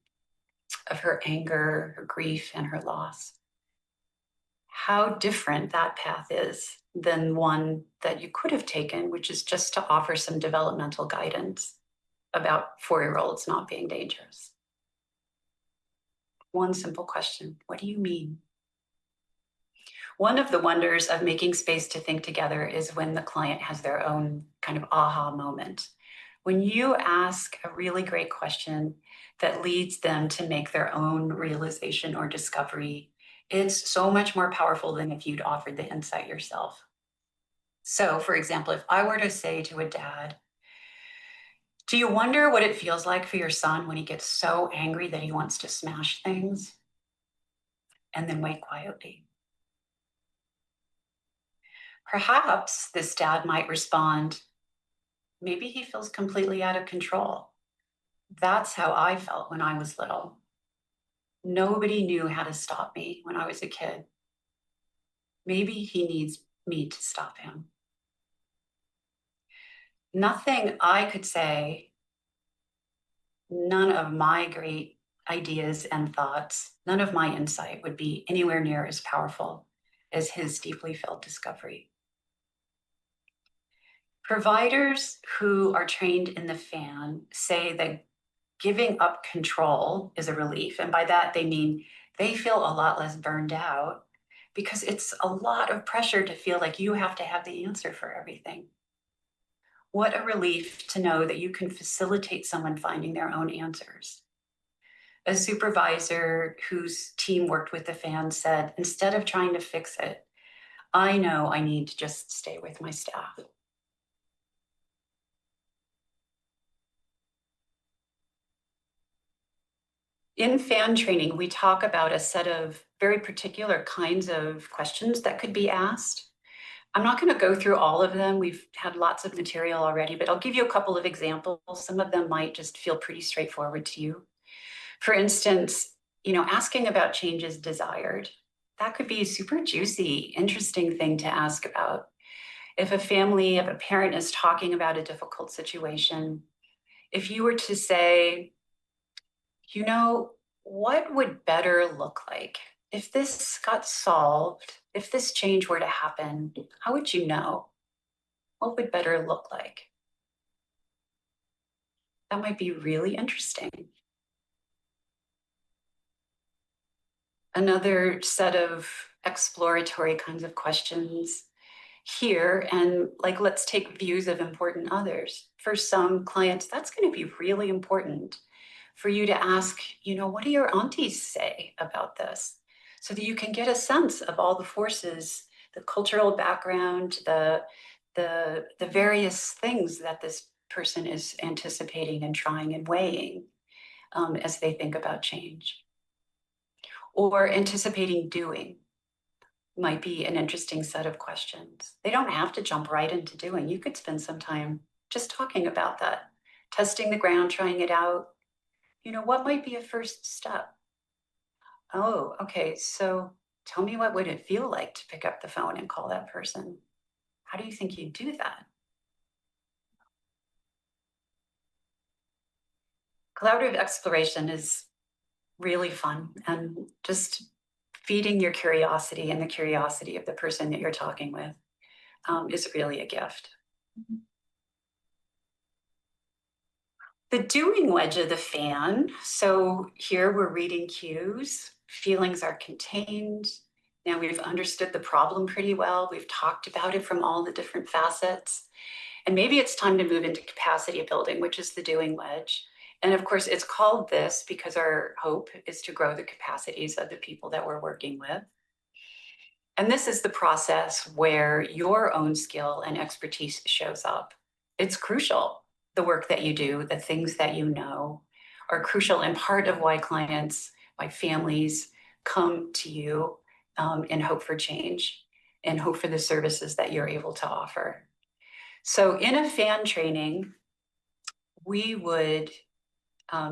of her anger, her grief, and her loss. How different that path is than one that you could have taken, which is just to offer some developmental guidance about 4-year-olds not being dangerous. One simple question, what do you mean? One of the wonders of making space to think together is when the client has their own kind of aha moment. When you ask a really great question that leads them to make their own realization or discovery, it's so much more powerful than if you'd offered the insight yourself. So, for example, if I were to say to a dad, do you wonder what it feels like for your son when he gets so angry that he wants to smash things? And then wait quietly. Perhaps this dad might respond, maybe he feels completely out of control. That's how I felt when I was little. Nobody knew how to stop me when I was a kid. Maybe he needs me to stop him. Nothing I could say, none of my great ideas and thoughts, none of my insight would be anywhere near as powerful as his deeply felt discovery. Providers who are trained in the FAN say that giving up control is a relief. And by that, they mean they feel a lot less burned out because it's a lot of pressure to feel like you have to have the answer for everything. What a relief to know that you can facilitate someone finding their own answers. A supervisor whose team worked with the FAN said, instead of trying to fix it, I know I need to just stay with my staff. In FAN training, we talk about a set of very particular kinds of questions that could be asked. I'm not going to go through all of them. We've had lots of material already, but I'll give you a couple of examples. Some of them might just feel pretty straightforward to you. For instance, asking about changes desired. That could be a super juicy, interesting thing to ask about. If a parent is talking about a difficult situation, if you were to say, what would better look like? If this got solved, if this change were to happen, how would you know? What would better look like? That might be really interesting. Another set of exploratory kinds of questions here, and let's take views of important others. For some clients, that's going to be really important for you to ask, what do your aunties say about this? So that you can get a sense of all the forces, the cultural background, the various things that this person is anticipating and trying and weighing as they think about change. Or anticipating doing might be an interesting set of questions. They don't have to jump right into doing. You could spend some time just talking about that, testing the ground, trying it out. What might be a first step? Oh, okay, so tell me, what would it feel like to pick up the phone and call that person? How do you think you'd do that? Collaborative exploration is really fun, and just feeding your curiosity and the curiosity of the person that you're talking with is really a gift. The doing wedge of the FAN. So here we're reading cues. Feelings are contained. Now we've understood the problem pretty well. We've talked about it from all the different facets. And maybe it's time to move into capacity building, which is the doing wedge. And of course, it's called this because our hope is to grow the capacities of the people that we're working with. And this is the process where your own skill and expertise shows up. It's crucial. The work that you do, the things that you know are crucial and part of why clients, why families come to you and hope for change and hope for the services that you're able to offer. So in a FAN training, we would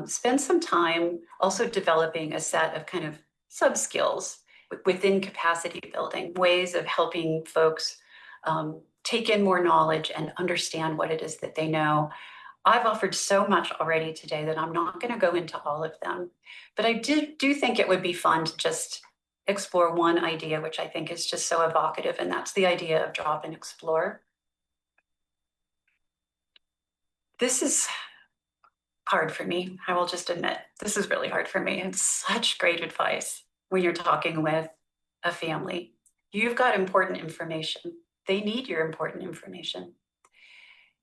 spend some time also developing a set of kind of sub-skills within capacity building, ways of helping folks take in more knowledge and understand what it is that they know. I've offered so much already today that I'm not going to go into all of them, but I do think it would be fun to just explore one idea, which I think is just so evocative, and that's the idea of drop and explore. This is hard for me. I will just admit, this is really hard for me. It's such great advice when you're talking with a family. You've got important information. They need your important information.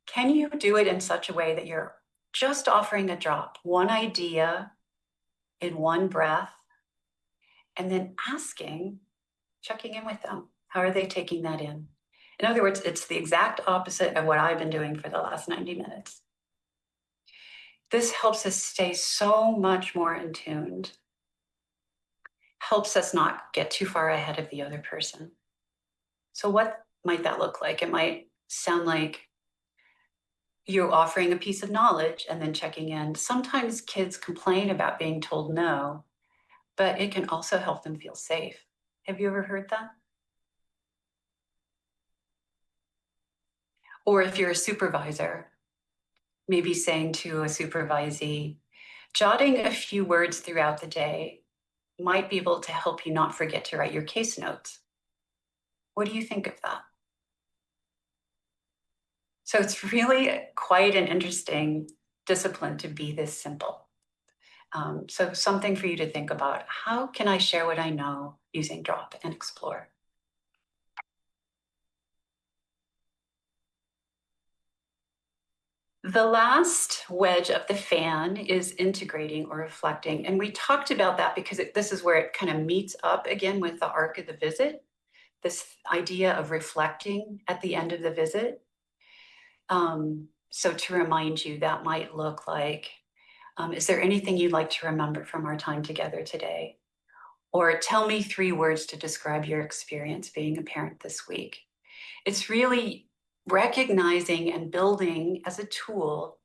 Can you do it in such a way that you're just offering a drop, one idea in one breath, and then checking in with them? How are they taking that in? In other words, it's the exact opposite of what I've been doing for the last 90 minutes. This helps us stay so much more in tune, helps us not get too far ahead of the other person. So what might that look like? It might sound like, you're offering a piece of knowledge and then checking in. Sometimes kids complain about being told no, but it can also help them feel safe. Have you ever heard that? Or if you're a supervisor, maybe saying to a supervisee, jotting a few words throughout the day might be able to help you not forget to write your case notes. What do you think of that? So it's really quite an interesting discipline to be this simple. So something for you to think about. How can I share what I know using drop and explore? The last wedge of the fan is integrating or reflecting. And we talked about that because this is where it kind of meets up again with the arc of the visit, this idea of reflecting at the end of the visit. So to remind you, that might look like, is there anything you'd like to remember from our time together today? Or tell me 3 words to describe your experience being a parent this week. It's really recognizing and building as a tool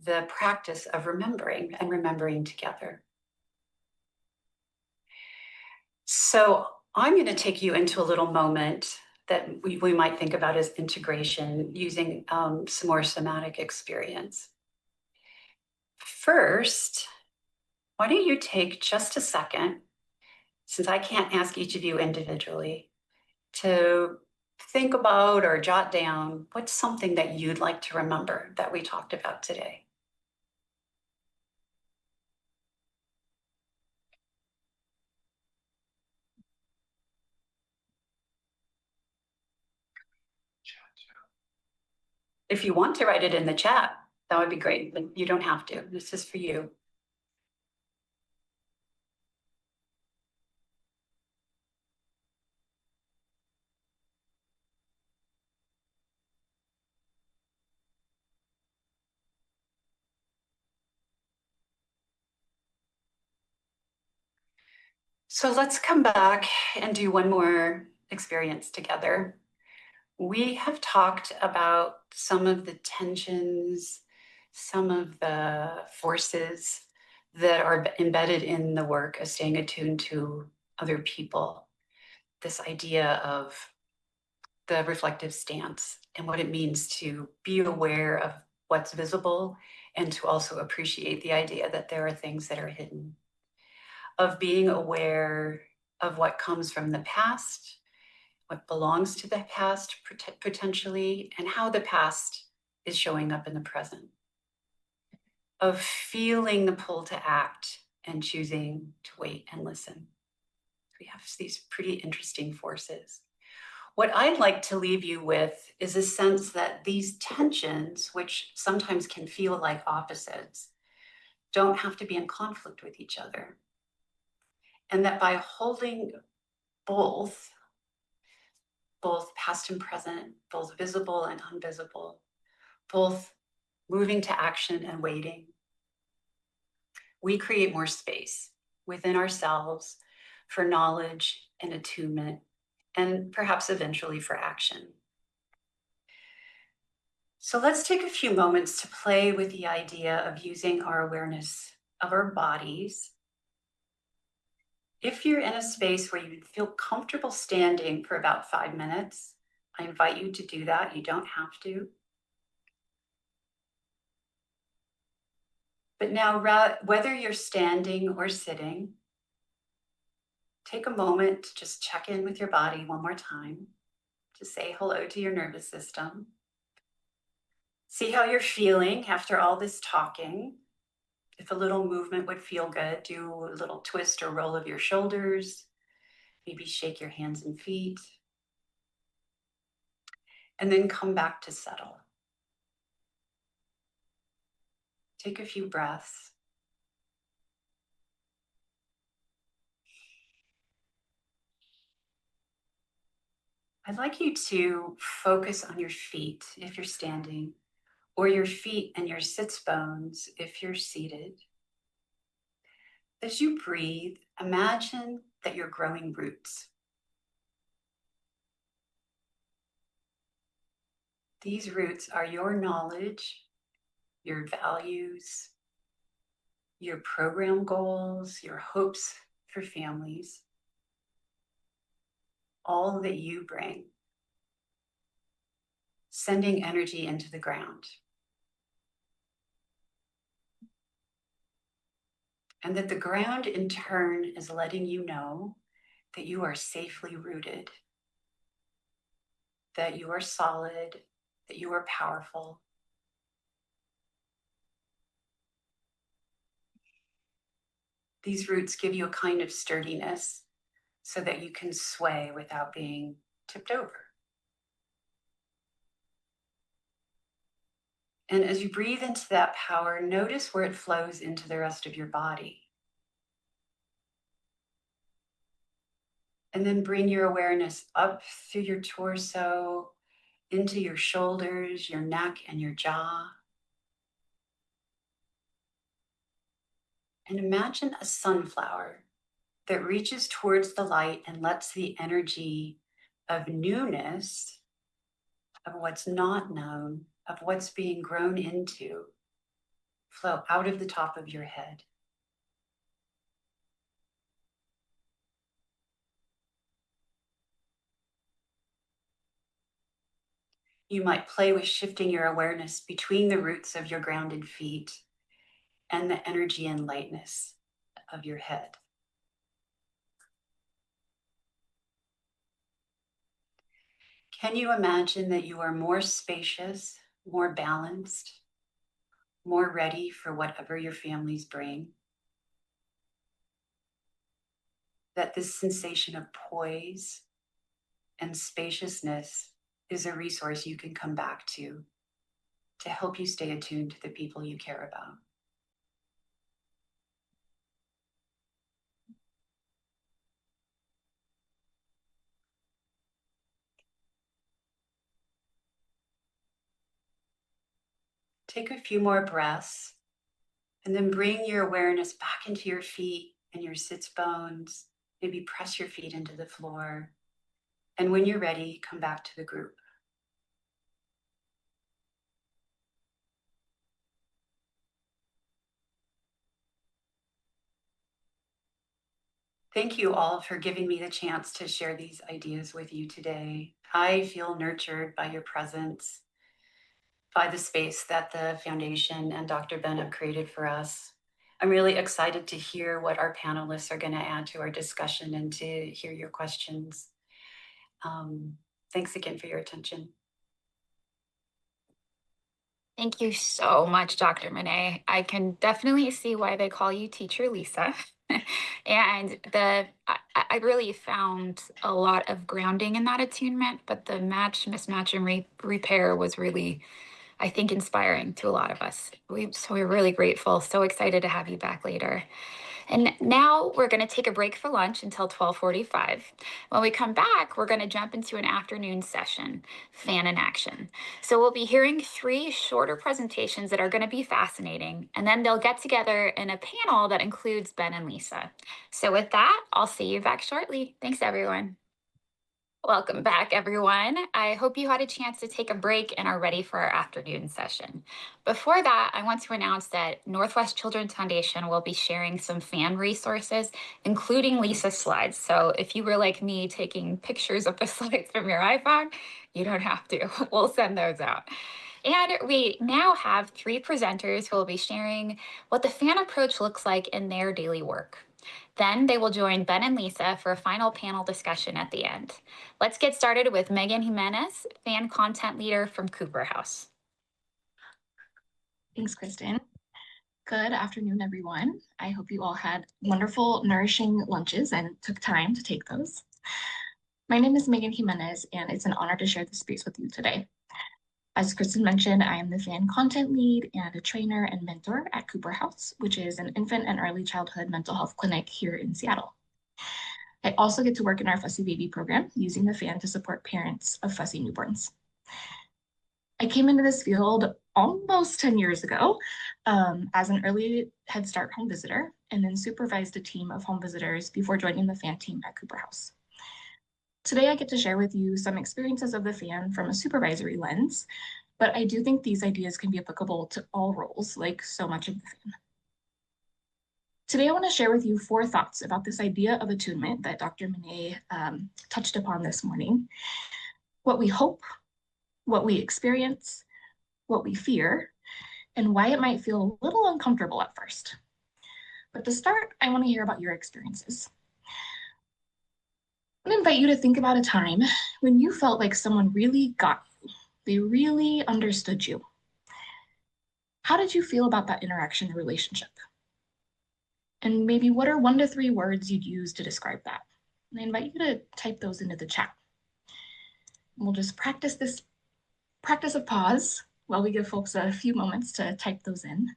the practice of remembering and remembering together. So I'm going to take you into a little moment that we might think about as integration using some more somatic experience. First, why don't you take just a second, since I can't ask each of you individually, to think about or jot down what's something that you'd like to remember that we talked about today. If you want to write it in the chat, that would be great, but you don't have to. This is for you. So let's come back and do one more experience together. We have talked about some of the tensions, some of the forces that are embedded in the work of staying attuned to other people. This idea of the reflective stance and what it means to be aware of what's visible and to also appreciate the idea that there are things that are hidden. Of being aware of what comes from the past, what belongs to the past potentially, and how the past is showing up in the present. Of feeling the pull to act and choosing to wait and listen. We have these pretty interesting forces. What I'd like to leave you with is a sense that these tensions, which sometimes can feel like opposites, don't have to be in conflict with each other. And that by holding both past and present, both visible and invisible, both moving to action and waiting, we create more space within ourselves for knowledge and attunement, and perhaps eventually for action. So let's take a few moments to play with the idea of using our awareness of our bodies. If you're in a space where you feel comfortable standing for about 5 minutes, I invite you to do that. You don't have to. But now, whether you're standing or sitting, take a moment to just check in with your body one more time, to say hello to your nervous system. See how you're feeling after all this talking. If a little movement would feel good, do a little twist or roll of your shoulders, maybe shake your hands and feet, and then come back to settle. Take a few breaths. I'd like you to focus on your feet if you're standing, or your feet and your sits bones if you're seated. As you breathe, imagine that you're growing roots. These roots are your knowledge your values, your program goals, your hopes for families, all that you bring, sending energy into the ground. And that the ground in turn is letting you know that you are safely rooted, that you are solid, that you are powerful. These roots give you a kind of sturdiness so that you can sway without being tipped over. And as you breathe into that power, notice where it flows into the rest of your body. And then bring your awareness up through your torso, into your shoulders, your neck, and your jaw. And imagine a sunflower that reaches towards the light and lets the energy of newness, of what's not known, of what's being grown into, flow out of the top of your head. You might play with shifting your awareness between the roots of your grounded feet and the energy and lightness of your head. Can you imagine that you are more spacious, more balanced, more ready for whatever your families bring? That this sensation of poise and spaciousness is a resource you can come back to help you stay attuned to the people you care about. Take a few more breaths and then bring your awareness back into your feet and your sits bones. Maybe press your feet into the floor. And when you're ready, come back to the group. Thank you all for giving me the chance to share these ideas with you today. I feel nurtured by your presence, by the space that the foundation and Dr. Ben have created for us. I'm really excited to hear what our panelists are going to add to our discussion and to hear your questions. Thanks again for your attention. Thank you so much, Dr. Mennet. I can definitely see why they call you Teacher Lisa. And I really found a lot of grounding in that attunement, but the match, mismatch, and repair was really, I think, inspiring to a lot of us. So we're really grateful. So excited to have you back later. And now we're going to take a break for lunch until 12:45. When we come back, we're going to jump into an afternoon session, Fan in Action. So we'll be hearing 3 shorter presentations that are going to be fascinating, and then they'll get together in a panel that includes Ben and Lisa. So with that, I'll see you back shortly. Thanks, everyone. Welcome back, everyone. I hope you had a chance to take a break and are ready for our afternoon session. Before that, I want to announce that Northwest Children's Foundation will be sharing some fan resources, including Lisa's slides. So if you were like me taking pictures of the slides from your iPhone, you don't have to. We'll send those out. And we now have 3 presenters who will be sharing what the fan approach looks like in their daily work. Then they will join Ben and Lisa for a final panel discussion at the end. Let's get started with Megan Jimenez, fan content leader from Cooper House. Thanks, Kristen. Good afternoon, everyone. I hope you all had wonderful, nourishing lunches and took time to take those. My name is Megan Jimenez, and it's an honor to share this space with you today. As Kristen mentioned, I am the fan content lead and a trainer and mentor at Cooper House, which is an infant and early childhood mental health clinic here in Seattle. I also get to work in our Fussy Baby program, using the fan to support parents of fussy newborns. I came into this field almost 10 years ago as an early Head Start home visitor, and then supervised a team of home visitors before joining the fan team at Cooper House. Today, I get to share with you some experiences of the fan from a supervisory lens, But I do think these ideas can be applicable to all roles, like so much of the fan. Today, I want to share with you 4 thoughts about this idea of attunement that Dr. Mennet touched upon this morning. What we hope, what we experience, what we fear, and why it might feel a little uncomfortable at first. But to start, I want to hear about your experiences. I want to invite you to think about a time when you felt like someone really got you. They really understood you. How did you feel about that interaction or relationship? And maybe what are 1 to 3 words you'd use to describe that? And I invite you to type those into the chat. We'll just practice this practice of pause while we give folks a few moments to type those in.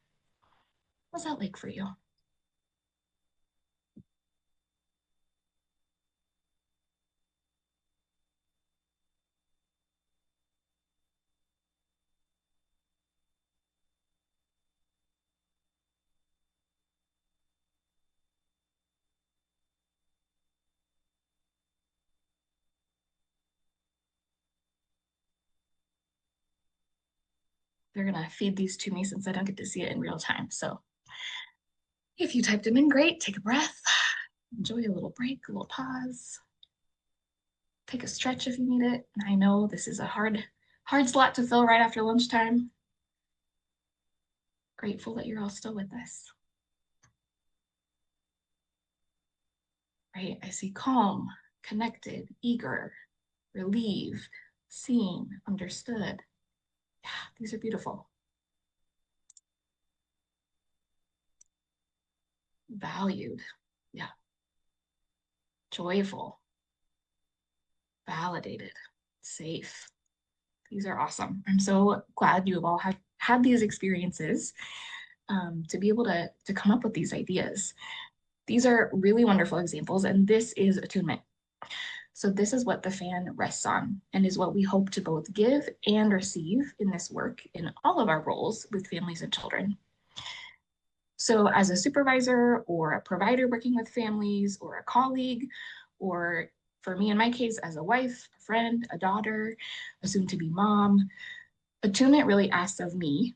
What's that like for you? They're gonna feed these to me since I don't get to see it in real time. So if you typed them in, great, take a breath, enjoy a little break, a little pause. Take a stretch if you need it. I know this is a hard slot to fill right after lunchtime. Grateful that you're all still with us. Right, I see calm, connected, eager, relieved, seen, understood. Yeah, these are beautiful. Valued, yeah. Joyful, validated, safe. These are awesome. I'm so glad you have all had these experiences to be able to come up with these ideas. These are really wonderful examples, and this is attunement. So this is what the fan rests on and is what we hope to both give and receive in this work in all of our roles with families and children. So as a supervisor or a provider working with families or a colleague, or for me in my case, as a wife, a friend, a daughter, a soon-to-be mom, attunement really asks of me,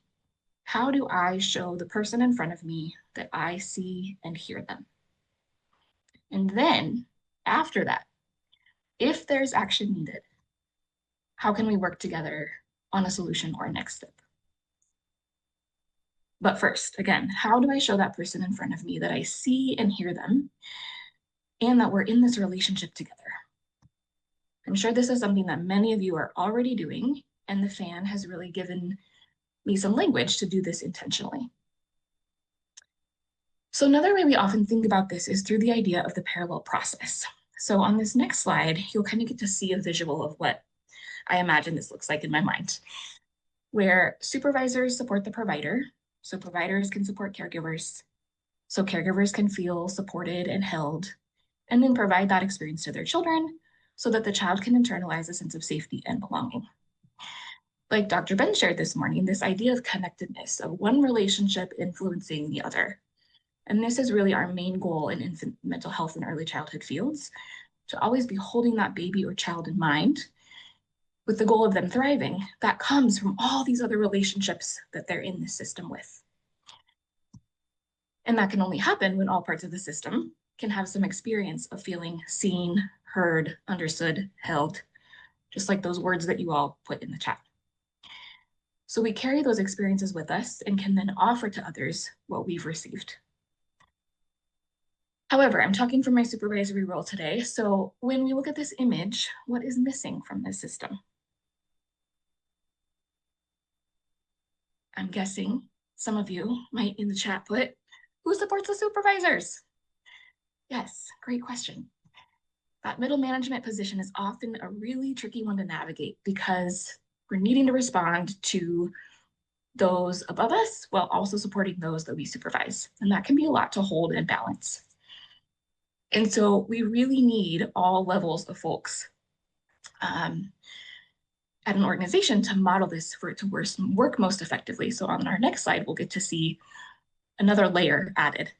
how do I show the person in front of me that I see and hear them? And then after that, if there's action needed, how can we work together on a solution or a next step? But first, again, how do I show that person in front of me that I see and hear them and that we're in this relationship together? I'm sure this is something that many of you are already doing, and the fan has really given me some language to do this intentionally. So another way we often think about this is through the idea of the parallel process. So on this next slide, you'll kind of get to see a visual of what I imagine this looks like in my mind, where supervisors support the provider, so providers can support caregivers, so caregivers can feel supported and held, and then provide that experience to their children so that the child can internalize a sense of safety and belonging. Like Dr. Ben shared this morning, this idea of connectedness, of one relationship influencing the other. And this is really our main goal in infant mental health and early childhood fields, to always be holding that baby or child in mind with the goal of them thriving. That comes from all these other relationships that they're in this system with. And that can only happen when all parts of the system can have some experience of feeling seen, heard, understood, held, just like those words that you all put in the chat. So we carry those experiences with us and can then offer to others what we've received. However, I'm talking from my supervisory role today. So when we look at this image, what is missing from this system? I'm guessing some of you might in the chat put, who supports the supervisors? Yes, great question. That middle management position is often a really tricky one to navigate because we're needing to respond to those above us while also supporting those that we supervise. And that can be a lot to hold and balance. And so we really need all levels of folks at an organization to model this for it to work most effectively. So on our next slide, we'll get to see another layer added,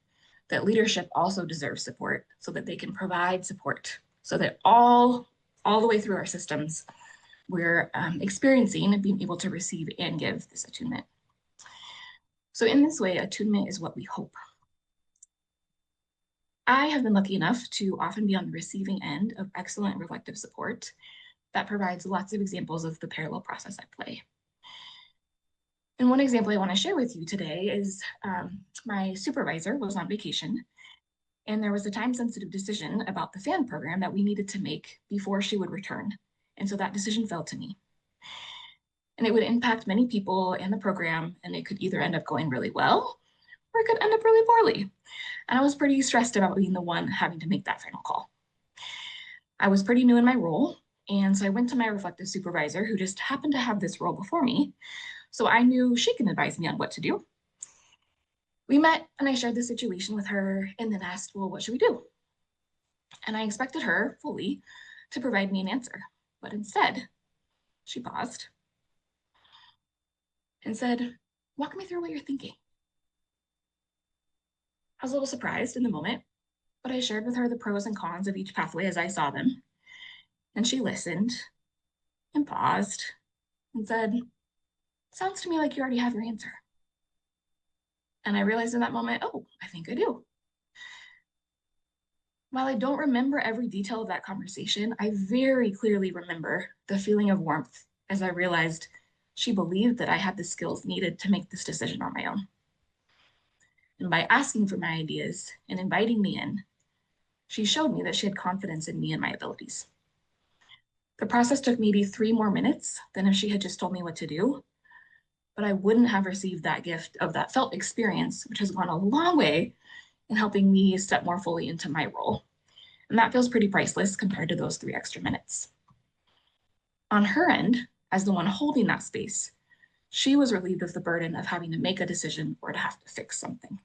that leadership also deserves support so that they can provide support, so that all the way through our systems, we're experiencing being able to receive and give this attunement. So in this way, attunement is what we hope. I have been lucky enough to often be on the receiving end of excellent reflective support that provides lots of examples of the parallel process at play. And one example I want to share with you today is my supervisor was on vacation, and there was a time-sensitive decision about the FAN program that we needed to make before she would return. And so that decision fell to me. And it would impact many people and the program, and it could either end up going really well, or it could end up really poorly. And I was pretty stressed about being the one having to make that final call. I was pretty new in my role, and so I went to my reflective supervisor, who just happened to have this role before me, so I knew she can advise me on what to do. We met and I shared the situation with her and then asked, well, what should we do? And I expected her fully to provide me an answer, but instead she paused and said, walk me through what you're thinking. I was a little surprised in the moment, but I shared with her the pros and cons of each pathway as I saw them. And she listened and paused and said, sounds to me like you already have your answer. And I realized in that moment, oh, I think I do. While I don't remember every detail of that conversation, I very clearly remember the feeling of warmth as I realized she believed that I had the skills needed to make this decision on my own. And by asking for my ideas and inviting me in, she showed me that she had confidence in me and my abilities. The process took maybe 3 more minutes than if she had just told me what to do, but I wouldn't have received that gift of that felt experience, which has gone a long way in helping me step more fully into my role. And that feels pretty priceless compared to those 3 extra minutes. On her end, as the one holding that space, she was relieved of the burden of having to make a decision or to have to fix something.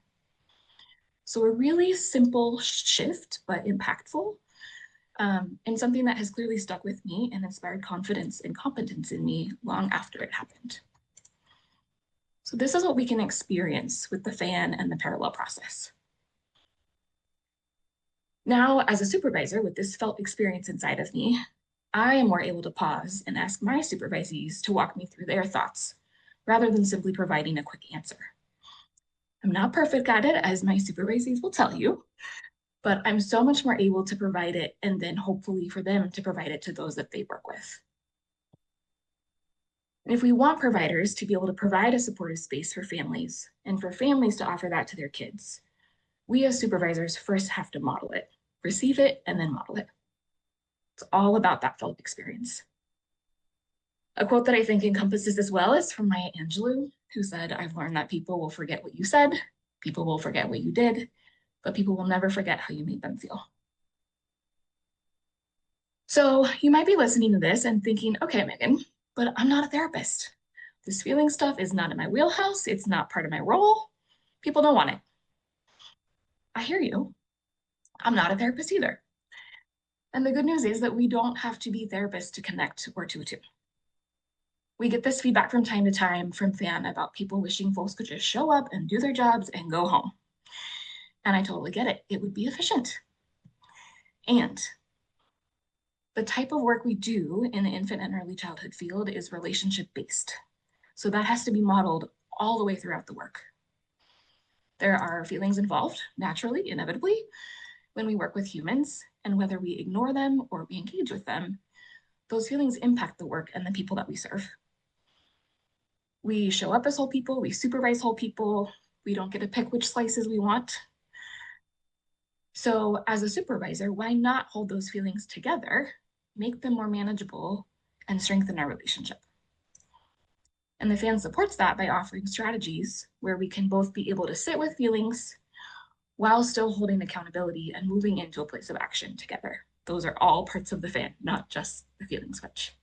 So a really simple shift, but impactful, and something that has clearly stuck with me and inspired confidence and competence in me long after it happened. So this is what we can experience with the FAN and the parallel process. Now, as a supervisor with this felt experience inside of me, I am more able to pause and ask my supervisees to walk me through their thoughts, rather than simply providing a quick answer. I'm not perfect at it, as my supervisees will tell you, but I'm so much more able to provide it and then hopefully for them to provide it to those that they work with. And if we want providers to be able to provide a supportive space for families and for families to offer that to their kids, we as supervisors first have to model it, receive it, and then model it. It's all about that felt experience. A quote that I think encompasses this well is from Maya Angelou, who said, I've learned that people will forget what you said, people will forget what you did, but people will never forget how you made them feel. So you might be listening to this and thinking, okay, Megan, but I'm not a therapist. This feeling stuff is not in my wheelhouse. It's not part of my role. People don't want it. I hear you. I'm not a therapist either. And the good news is that we don't have to be therapists to connect or to attune. We get this feedback from time to time from FAN about people wishing folks could just show up and do their jobs and go home. And I totally get it. It would be efficient. And the type of work we do in the infant and early childhood field is relationship-based. So that has to be modeled all the way throughout the work. There are feelings involved, naturally, inevitably, when we work with humans, and whether we ignore them or we engage with them, those feelings impact the work and the people that we serve. We show up as whole people, we supervise whole people, we don't get to pick which slices we want. So as a supervisor, why not hold those feelings together, make them more manageable, and strengthen our relationship? And the FAN supports that by offering strategies where we can both be able to sit with feelings while still holding accountability and moving into a place of action together. Those are all parts of the FAN, not just the feeling switch.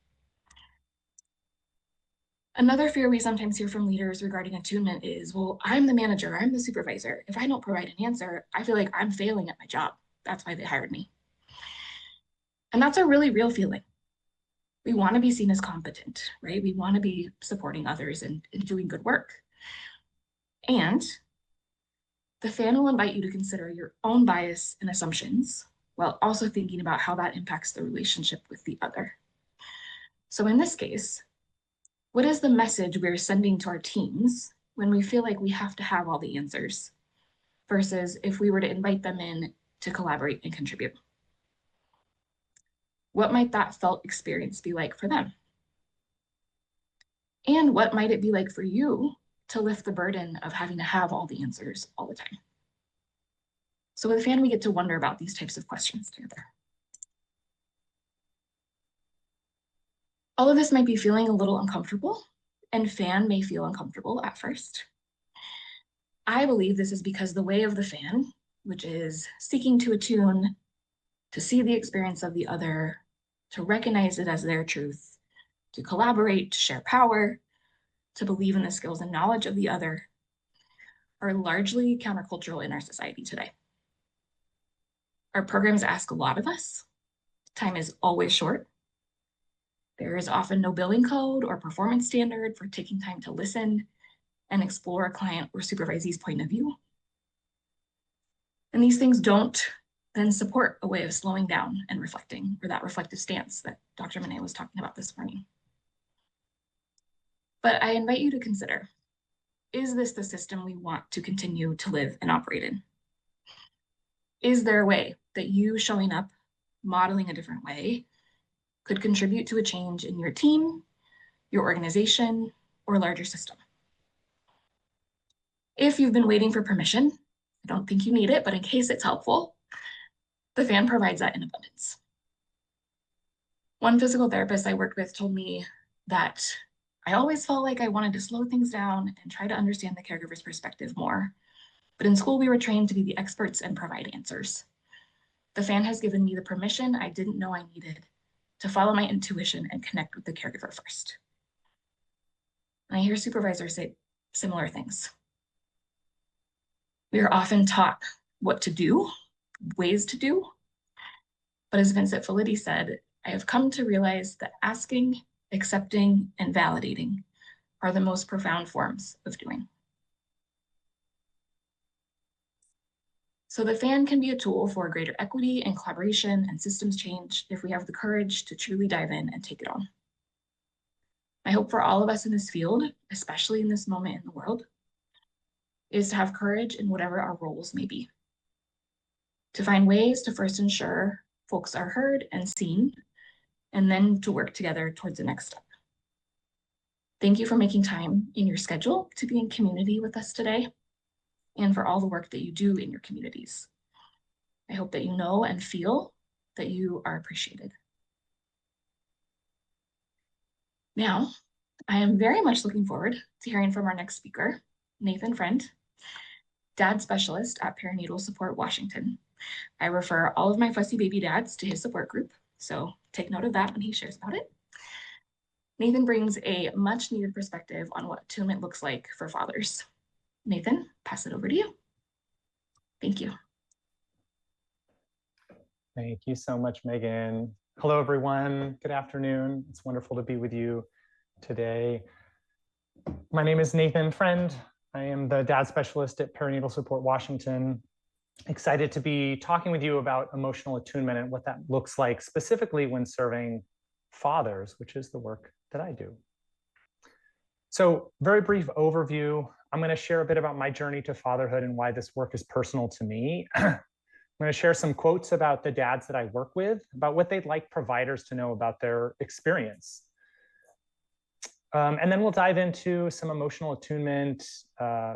Another fear we sometimes hear from leaders regarding attunement is, well, I'm the manager, I'm the supervisor. If I don't provide an answer, I feel like I'm failing at my job. That's why they hired me. And that's a really real feeling. We want to be seen as competent, right? We want to be supporting others and doing good work. And the FAN will invite you to consider your own bias and assumptions while also thinking about how that impacts the relationship with the other. So in this case, what is the message we're sending to our teams when we feel like we have to have all the answers versus if we were to invite them in to collaborate and contribute? What might that felt experience be like for them? And what might it be like for you to lift the burden of having to have all the answers all the time? So with FAN, we get to wonder about these types of questions together. All of this might be feeling a little uncomfortable, and FAN may feel uncomfortable at first. I believe this is because the way of the FAN, which is seeking to attune, to see the experience of the other, to recognize it as their truth, to collaborate, to share power, to believe in the skills and knowledge of the other, are largely countercultural in our society today. Our programs ask a lot of us. Time is always short. There is often no billing code or performance standard for taking time to listen and explore a client or supervisee's point of view. And these things don't then support a way of slowing down and reflecting, or that reflective stance that Dr. Mennet was talking about this morning. But I invite you to consider, is this the system we want to continue to live and operate in? Is there a way that you showing up, modeling a different way, could contribute to a change in your team, your organization, or larger system? If you've been waiting for permission, I don't think you need it, but in case it's helpful, the FAN provides that in abundance. One physical therapist I worked with told me that I always felt like I wanted to slow things down and try to understand the caregiver's perspective more. But in school, we were trained to be the experts and provide answers. The FAN has given me the permission I didn't know I needed to follow my intuition and connect with the caregiver first. And I hear supervisors say similar things. We are often taught what to do, ways to do. But as Vincent Felitti said, I have come to realize that asking, accepting, and validating are the most profound forms of doing. So the FAN can be a tool for greater equity and collaboration and systems change if we have the courage to truly dive in and take it on. My hope for all of us in this field, especially in this moment in the world, is to have courage in whatever our roles may be. To find ways to first ensure folks are heard and seen, and then to work together towards the next step. Thank you for making time in your schedule to be in community with us today, and for all the work that you do in your communities. I hope that you know and feel that you are appreciated. Now, I am very much looking forward to hearing from our next speaker, Nathan Friend, dad specialist at Perinatal Support Washington. I refer all of my fussy baby dads to his support group, so take note of that when he shares about it. Nathan brings a much needed perspective on what attunement looks like for fathers. Nathan, pass it over to you. Thank you. Thank you so much, Megan. Hello, everyone. Good afternoon. It's wonderful to be with you today. My name is Nathan Friend. I am the dad specialist at Perinatal Support Washington. Excited to be talking with you about emotional attunement and what that looks like specifically when serving fathers, which is the work that I do. So, very brief overview. I'm going to share a bit about my journey to fatherhood and why this work is personal to me. I'm going to share some quotes about the dads that I work with, about what they'd like providers to know about their experience. And then we'll dive into some emotional attunement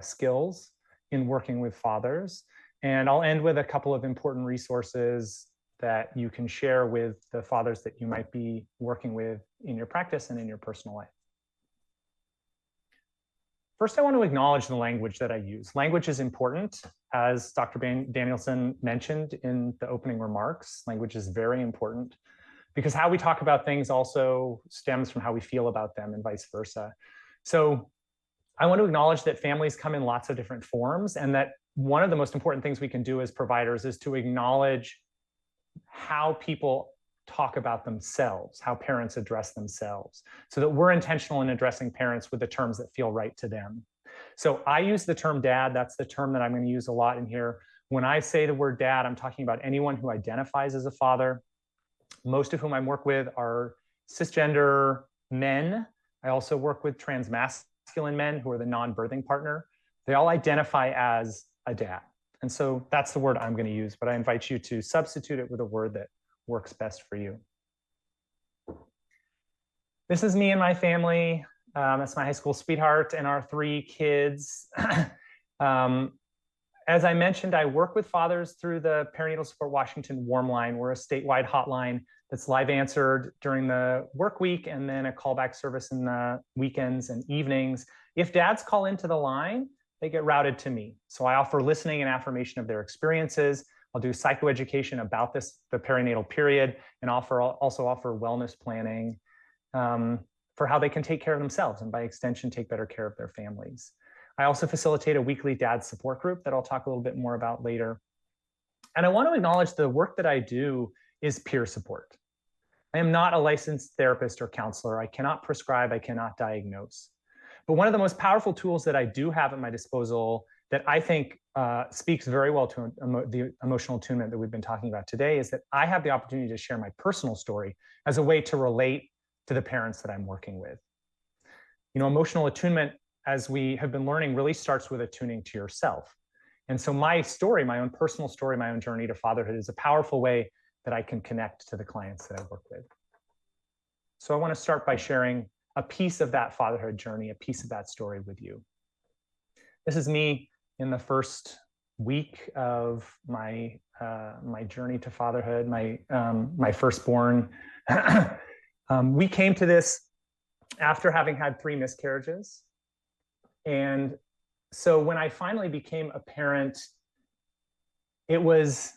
skills in working with fathers. And I'll end with a couple of important resources that you can share with the fathers that you might be working with in your practice and in your personal life. First, I want to acknowledge the language that I use. Language is important, as Dr. Danielson mentioned in the opening remarks. Language is very important because how we talk about things also stems from how we feel about them and vice versa. So I want to acknowledge that families come in lots of different forms, and that one of the most important things we can do as providers is to acknowledge how people talk about themselves, how parents address themselves, so that we're intentional in addressing parents with the terms that feel right to them. So I use the term dad. That's the term that I'm going to use a lot in here. When I say the word dad, I'm talking about anyone who identifies as a father, most of whom I work with are cisgender men. I also work with transmasculine men who are the non-birthing partner. They all identify as a dad. And so that's the word I'm going to use, but I invite you to substitute it with a word that works best for you. This is me and my family. That's my high school sweetheart and our 3 kids. As I mentioned, I work with fathers through the Perinatal Support Washington Warm Line. We're a statewide hotline that's live answered during the work week and then a callback service in the weekends and evenings. If dads call into the line, they get routed to me. So I offer listening and affirmation of their experiences. I'll do psychoeducation about the perinatal period and also offer wellness planning for how they can take care of themselves and by extension, take better care of their families. I also facilitate a weekly dad support group that I'll talk a little bit more about later. And I want to acknowledge the work that I do is peer support. I am not a licensed therapist or counselor. I cannot prescribe, I cannot diagnose. But one of the most powerful tools that I do have at my disposal that I think speaks very well to the emotional attunement that we've been talking about today is that I have the opportunity to share my personal story as a way to relate to the parents that I'm working with. You know, emotional attunement, as we have been learning, really starts with attuning to yourself. And so my story, my own personal story, my own journey to fatherhood is a powerful way that I can connect to the clients that I work with. So I want to start by sharing a piece of that fatherhood journey, a piece of that story with you. This is me in the first week of my my journey to fatherhood, my firstborn. We came to this after having had 3 miscarriages. And so when I finally became a parent, there was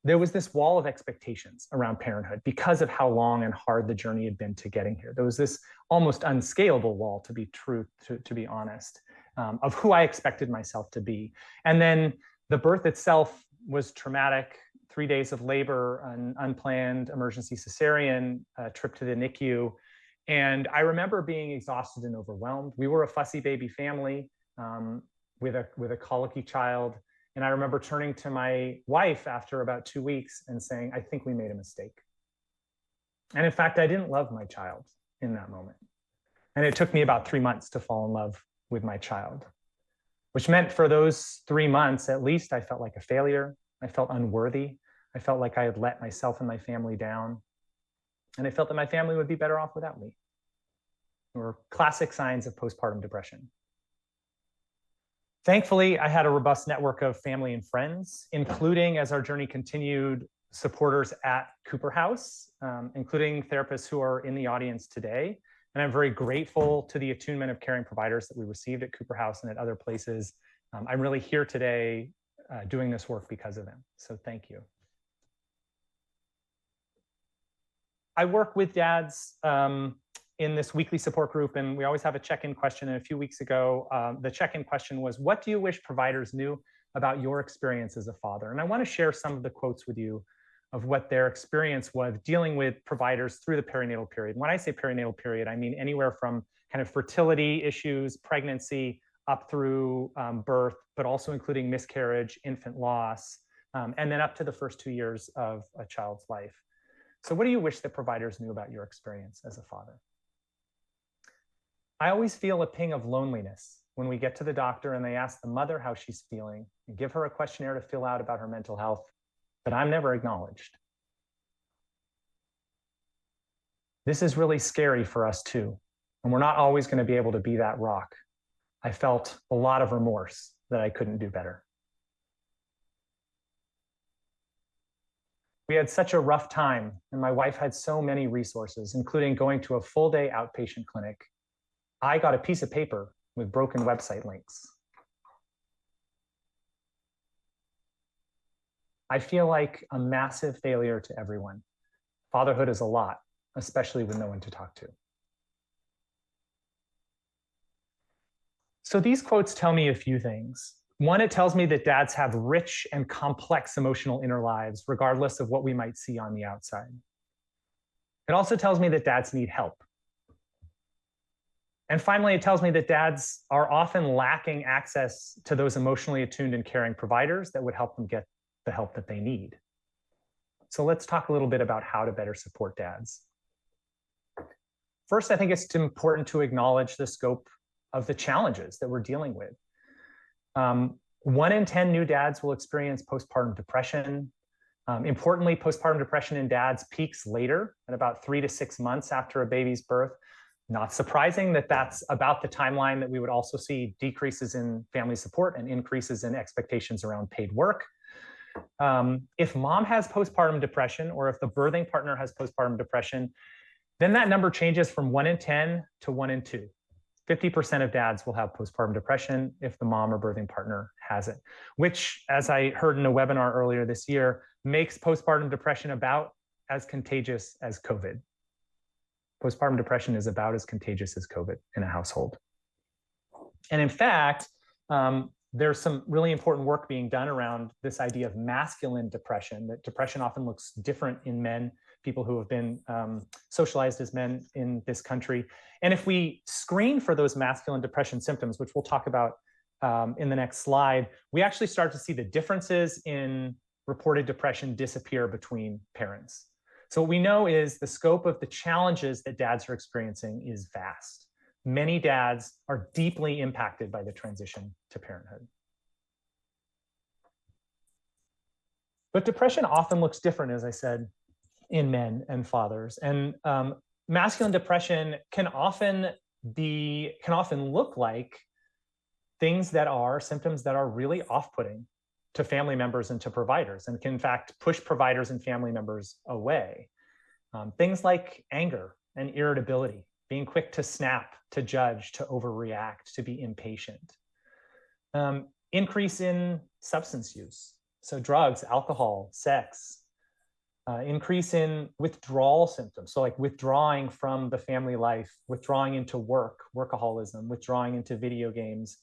this wall of expectations around parenthood because of how long and hard the journey had been to getting here. There was this almost unscalable wall, to be honest, of who I expected myself to be. And then the birth itself was traumatic. 3 days of labor, an unplanned emergency cesarean, a trip to the NICU. And I remember being exhausted and overwhelmed. We were a fussy baby family with a colicky child. And I remember turning to my wife after about 2 weeks and saying, I think we made a mistake. And in fact, I didn't love my child in that moment. And it took me about 3 months to fall in love with my child, which meant for those 3 months, at least, I felt like a failure. I felt unworthy. I felt like I had let myself and my family down. And I felt that my family would be better off without me. They were classic signs of postpartum depression. Thankfully, I had a robust network of family and friends, including, as our journey continued, supporters at Cooper House, including therapists who are in the audience today. And I'm very grateful to the attunement of caring providers that we received at Cooper House and at other places. I'm really here today doing this work because of them. So thank you. I work with dads in this weekly support group, and we always have a check-in question. And a few weeks ago, the check-in question was, what do you wish providers knew about your experience as a father? And I want to share some of the quotes with you of what their experience was dealing with providers through the perinatal period. When I say perinatal period, I mean anywhere from kind of fertility issues, pregnancy, up through birth, but also including miscarriage, infant loss, and then up to the first 2 years of a child's life. So what do you wish that providers knew about your experience as a father? I always feel a ping of loneliness when we get to the doctor and they ask the mother how she's feeling and give her a questionnaire to fill out about her mental health, but I'm never acknowledged. This is really scary for us too, and we're not always going to be able to be that rock. I felt a lot of remorse that I couldn't do better. We had such a rough time, and my wife had so many resources, including going to a full-day outpatient clinic. I got a piece of paper with broken website links. I feel like a massive failure to everyone. Fatherhood is a lot, especially with no one to talk to. So these quotes tell me a few things. One, it tells me that dads have rich and complex emotional inner lives, regardless of what we might see on the outside. It also tells me that dads need help. And finally, it tells me that dads are often lacking access to those emotionally attuned and caring providers that would help them get the help that they need. So let's talk a little bit about how to better support dads. First, I think it's important to acknowledge the scope of the challenges that we're dealing with. 1 in 10 new dads will experience postpartum depression. Importantly, postpartum depression in dads peaks later at about 3 to 6 months after a baby's birth. Not surprising that that's about the timeline that we would also see decreases in family support and increases in expectations around paid work. If mom has postpartum depression, or if the birthing partner has postpartum depression, then that number changes from 1 in 10 to 1 in 2. 50% of dads will have postpartum depression if the mom or birthing partner has it, which, as I heard in a webinar earlier this year, makes postpartum depression about as contagious as COVID. Postpartum depression is about as contagious as COVID in a household. And in fact, there's some really important work being done around this idea of masculine depression, that depression often looks different in men, people who have been socialized as men in this country. And if we screen for those masculine depression symptoms, which we'll talk about in the next slide, we actually start to see the differences in reported depression disappear between parents. So what we know is the scope of the challenges that dads are experiencing is vast. Many dads are deeply impacted by the transition to parenthood. But depression often looks different, as I said, in men and fathers. And masculine depression can often look like things that are symptoms that are really off-putting to family members and to providers, and can in fact push providers and family members away. Things like anger and irritability, being quick to snap, to judge, to overreact, to be impatient. Increase in substance use, so drugs, alcohol, sex. Increase in withdrawal symptoms, so like withdrawing from the family life, withdrawing into work, workaholism, withdrawing into video games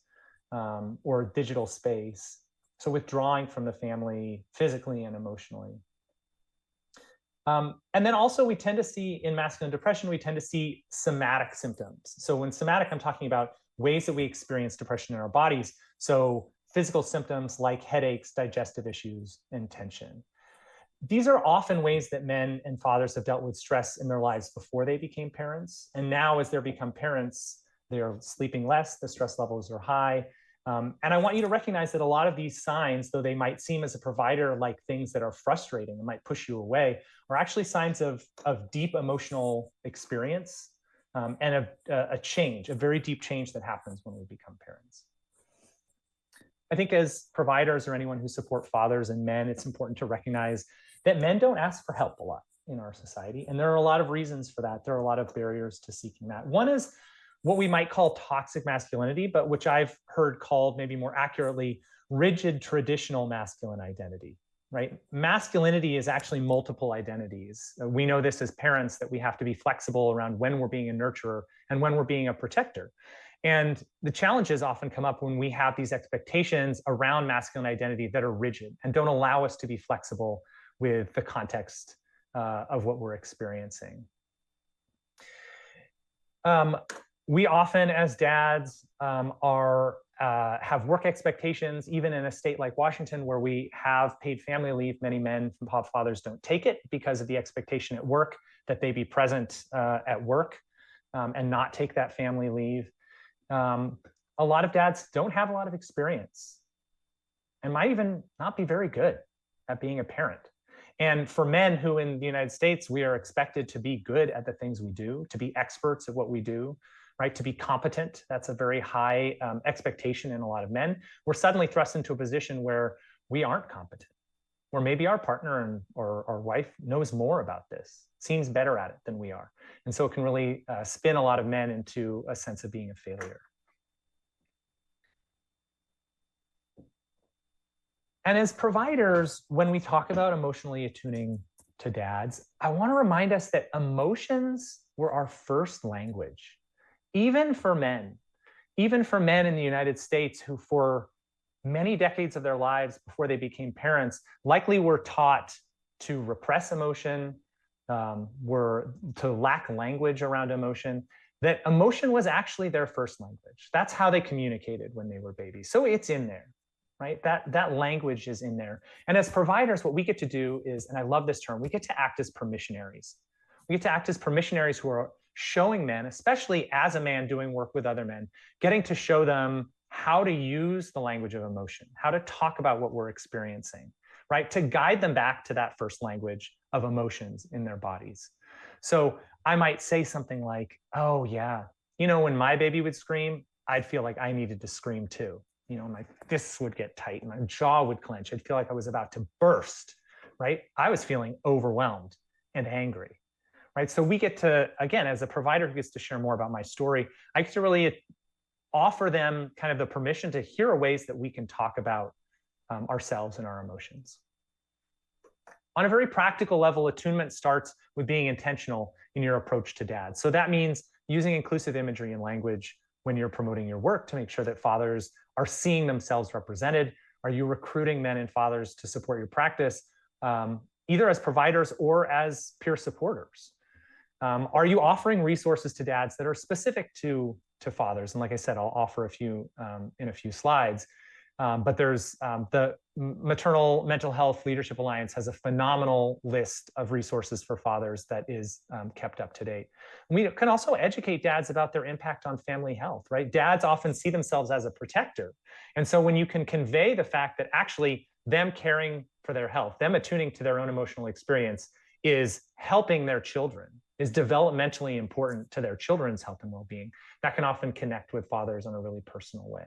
or digital space. So withdrawing from the family physically and emotionally. And then also we tend to see in masculine depression, we tend to see somatic symptoms. So when somatic, I'm talking about ways that we experience depression in our bodies. So physical symptoms like headaches, digestive issues, and tension. These are often ways that men and fathers have dealt with stress in their lives before they became parents. And now as they become parents, they're sleeping less, the stress levels are high. And I want you to recognize that a lot of these signs, though they might seem as a provider like things that are frustrating and might push you away, are actually signs of deep emotional experience and a change, a very deep change that happens when we become parents. I think as providers or anyone who support fathers and men, it's important to recognize that men don't ask for help a lot in our society. And there are a lot of reasons for that. There are a lot of barriers to seeking that. One is what we might call toxic masculinity, but which I've heard called maybe more accurately, rigid traditional masculine identity, right? Masculinity is actually multiple identities. We know this as parents, that we have to be flexible around when we're being a nurturer and when we're being a protector. And the challenges often come up when we have these expectations around masculine identity that are rigid and don't allow us to be flexible with the context of what we're experiencing. We often, as dads, have work expectations, even in a state like Washington, where we have paid family leave. Many men and fathers don't take it because of the expectation at work that they be present at work and not take that family leave. A lot of dads don't have a lot of experience and might even not be very good at being a parent. And for men who in the United States, we are expected to be good at the things we do, to be experts at what we do, right? To be competent. That's a very high expectation in a lot of men. We're suddenly thrust into a position where we aren't competent, where maybe our partner or our wife knows more about this, seems better at it than we are. And so it can really spin a lot of men into a sense of being a failure. And as providers, when we talk about emotionally attuning to dads, I want to remind us that emotions were our first language, even for men in the United States who for many decades of their lives before they became parents likely were taught to repress emotion, were to lack language around emotion, that emotion was actually their first language. That's how they communicated when they were babies. So it's in there. Right? That language is in there. And as providers, what we get to do is, and I love this term, we get to act as permissionaries. We get to act as permissionaries showing men, especially as a man doing work with other men, getting to show them how to use the language of emotion, how to talk about what we're experiencing, right? To guide them back to that first language of emotions in their bodies. So I might say something like, oh yeah, you know, when my baby would scream, I'd feel like I needed to scream too. You know, my fists would get tight and my jaw would clench. I'd feel like I was about to burst, right? I was feeling overwhelmed and angry, right? So we get to, again, as a provider who gets to share more about my story, I get to really offer them kind of the permission to hear ways that we can talk about ourselves and our emotions. On a very practical level, attunement starts with being intentional in your approach to dad. So that means using inclusive imagery and language when you're promoting your work to make sure that fathers are seeing themselves represented. Are you recruiting men and fathers to support your practice, either as providers or as peer supporters? Are you offering resources to dads that are specific to fathers? And like I said, I'll offer a few in a few slides. But there's the Maternal Mental Health Leadership Alliance has a phenomenal list of resources for fathers that is kept up to date. We can also educate dads about their impact on family health, right? Dads often see themselves as a protector. And so when you can convey the fact that actually them caring for their health, them attuning to their own emotional experience is helping their children, is developmentally important to their children's health and well-being, that can often connect with fathers in a really personal way.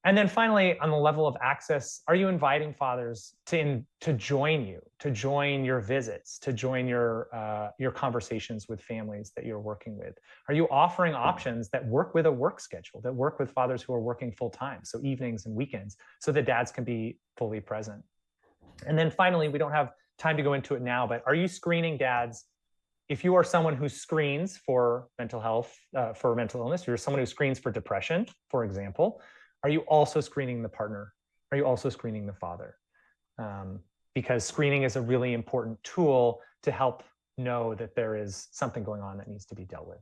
And then finally, on the level of access, are you inviting fathers to join you, to join your visits, to join your conversations with families that you're working with? Are you offering options that work with a work schedule, that work with fathers who are working full time, so evenings and weekends, so that dads can be fully present? And then finally, we don't have time to go into it now, but are you screening dads? If you are someone who screens for mental health, for mental illness, or you're someone who screens for depression, for example, are you also screening the partner? Are you also screening the father? Because screening is a really important tool to help know that there is something going on that needs to be dealt with.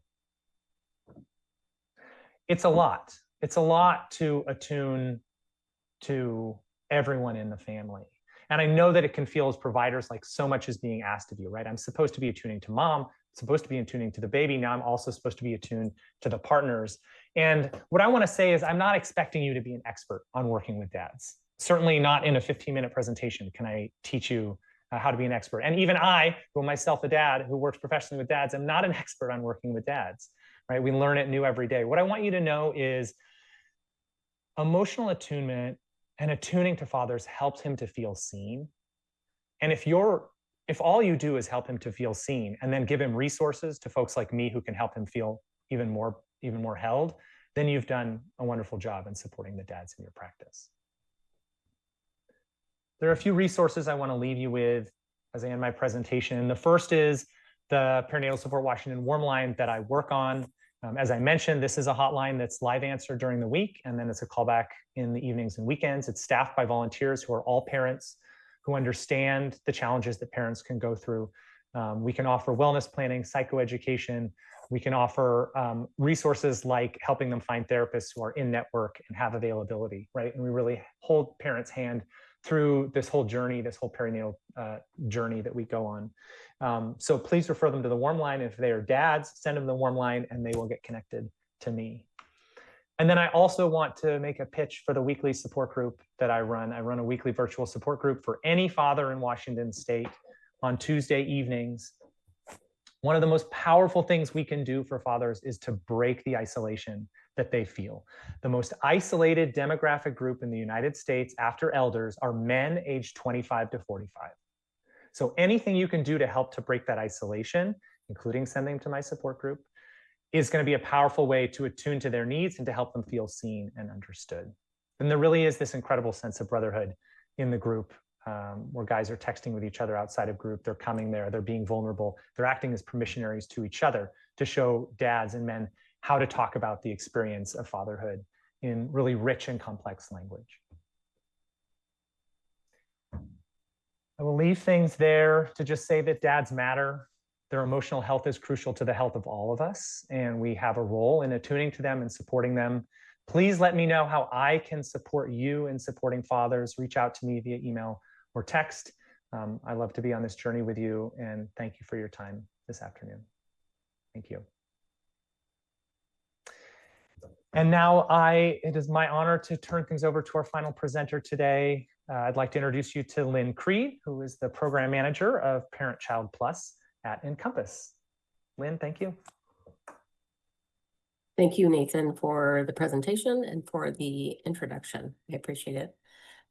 It's a lot. It's a lot to attune to everyone in the family. And I know that it can feel as providers like so much is being asked of you, right? I'm supposed to be attuning to mom, supposed to be attuning to the baby. Now I'm also supposed to be attuned to the partners. And what I want to say is I'm not expecting you to be an expert on working with dads. Certainly not in a 15-minute presentation can I teach you how to be an expert. And even I, who am myself a dad who works professionally with dads, am not an expert on working with dads, right? We learn it new every day. What I want you to know is emotional attunement and attuning to fathers helps him to feel seen. And if all you do is help him to feel seen and then give him resources to folks like me who can help him feel even more held, then you've done a wonderful job in supporting the dads in your practice. There are a few resources I want to leave you with as I end my presentation. The first is the Perinatal Support Washington Warm Line that I work on. As I mentioned, this is a hotline that's live answer during the week, and then it's a callback in the evenings and weekends. It's staffed by volunteers who are all parents who understand the challenges that parents can go through. We can offer wellness planning, psychoeducation. We can offer resources like helping them find therapists who are in network and have availability, right? And we really hold parents' hand through this whole journey, this whole perinatal journey that we go on. So please refer them to the Warm Line. If they are dads, send them the Warm Line and they will get connected to me. And then I also want to make a pitch for the weekly support group that I run. I run a weekly virtual support group for any father in Washington State on Tuesday evenings. One of the most powerful things we can do for fathers is to break the isolation that they feel. The most isolated demographic group in the United States after elders are men aged 25 to 45. So anything you can do to help to break that isolation, including sending them to my support group, is going to be a powerful way to attune to their needs and to help them feel seen and understood. And there really is this incredible sense of brotherhood in the group, where guys are texting with each other outside of group. They're coming there, they're being vulnerable. They're acting as permissionaries to each other to show dads and men how to talk about the experience of fatherhood in really rich and complex language. I will leave things there to just say that dads matter. Their emotional health is crucial to the health of all of us, and we have a role in attuning to them and supporting them. Please let me know how I can support you in supporting fathers. Reach out to me via email or text. I love to be on this journey with you, and thank you for your time this afternoon. Thank you. And now it is my honor to turn things over to our final presenter today. I'd like to introduce you to Lynn Creed, who is the program manager of Parent Child Plus at Encompass. Lynn, thank you. Thank you, Nathan, for the presentation and for the introduction. I appreciate it.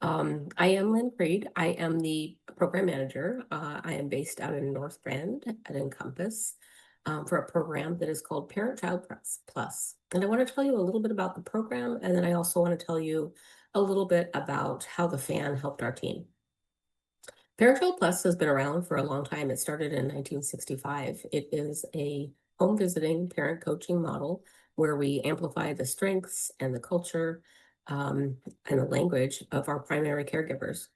I am Lynn Creed. I am the program manager. I am based out in North Bend at Encompass for a program that is called Parent Child Plus. And I want to tell you a little bit about the program, and then I also want to tell you a little bit about how the FAN helped our team. Parent Child Plus has been around for a long time. It started in 1965. It is a home visiting parent coaching model where we amplify the strengths and the culture and the language of our primary caregivers.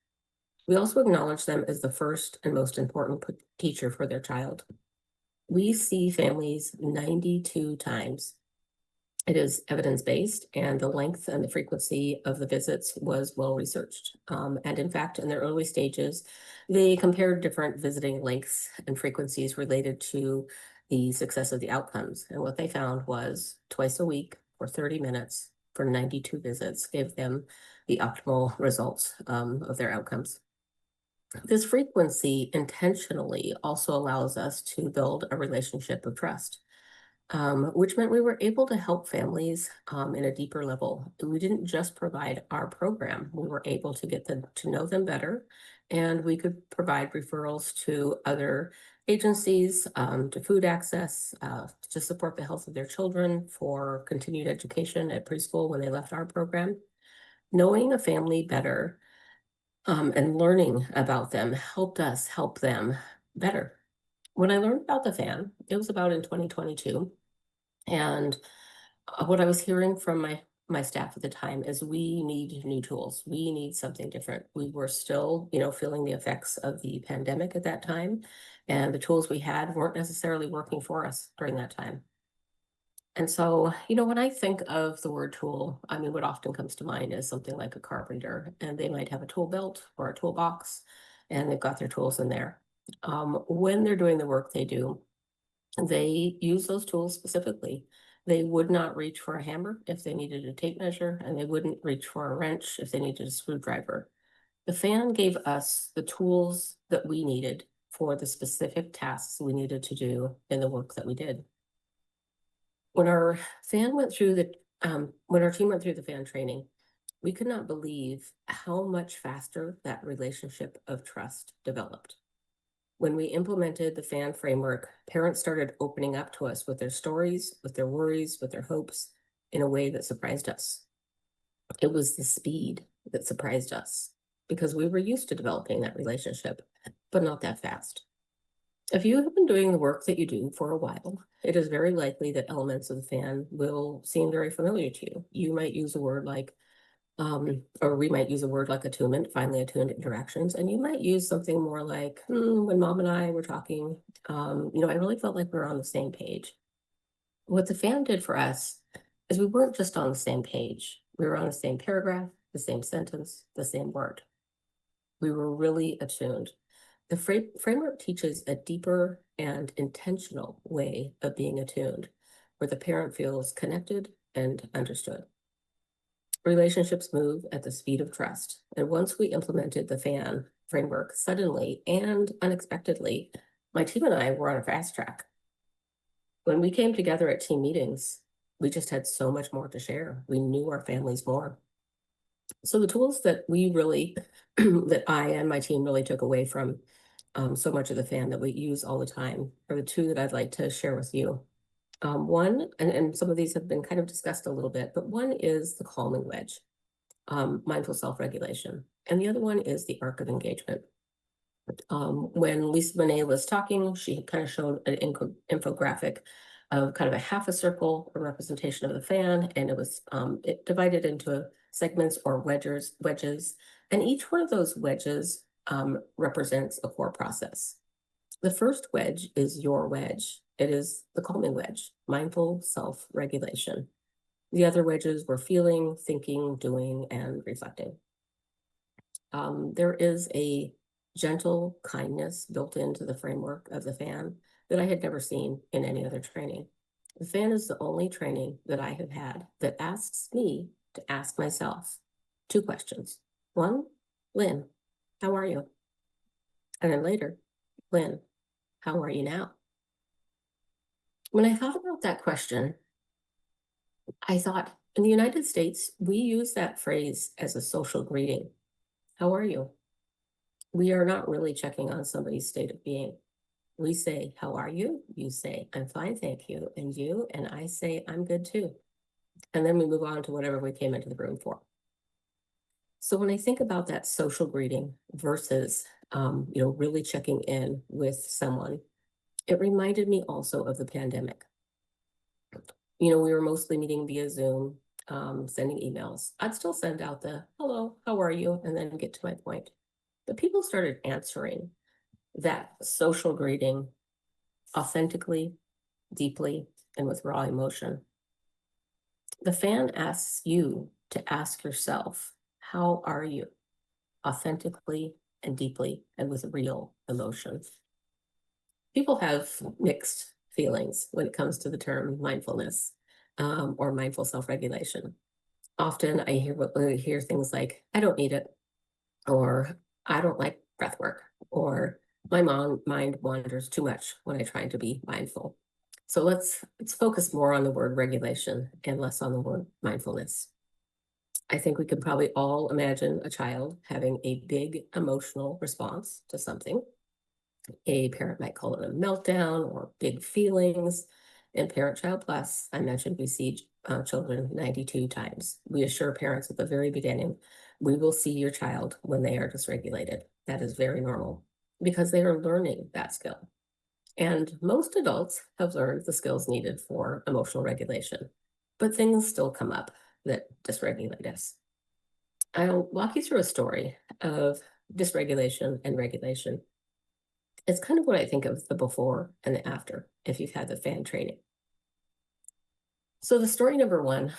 We also acknowledge them as the first and most important teacher for their child. We see families 92 times. It is evidence-based, and the length and the frequency of the visits was well researched. And in fact, in the early stages, they compared different visiting lengths and frequencies related to the success of the outcomes. And what they found was twice a week for 30 minutes for 92 visits gave them the optimal results of their outcomes. This frequency intentionally also allows us to build a relationship of trust, which meant we were able to help families in a deeper level. We didn't just provide our program, we were able to get them to know them better, and we could provide referrals to other agencies, to food access, to support the health of their children, for continued education at preschool when they left our program. Knowing a family better and learning about them helped us help them better. When I learned about the FAN, it was about in 2022. And what I was hearing from my staff at the time is we need new tools. We need something different. We were still, feeling the effects of the pandemic at that time. And the tools we had weren't necessarily working for us during that time. And so, when I think of the word tool, what often comes to mind is something like a carpenter, and they might have a tool belt or a toolbox, and they've got their tools in there. When they're doing the work they do, they use those tools specifically. They would not reach for a hammer if they needed a tape measure, and they wouldn't reach for a wrench if they needed a screwdriver. The FAN gave us the tools that we needed for the specific tasks we needed to do in the work that we did. When our team went through the FAN training, we could not believe how much faster that relationship of trust developed. When we implemented the FAN framework, parents started opening up to us with their stories, with their worries, with their hopes in a way that surprised us. It was the speed that surprised us because we were used to developing that relationship, but not that fast. If you have been doing the work that you do for a while, it is very likely that elements of the FAN will seem very familiar to you. You might use a word like, or we might use a word like attunement, finely attuned interactions, and you might use something more like, when Mom and I were talking, I really felt like we were on the same page. What the FAN did for us is we weren't just on the same page. We were on the same paragraph, the same sentence, the same word. We were really attuned. The framework teaches a deeper and intentional way of being attuned, where the parent feels connected and understood. Relationships move at the speed of trust. And once we implemented the FAN framework, suddenly and unexpectedly, my team and I were on a fast track. When we came together at team meetings, we just had so much more to share. We knew our families more. So the tools that we really, that I and my team really took away from so much of the FAN that we use all the time are the two that I'd like to share with you. One, and some of these have been kind of discussed a little bit, but one is the calming wedge, mindful self-regulation. And the other one is the arc of engagement. When Lisa Mennet was talking, she kind of showed an infographic of kind of a half a circle, a representation of the FAN, and it was it divided into segments or wedges, and each one of those wedges represents a core process. The first wedge is your wedge. It is the calming wedge, mindful self-regulation. The other wedges were feeling, thinking, doing, and reflecting. There is a gentle kindness built into the framework of the FAN that I had never seen in any other training. The fan is the only training that I have had that asks me to ask myself 2 questions. 1, Lynn, how are you? And then later, Lynn, how are you now? When I thought about that question, I thought in the United States, we use that phrase as a social greeting. How are you? We are not really checking on somebody's state of being. We say, how are you? You say, I'm fine, thank you. And you? And I say, I'm good too. And then we move on to whatever we came into the room for. So when I think about that social greeting versus, really checking in with someone, it reminded me also of the pandemic. We were mostly meeting via Zoom, sending emails. I'd still send out the, hello, how are you? And then get to my point. But people started answering that social greeting authentically, deeply, and with raw emotion. The fan asks you to ask yourself, how are you? Authentically and deeply and with real emotion. People have mixed feelings when it comes to the term mindfulness or mindful self-regulation. Often I hear things like, I don't need it, or I don't like breath work, or my mind wanders too much when I try to be mindful. So let's focus more on the word regulation and less on the word mindfulness. I think we can probably all imagine a child having a big emotional response to something. A parent might call it a meltdown or big feelings. In Parent Child Plus, I mentioned we see children 92 times. We assure parents at the very beginning, we will see your child when they are dysregulated. That is very normal because they are learning that skill. And most adults have learned the skills needed for emotional regulation, but things still come up that dysregulate us. I'll walk you through a story of dysregulation and regulation. It's kind of what I think of the before and the after, if you've had the fan training. So the story number 1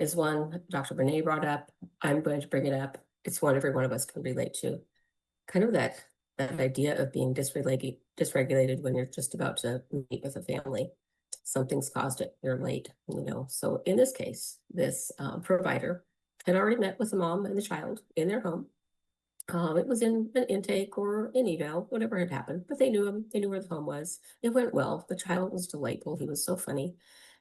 is one Dr. Mennet brought up. I'm going to bring it up. It's one every one of us can relate to. Kind of that idea of being dysregulated when you're just about to meet with a family. Something's caused it, you're late, So in this case, this provider had already met with the mom and the child in their home. It was in an intake or an eval, whatever had happened, but they knew him. They knew where the home was. It went well. The child was delightful. He was so funny.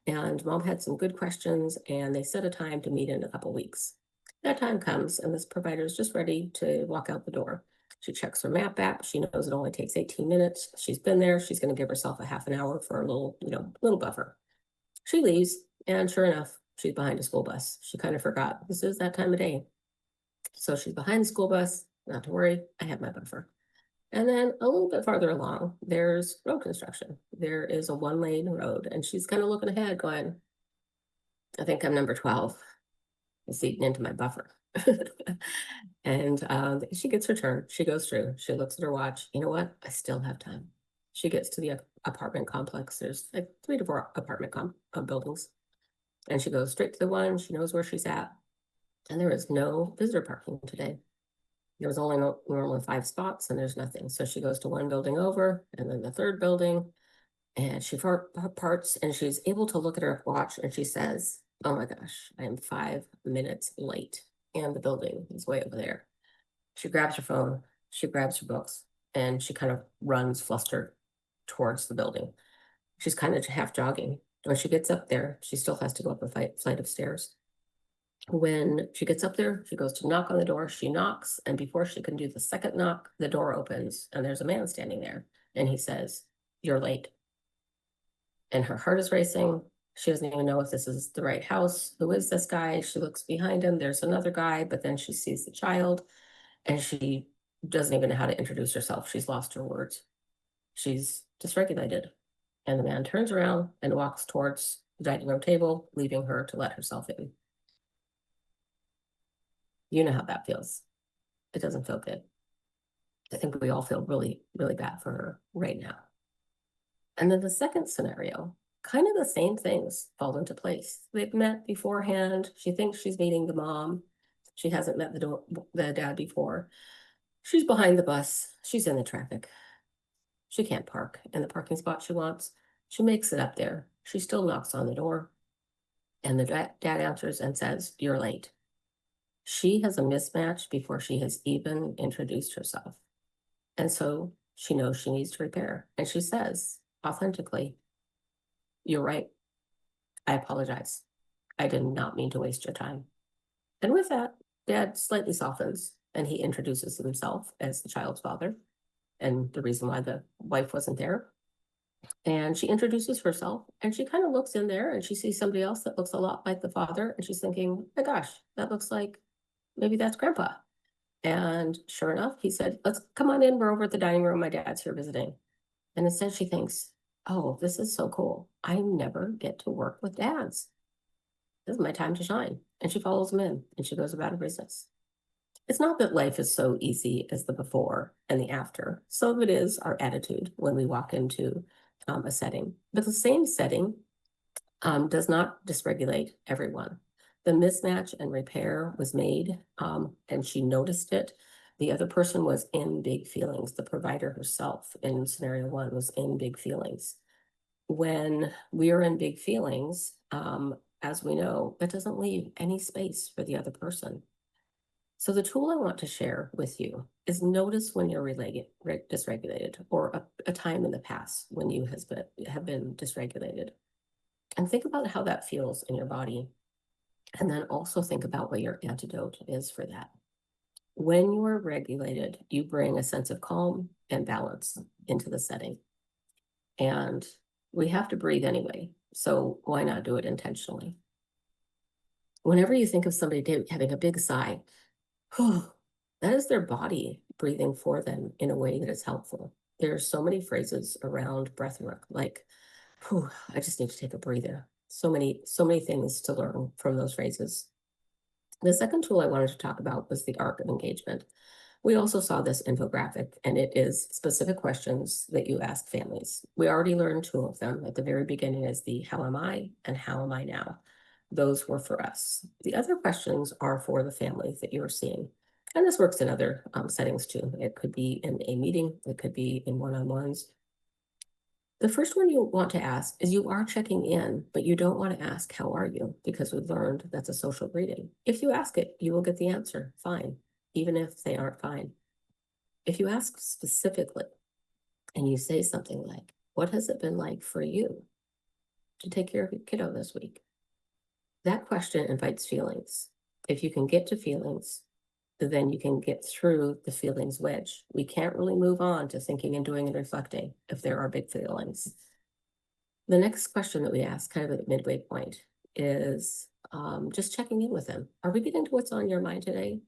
And mom had some good questions, and they set a time to meet in a couple weeks. That time comes, and this provider is just ready to walk out the door. She checks her map app. She knows it only takes 18 minutes. She's been there. She's going to give herself a half an hour for a little buffer. She leaves, and sure enough, she's behind a school bus. She kind of forgot this is that time of day. So she's behind the school bus. Not to worry, I have my buffer. And then a little bit farther along, there's road construction. There is a 1-lane road, and she's kind of looking ahead going, I think I'm number 12. It's eating into my buffer. And she gets her turn. She goes through. She looks at her watch. You know what? I still have time. She gets to the apartment complex. There's like 3 to 4 apartment buildings. And she goes straight to the one. She knows where she's at. And there is no visitor parking today. There was only normally 5 spots, and there's nothing. So she goes to one building over, and then the 3rd building, and she parts, and she's able to look at her watch, and she says, oh my gosh, I am 5 minutes late, and the building is way over there. She grabs her phone, she grabs her books, and she kind of runs flustered towards the building. She's kind of half jogging. When she gets up there, she still has to go up a flight of stairs. When she gets up there, she goes to knock on the door. She knocks, and before she can do the second knock, the door opens, and there's a man standing there. And he says, you're late. And her heart is racing. She doesn't even know if this is the right house. Who is this guy? She looks behind him. There's another guy, but then she sees the child, and she doesn't even know how to introduce herself. She's lost her words. She's dysregulated. And the man turns around and walks towards the dining room table, leaving her to let herself in. You know how that feels. It doesn't feel good. I think we all feel really, really bad for her right now. And then the second scenario, kind of the same things fall into place. They've met beforehand. She thinks she's meeting the mom. She hasn't met the dad before. She's behind the bus. She's in the traffic. She can't park in the parking spot she wants. She makes it up there. She still knocks on the door, and the dad answers and says, "You're late." She has a mismatch before she has even introduced herself. And so she knows she needs to repair. And she says authentically, "You're right. I apologize. I did not mean to waste your time." And with that, dad slightly softens and he introduces himself as the child's father and the reason why the wife wasn't there. And she introduces herself and she kind of looks in there and she sees somebody else that looks a lot like the father. And she's thinking, "My gosh, that looks like maybe that's grandpa." And sure enough, he said, "Let's come on in. We're over at the dining room. My dad's here visiting." And instead she thinks, "Oh, this is so cool. I never get to work with dads. This is my time to shine." And she follows him in and she goes about her business. It's not that life is so easy as the before and the after. Some of it is our attitude when we walk into a setting, but the same setting does not dysregulate everyone. The mismatch and repair was made, and she noticed it. The other person was in big feelings. The provider herself in scenario one was in big feelings. When we are in big feelings, as we know, that doesn't leave any space for the other person. So the tool I want to share with you is notice when you're dysregulated, or a time in the past when you have been dysregulated. And think about how that feels in your body. And then also think about what your antidote is for that. When you are regulated, you bring a sense of calm and balance into the setting. And we have to breathe anyway. So why not do it intentionally? Whenever you think of somebody having a big sigh, that is their body breathing for them in a way that is helpful. There are so many phrases around breath work, like, "I just need to take a breather." So many things to learn from those phrases. The second tool I wanted to talk about was the arc of engagement. We also saw this infographic, and it is specific questions that you ask families. We already learned two of them. At the very beginning is the "How am I?" and "How am I now?" Those were for us. The other questions are for the families that you are seeing. And this works in other settings too. It could be in a meeting, it could be in one-on-ones. The first one you want to ask is, you are checking in, but you don't want to ask, "How are you?" because we've learned that's a social greeting. If you ask it, you will get the answer, fine, even if they aren't fine. If you ask specifically and you say something like, "What has it been like for you to take care of your kiddo this week?" That question invites feelings. If you can get to feelings, then you can get through the feelings wedge. We can't really move on to thinking and doing and reflecting if there are big feelings. The next question that we ask, kind of at the midway point, is just checking in with them. Are we getting to what's on your mind today?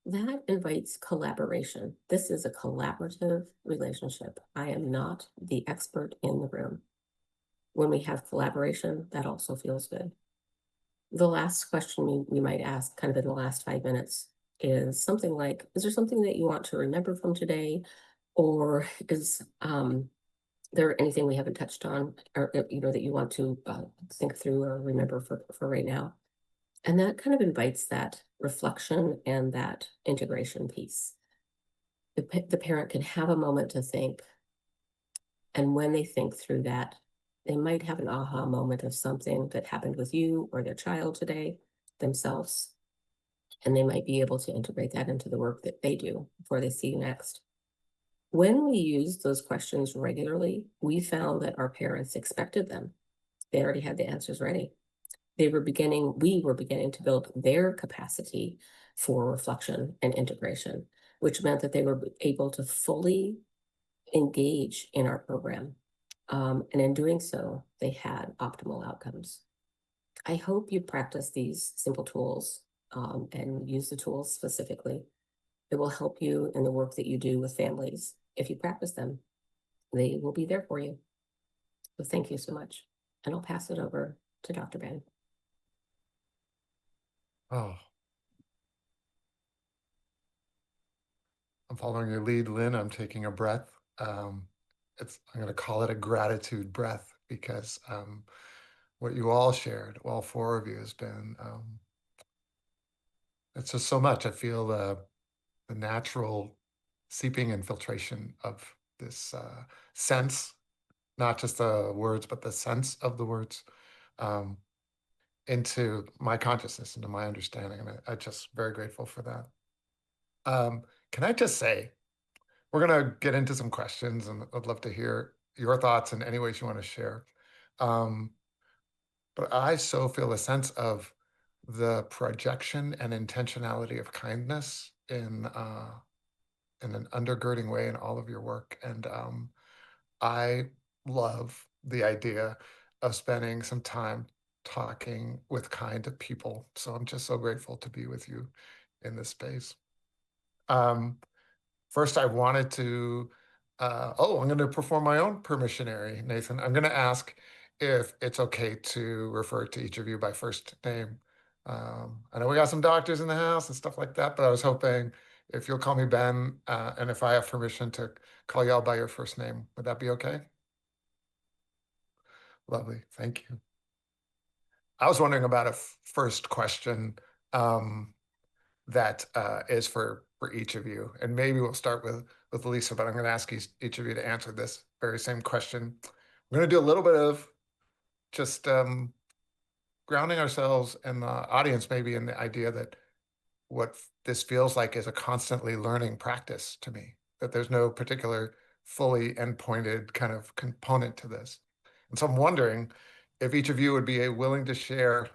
That invites collaboration. This is a collaborative relationship. I am not the expert in the room. When we have collaboration, that also feels good. The last question we might ask, kind of in the last 5 minutes, is something like, is there something that you want to remember from today? Or is there anything we haven't touched on, or that you want to think through or remember for right now? And that kind of invites that reflection and that integration piece. The parent can have a moment to think, and when they think through that, they might have an aha moment of something that happened with you or their child today themselves. And they might be able to integrate that into the work that they do before they see you next. When we use those questions regularly, we found that our parents expected them. They already had the answers ready. We were beginning to build their capacity for reflection and integration, which meant that they were able to fully engage in our program. And in doing so, they had optimal outcomes. I hope you practice these simple tools and use the tools specifically. It will help you in the work that you do with families. If you practice them, they will be there for you. So thank you so much. And I'll pass it over to Dr. Ben. Oh, I'm following your lead, Lynn. I'm taking a breath. I'm going to call it a gratitude breath, because what you all shared, all four of you, has been, it's just so much. I feel the natural seeping and filtration of this sense not just the words, but the sense of the words um, into my consciousness, into my understanding. And I'm just very grateful for that. Can I just say, we're going to get into some questions, and I'd love to hear your thoughts in any ways you want to share. But I so feel a sense of the projection and intentionality of kindness in an undergirding way in all of your work. And I love the idea of spending some time talking with kind people. So I'm just so grateful to be with you in this space. First, I wanted to, I'm going to perform my own permissionary, Nathan. I'm going to ask if it's okay to refer to each of you by first name. I know we got some doctors in the house and stuff like that, but I was hoping if you'll call me Ben, and if I have permission to call y'all by your first name, would that be okay? Lovely, thank you. I was wondering about a first question that is for each of you, and maybe we'll start with Lisa, but I'm going to ask each of you to answer this very same question. We're going to do a little bit of just grounding ourselves and the audience maybe in the idea that what this feels like is a constantly learning practice to me, that there's no particular fully end-pointed kind of component to this. And so I'm wondering if each of you would be willing to share,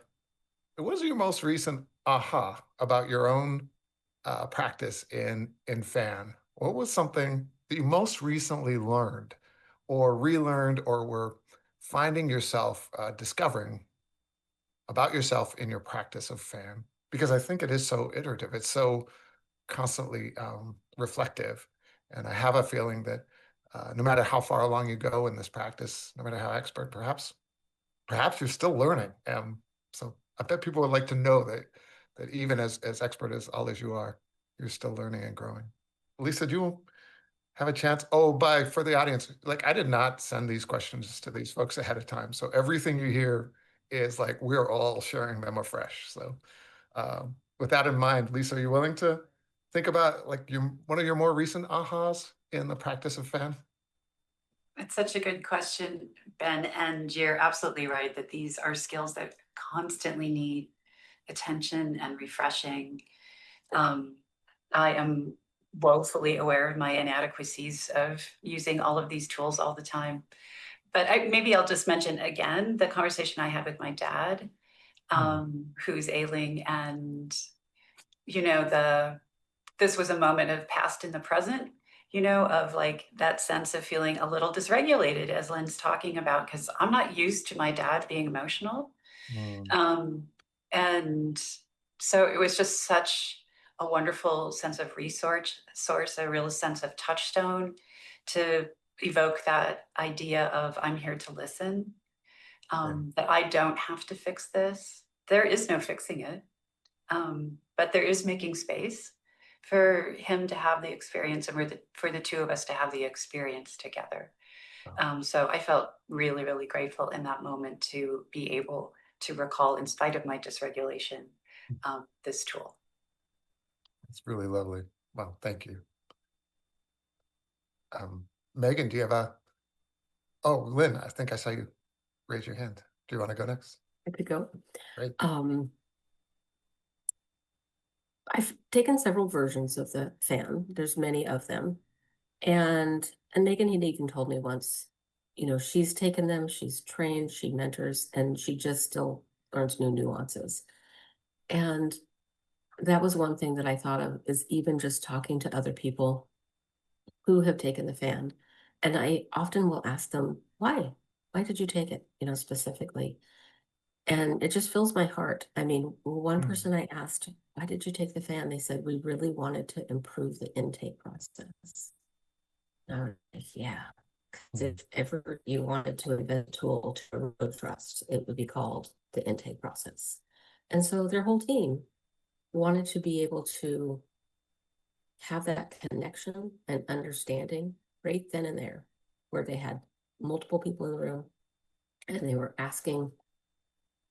what was your most recent aha about your own practice in FAN? What was something that you most recently learned or relearned or were finding yourself discovering about yourself in your practice of FAN? Because I think it is so iterative. It's so constantly reflective. And I have a feeling that no matter how far along you go in this practice, no matter how expert, perhaps you're still learning. So I bet people would like to know that even as expert as all as you are, you're still learning and growing. Lisa, do you have a chance? Oh, for the audience, like I did not send these questions to these folks ahead of time. So everything you hear is like, we're all sharing them afresh. So with that in mind, Lisa, are you willing to think about like one of your more recent ahas in the practice of FAN? It's such a good question, Ben, and you're absolutely right that these are skills that constantly need attention and refreshing. I am woefully aware of my inadequacies of using all of these tools all the time. But maybe I'll just mention again the conversation I had with my dad, who's ailing, and this was a moment of past in the present, of like that sense of feeling a little dysregulated, as Lynn's talking about, because I'm not used to my dad being emotional. And so it was just such a wonderful sense of resource, a real sense of touchstone to evoke that idea of I'm here to listen, that I don't have to fix this. There is no fixing it, but there is making space for him to have the experience and for the two of us to have the experience together. So I felt really, really grateful in that moment to be able to recall, in spite of my dysregulation, this tool. It's really lovely. Well, thank you. Megan, do you have oh, Lynn, I think I saw you raise your hand. Do you want to go next? I could go. Great. I've taken several versions of the FAN. There's many of them. And Megan had even told me once, she's taken them, she's trained, she mentors, and she just still learns new nuances. And that was one thing that I thought of, is even just talking to other people who have taken the FAN. And I often will ask them, why? Why did you take it, specifically? And it just fills my heart. I mean, one person I asked, why did you take the FAN? They said, we really wanted to improve the intake process. And I was like, yeah. If ever you wanted to invent a tool to remove trust, it would be called the intake process. And so their whole team wanted to be able to have that connection and understanding right then and there, where they had multiple people in the room and they were asking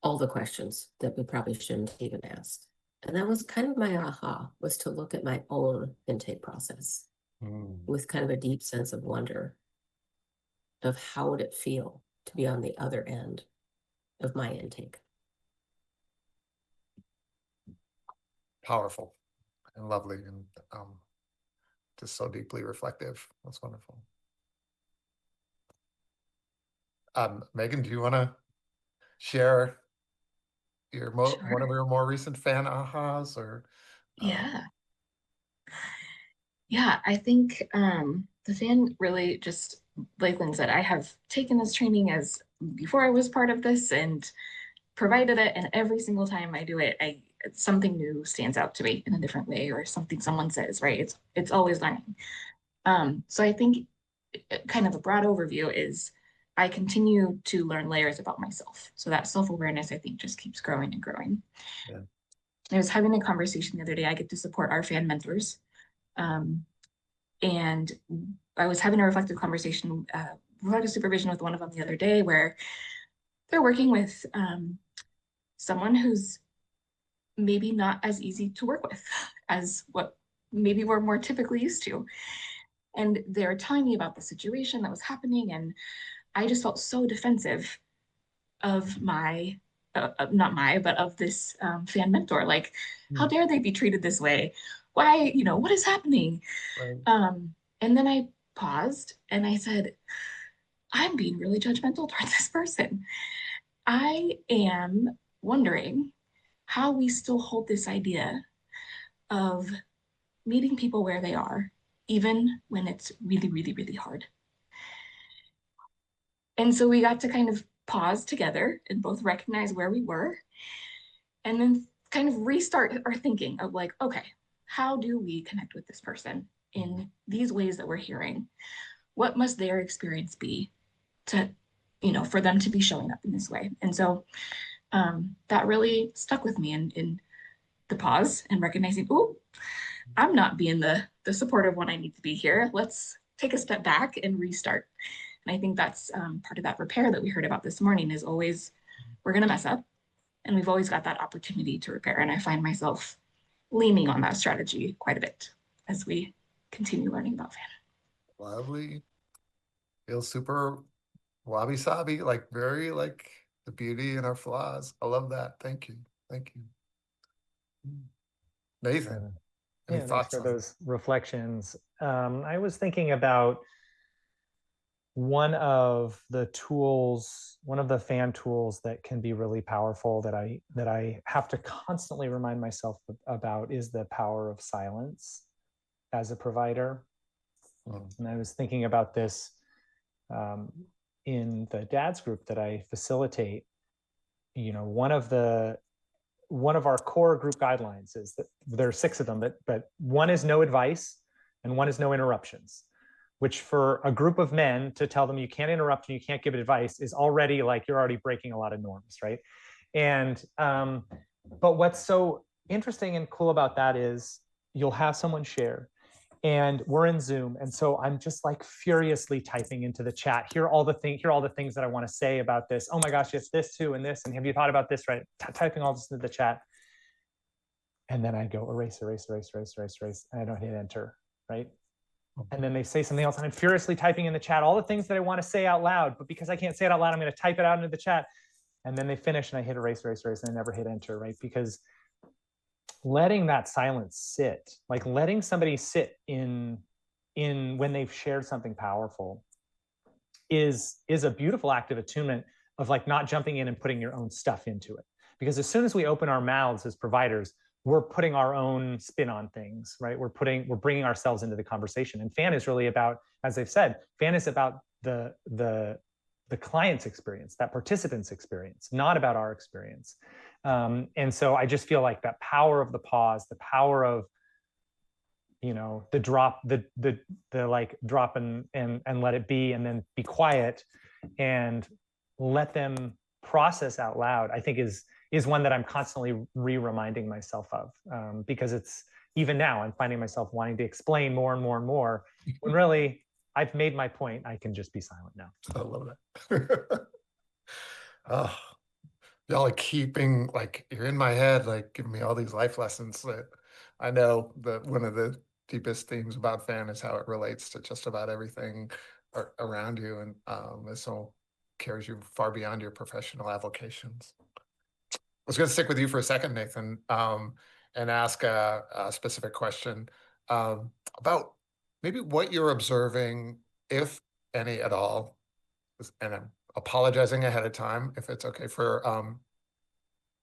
all the questions that we probably shouldn't even ask. And that was kind of my aha, was to look at my own intake process with kind of a deep sense of wonder. of how would it feel to be on the other end of my intake. Powerful and lovely, and just so deeply reflective. That's wonderful. Megan, do you want to share your one of your more recent fan ahas, or? Yeah, I think the fan really just, like Lynn said, I have taken this training as before I was part of this and provided it, and every single time I do it, something new stands out to me in a different way, or something someone says, right? It's always learning. So I think kind of a broad overview is I continue to learn layers about myself. So that self-awareness, I think, just keeps growing and growing. Yeah. I was having a conversation the other day. I get to support our fan mentors. And I was having a reflective conversation, reflective supervision with one of them the other day, where they're working with someone who's maybe not as easy to work with as what maybe we're more typically used to. And they're telling me about the situation that was happening. And I just felt so defensive of my, not my, but of this fan mentor. Like, how dare they be treated this way? Why, what is happening? Right. And then I paused and I said, I'm being really judgmental towards this person. I am wondering how we still hold this idea of meeting people where they are, even when it's really, really, really hard. And so we got to kind of pause together and both recognize where we were, and then kind of restart our thinking of like, okay, how do we connect with this person in these ways that we're hearing? What must their experience be to, for them to be showing up in this way? And so that really stuck with me in the pause and recognizing, oh, I'm not being the supportive one I need to be here. Let's take a step back and restart. And I think that's part of that repair that we heard about this morning is always, we're going to mess up. And we've always got that opportunity to repair. And I find myself leaning on that strategy quite a bit as we continue learning about fan. Lovely. Feels super wabi-sabi, like very like the beauty in our flaws. I love that. Thank you. Thank you. Nathan, any thanks thoughts for on those reflections. I was thinking about one of the fan tools that can be really powerful that I have to constantly remind myself about is the power of silence as a provider. And I was thinking about this in the dads group that I facilitate. One of our core group guidelines is that there are 6 of them, but one is no advice and one is no interruptions, which for a group of men to tell them you can't interrupt and you can't give advice is already like you're already breaking a lot of norms, right? And but what's so interesting and cool about that is you'll have someone share, and we're in Zoom, and so I'm just like furiously typing into the chat. Here are all the things that I want to say about this. Oh my gosh, yes, this too, and this, and have you thought about this? Right, typing all this into the chat, and then I go erase, and I don't hit enter, right? And then they say something else, and I'm furiously typing in the chat all the things that I want to say out loud, but because I can't say it out loud, I'm going to type it out into the chat. And then they finish, and I hit erase, and I never hit enter, right? Because letting that silence sit, like letting somebody sit in when they've shared something powerful is a beautiful act of attunement of like not jumping in and putting your own stuff into it. Because as soon as we open our mouths as providers, we're putting our own spin on things, right? We're bringing ourselves into the conversation. And fan is really about, as I've said, fan is about the client's experience, that participant's experience, not about our experience. And so I just feel like that power of the pause, the power of, the drop, the like drop and let it be, and then be quiet and let them process out loud, I think is one that I'm constantly reminding myself of, because it's, even now I'm finding myself wanting to explain more and more and more, when really I've made my point. I can just be silent now. I love that. Oh, y'all are keeping, like, you're in my head, like giving me all these life lessons that I know that one of the deepest themes about fan is how it relates to just about everything. around you, and this all carries you far beyond your professional avocations. I was going to stick with you for a second, Nathan, and ask a specific question about maybe what you're observing, if any at all. And I'm apologizing ahead of time if it's okay for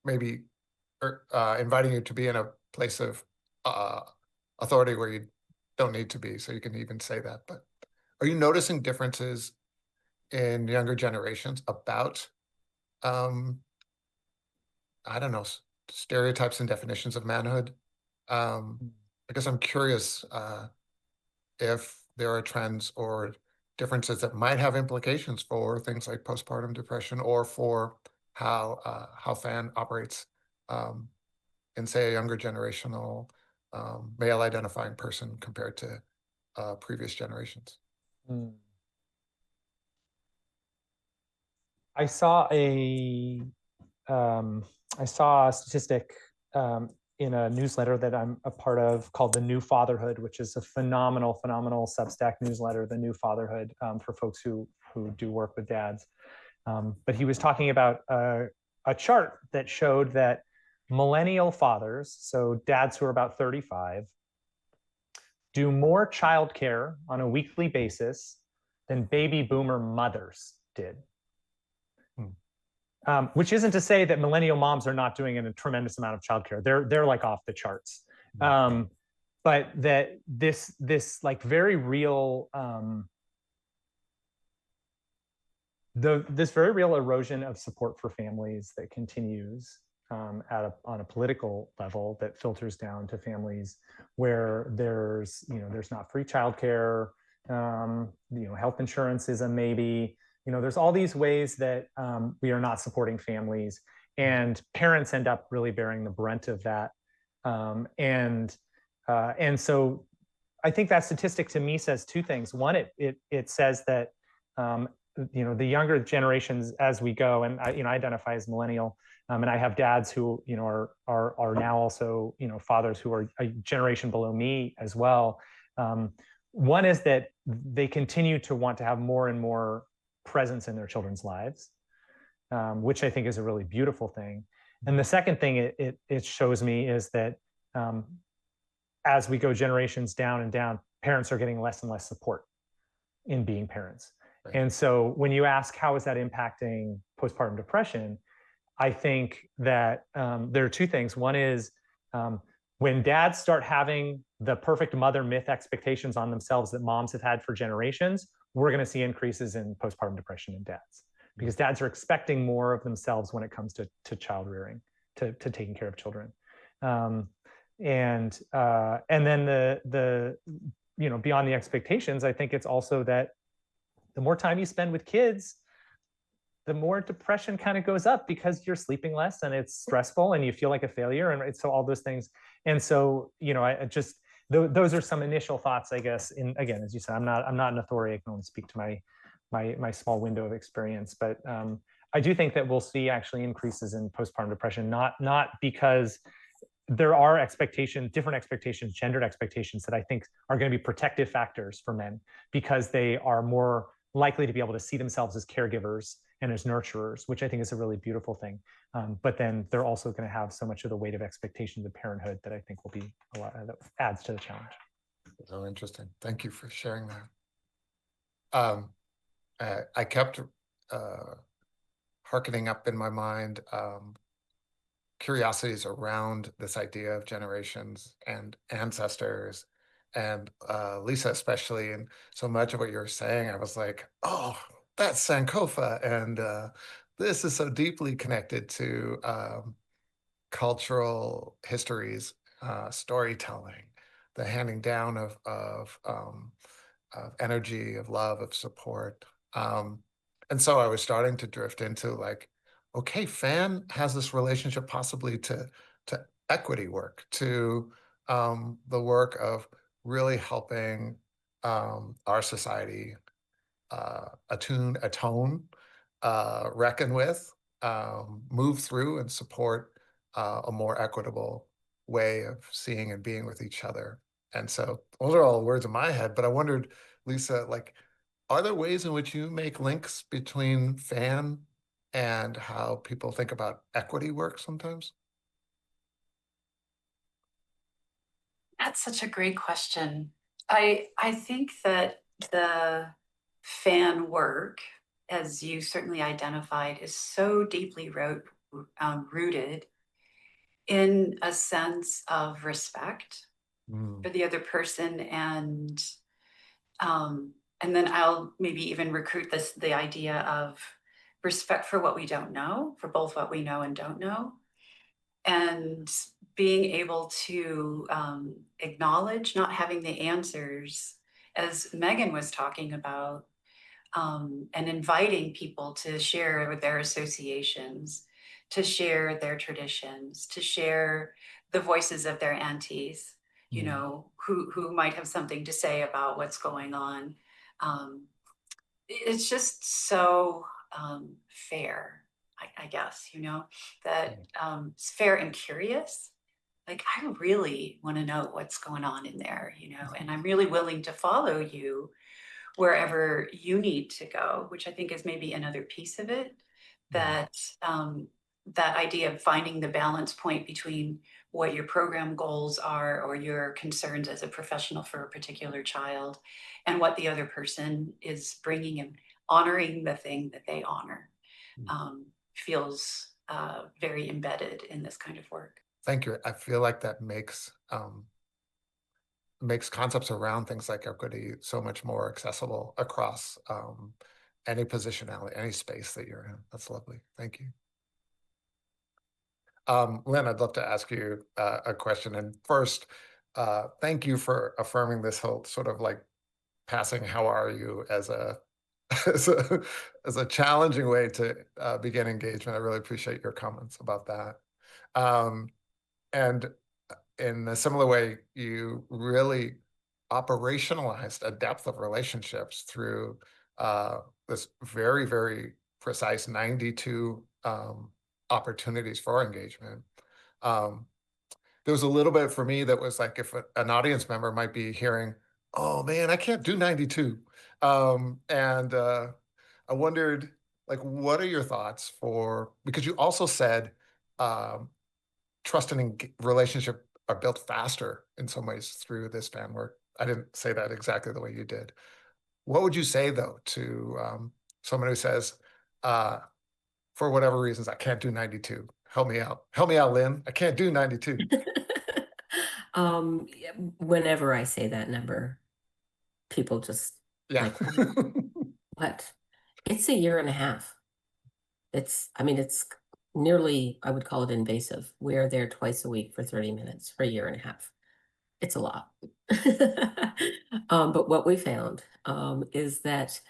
maybe inviting you to be in a place of authority where you don't need to be, so you can even say that. But are you noticing differences in younger generations about, I don't know, stereotypes and definitions of manhood? I guess I'm curious if there are trends or differences that might have implications for things like postpartum depression, or for how FAN operates in, say, a younger generational male identifying person compared to previous generations. I saw a statistic in a newsletter that I'm a part of called The New Fatherhood, which is a phenomenal Substack newsletter, The New Fatherhood, for folks who do work with dads. But he was talking about a chart that showed that millennial fathers, so dads who are about 35, do more childcare on a weekly basis than baby boomer mothers did. Which isn't to say that millennial moms are not doing a tremendous amount of childcare. They're like off the charts. But that this like very real this very real erosion of support for families that continues on a political level, that filters down to families where there's not free childcare, health insurance is a maybe. There's all these ways that we are not supporting families, and parents end up really bearing the brunt of that. And so I think that statistic to me says two things. One, it says that the younger generations, as we go, and I identify as millennial, and I have dads who are now also fathers who are a generation below me as well. One is that they continue to want to have more and more presence in their children's lives, which I think is a really beautiful thing. And the second thing it shows me is that as we go generations down and down, parents are getting less and less support in being parents. Right. And so when you ask how is that impacting postpartum depression, I think that there are two things. One is when dads start having the perfect mother myth expectations on themselves that moms have had for generations, we're going to see increases in postpartum depression in dads, because dads are expecting more of themselves when it comes to child rearing, to taking care of children. And then the beyond the expectations, I think it's also that the more time you spend with kids, the more depression kind of goes up, because you're sleeping less and it's stressful and you feel like a failure, and so all those things. And so I just those are some initial thoughts, I guess. In, again, as you said, I'm not an authority. I can only speak to my small window of experience, but I do think that we'll see actually increases in postpartum depression, not because there are different expectations, gendered expectations, that I think are going to be protective factors for men, because they are more likely to be able to see themselves as caregivers and as nurturers, which I think is a really beautiful thing. But then they're also going to have so much of the weight of expectations of parenthood that I think will be a lot that adds to the challenge. So interesting. Thank you for sharing that. I kept hearkening up in my mind curiosities around this idea of generations and ancestors, and Lisa especially. And so much of what you're saying, I was like, oh, that's Sankofa, and this is so deeply connected to cultural histories, storytelling, the handing down of energy, of love, of support. And so I was starting to drift into like, okay, FAN has this relationship possibly to equity work, to the work of really helping our society atone, reckon with, move through and support a more equitable way of seeing and being with each other. And so those are all words in my head, but I wondered, Lisa, like, are there ways in which you make links between FAN and how people think about equity work sometimes? That's such a great question. I think that the fan work, as you certainly identified, is so deeply rooted in a sense of respect for the other person, and then I'll maybe even recruit the idea of respect for what we don't know, for both what we know and don't know, and being able to acknowledge not having the answers, as Megan was talking about, and inviting people to share with their associations, to share their traditions, to share the voices of their aunties, you know, who might have something to say about what's going on. It's just so fair, I guess, you know, that it's fair and curious. Like, I really want to know what's going on in there, you know, and I'm really willing to follow you wherever you need to go, which I think is maybe another piece of it, that that idea of finding the balance point between what your program goals are or your concerns as a professional for a particular child and what the other person is bringing and honoring the thing that they honor feels very embedded in this kind of work. Thank you. I feel like that makes concepts around things like equity so much more accessible across any positionality, any space that you're in. That's lovely. Thank you. Lynn, I'd love to ask you a question. And first, thank you for affirming this whole sort of like passing "how are you" as a as a challenging way to begin engagement. I really appreciate your comments about that. And in a similar way, you really operationalized a depth of relationships through this very, very precise 92 opportunities for engagement. There was a little bit for me that was like if an audience member might be hearing, "Oh man, I can't do 92." And I wondered, like, what are your thoughts for, because you also said trust and relationship are built faster in some ways through this fan work. I didn't say that exactly the way you did. What would you say though to someone who says, for whatever reasons, I can't do 92. Help me out. Help me out, Lynn. I can't do 92. Whenever I say that number, people just like, what? It's a year and a half. I mean, it's nearly, I would call it invasive. We are there twice a week for 30 minutes for a year and a half. It's a lot. But what we found is that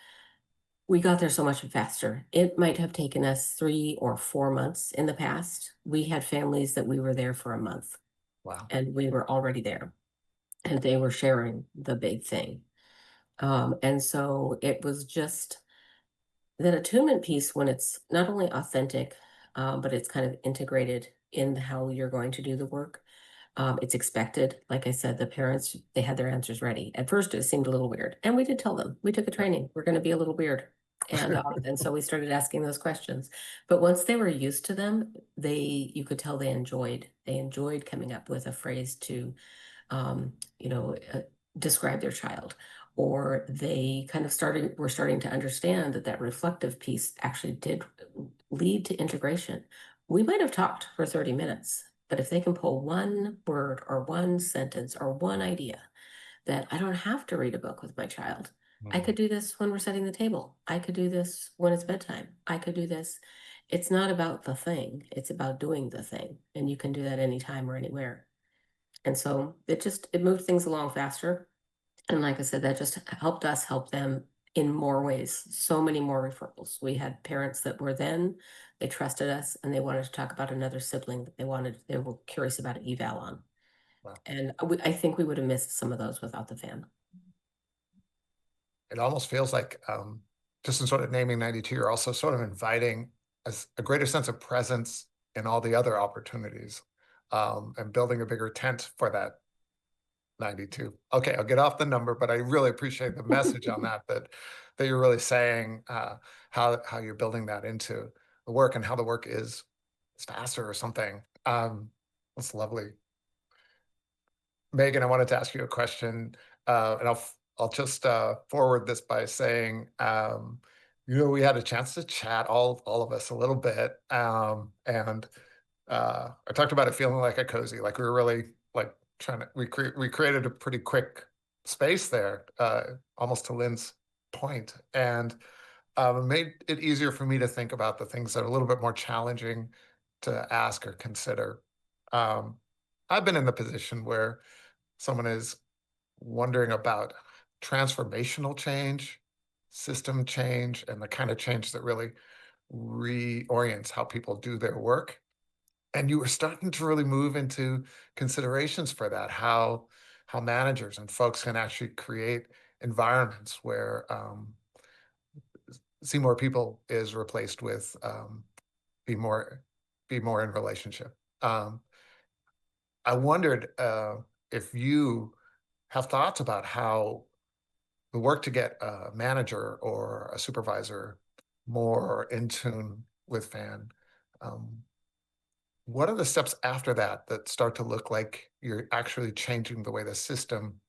we got there so much faster. It might have taken us 3 or 4 months in the past. We had families that we were there for a month. Wow. And we were already there. And they were sharing the big thing. And so it was just that attunement piece when it's not only authentic, but it's kind of integrated in how you're going to do the work. It's expected. Like I said, the parents, they had their answers ready. At first, it seemed a little weird. And we did tell them, we took a training. We're going to be a little weird. And so we started asking those questions. But once they were used to them, you could tell they enjoyed coming up with a phrase to, describe their child. Or they kind of were starting to understand that reflective piece actually did lead to integration. We might have talked for 30 minutes, but if they can pull one word or one sentence or one idea that I don't have to read a book with my child. I could do this when we're setting the table. I could do this when it's bedtime. I could do this. It's not about the thing. It's about doing the thing. And you can do that anytime or anywhere. And so it moved things along faster. And like I said, that just helped us help them in more ways. So many more referrals. We had parents that they trusted us and they wanted to talk about another sibling that they were curious about an eval on. Wow. And I think we would have missed some of those without the fan. It almost feels like just in sort of naming 92, you're also sort of inviting a greater sense of presence in all the other opportunities and building a bigger tent for 92. Okay, I'll get off the number, but I really appreciate the message on that, that you're really saying how you're building that into the work and how the work is faster or something. That's lovely. Megan, I wanted to ask you a question, and I'll just forward this by saying, we had a chance to chat, all of us, a little bit, and I talked about it feeling like a cozy, like we were really like trying to we created a pretty quick space there, almost to Lynn's point, and it made it easier for me to think about the things that are a little bit more challenging to ask or consider. I've been in the position where someone is wondering about transformational change, system change, and the kind of change that really reorients how people do their work. And you were starting to really move into considerations for that, how managers and folks can actually create environments where see more people is replaced with be more in relationship. I wondered if you have thoughts about how the work to get a manager or a supervisor more in tune with FAN. What are the steps after that that start to look like you're actually changing the way the system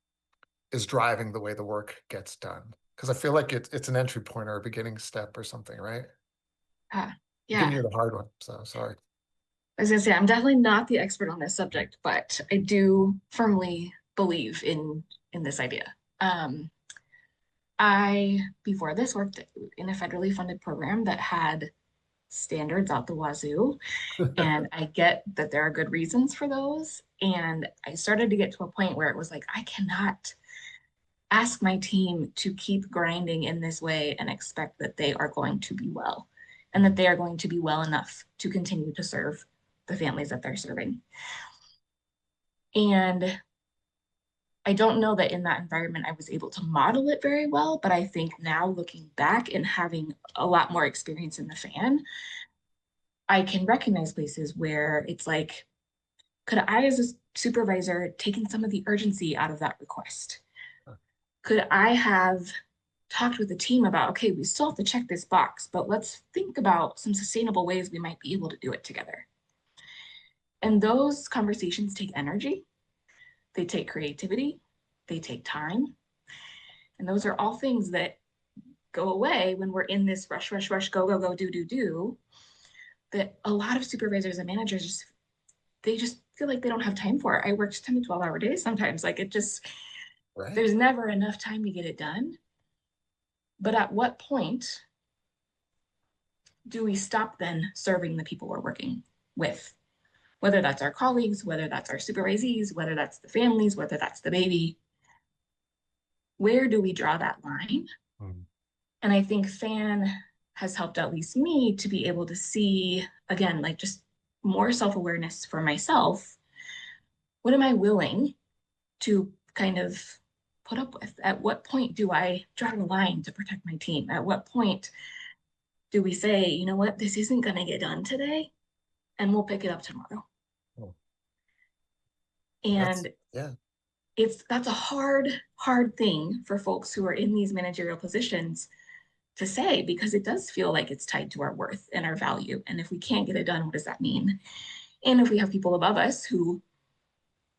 is driving the way the work gets done? Because I feel like it's an entry point or a beginning step or something, right? Yeah. Giving you the hard one, so sorry. I was gonna say, I'm definitely not the expert on this subject, but I do firmly believe in this idea. I, before this, worked in a federally funded program that had standards out the wazoo. And I get that there are good reasons for those. And I started to get to a point where it was like, I cannot ask my team to keep grinding in this way and expect that they are going to be well and that they are going to be well enough to continue to serve the families that they're serving. And I don't know that in that environment I was able to model it very well, but I think now looking back and having a lot more experience in the FAN, I can recognize places where it's like, could I as a supervisor taken some of the urgency out of that request? Could I have talked with the team about, okay, we still have to check this box, but let's think about some sustainable ways we might be able to do it together. And those conversations take energy, they take creativity, they take time. And those are all things that go away when we're in this rush, rush, rush, go, go, go, do, that a lot of supervisors and managers they just feel like they don't have time for it. I worked 10 to 12-hour days sometimes. Like it just, Right. There's never enough time to get it done. But at what point do we stop then serving the people we're working with? Whether that's our colleagues, whether that's our supervisees, whether that's the families, whether that's the baby. Where do we draw that line? And I think FAN has helped at least me to be able to see, again, like just more self-awareness for myself. What am I willing to kind of put up with? At what point do I draw the line to protect my team? At what point do we say, you know what, this isn't going to get done today and we'll pick it up tomorrow? Oh. And that's a hard thing for folks who are in these managerial positions to say, because it does feel like it's tied to our worth and our value. And if we can't get it done, what does that mean? And if we have people above us who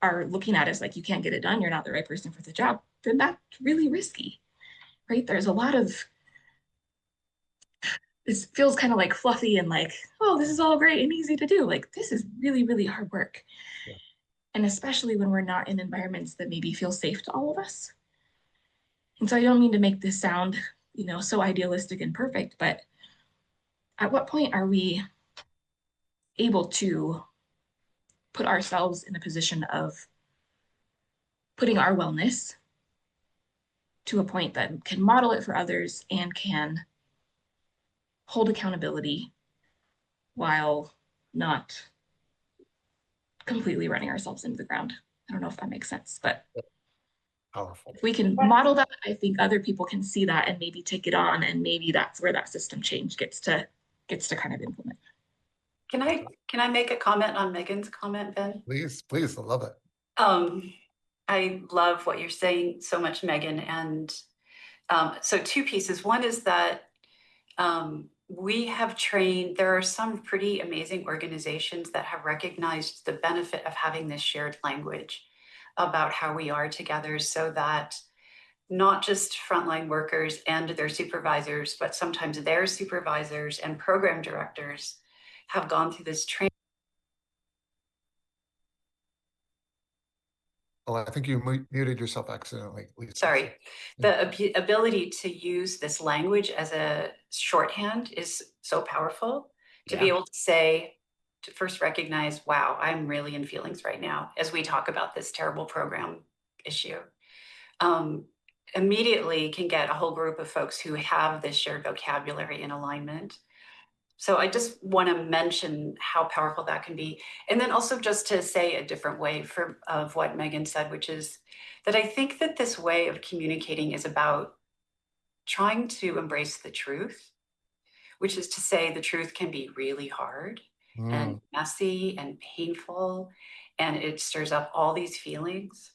are looking at us like, you can't get it done, you're not the right person for the job, then that's really risky, right? There's a lot of, this feels kind of like fluffy and like, oh, this is all great and easy to do. Like, this is really, really hard work. Yeah. And especially when we're not in environments that maybe feel safe to all of us. And so I don't mean to make this sound, so idealistic and perfect, but at what point are we able to put ourselves in a position of putting our wellness to a point that can model it for others and can hold accountability while not completely running ourselves into the ground? I don't know if that makes sense, but powerful. If we can model that, I think other people can see that and maybe take it on, and maybe that's where that system change gets to kind of implement. Can I make a comment on Megan's comment, Ben? Please, I love it. I love what you're saying so much, Megan. And so two pieces. One is that we have trained, there are some pretty amazing organizations that have recognized the benefit of having this shared language about how we are together, so that not just frontline workers and their supervisors, but sometimes their supervisors and program directors have gone through this training. Oh, I think you muted yourself accidentally, Lisa. Sorry. The ability to use this language as a shorthand is so powerful, to be able to say, to first recognize, wow, I'm really in feelings right now as we talk about this terrible program issue. Immediately can get a whole group of folks who have this shared vocabulary in alignment. So I just want to mention how powerful that can be. And then also just to say a different way of what Megan said, which is that I think that this way of communicating is about trying to embrace the truth, which is to say the truth can be really hard and messy and painful, and it stirs up all these feelings.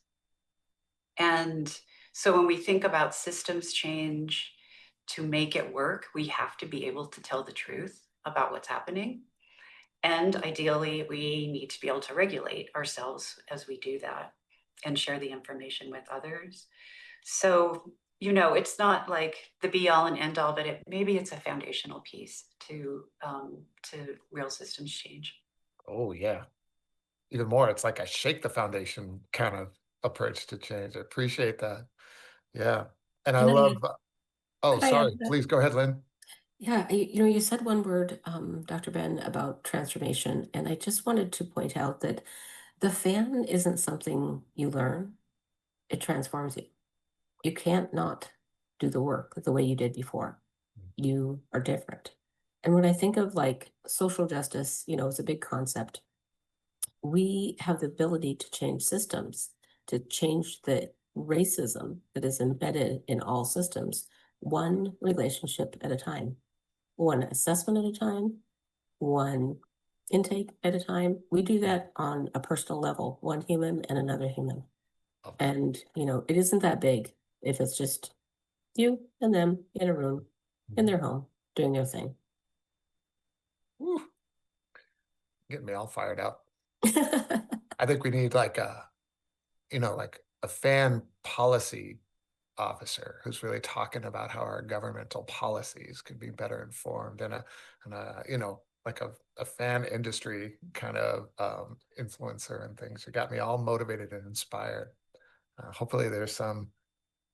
And so when we think about systems change to make it work, we have to be able to tell the truth about what's happening. And ideally, we need to be able to regulate ourselves as we do that and share the information with others. So, you know, it's not like the be all and end all, but maybe it's a foundational piece to real systems change. Oh yeah. Even more, it's like a shake the foundation kind of approach to change. I appreciate that. Yeah. And I Can love, oh, could I add sorry, to that? please go ahead, Lynn. Yeah, you said one word, Dr. Ben, about transformation, and I just wanted to point out that the fan isn't something you learn, it transforms you. You can't not do the work the way you did before. You are different. And when I think of like social justice, it's a big concept. We have the ability to change systems, to change the racism that is embedded in all systems, one relationship at a time, one assessment at a time, one intake at a time. We do that on a personal level, one human and another human. And, it isn't that big if it's just you and them in a room, in their home, doing their thing. Woo. Getting me all fired up. I think we need like a fan policy officer who's really talking about how our governmental policies could be better informed, and like a fan industry kind of influencer and things. You got me all motivated and inspired. Hopefully there's some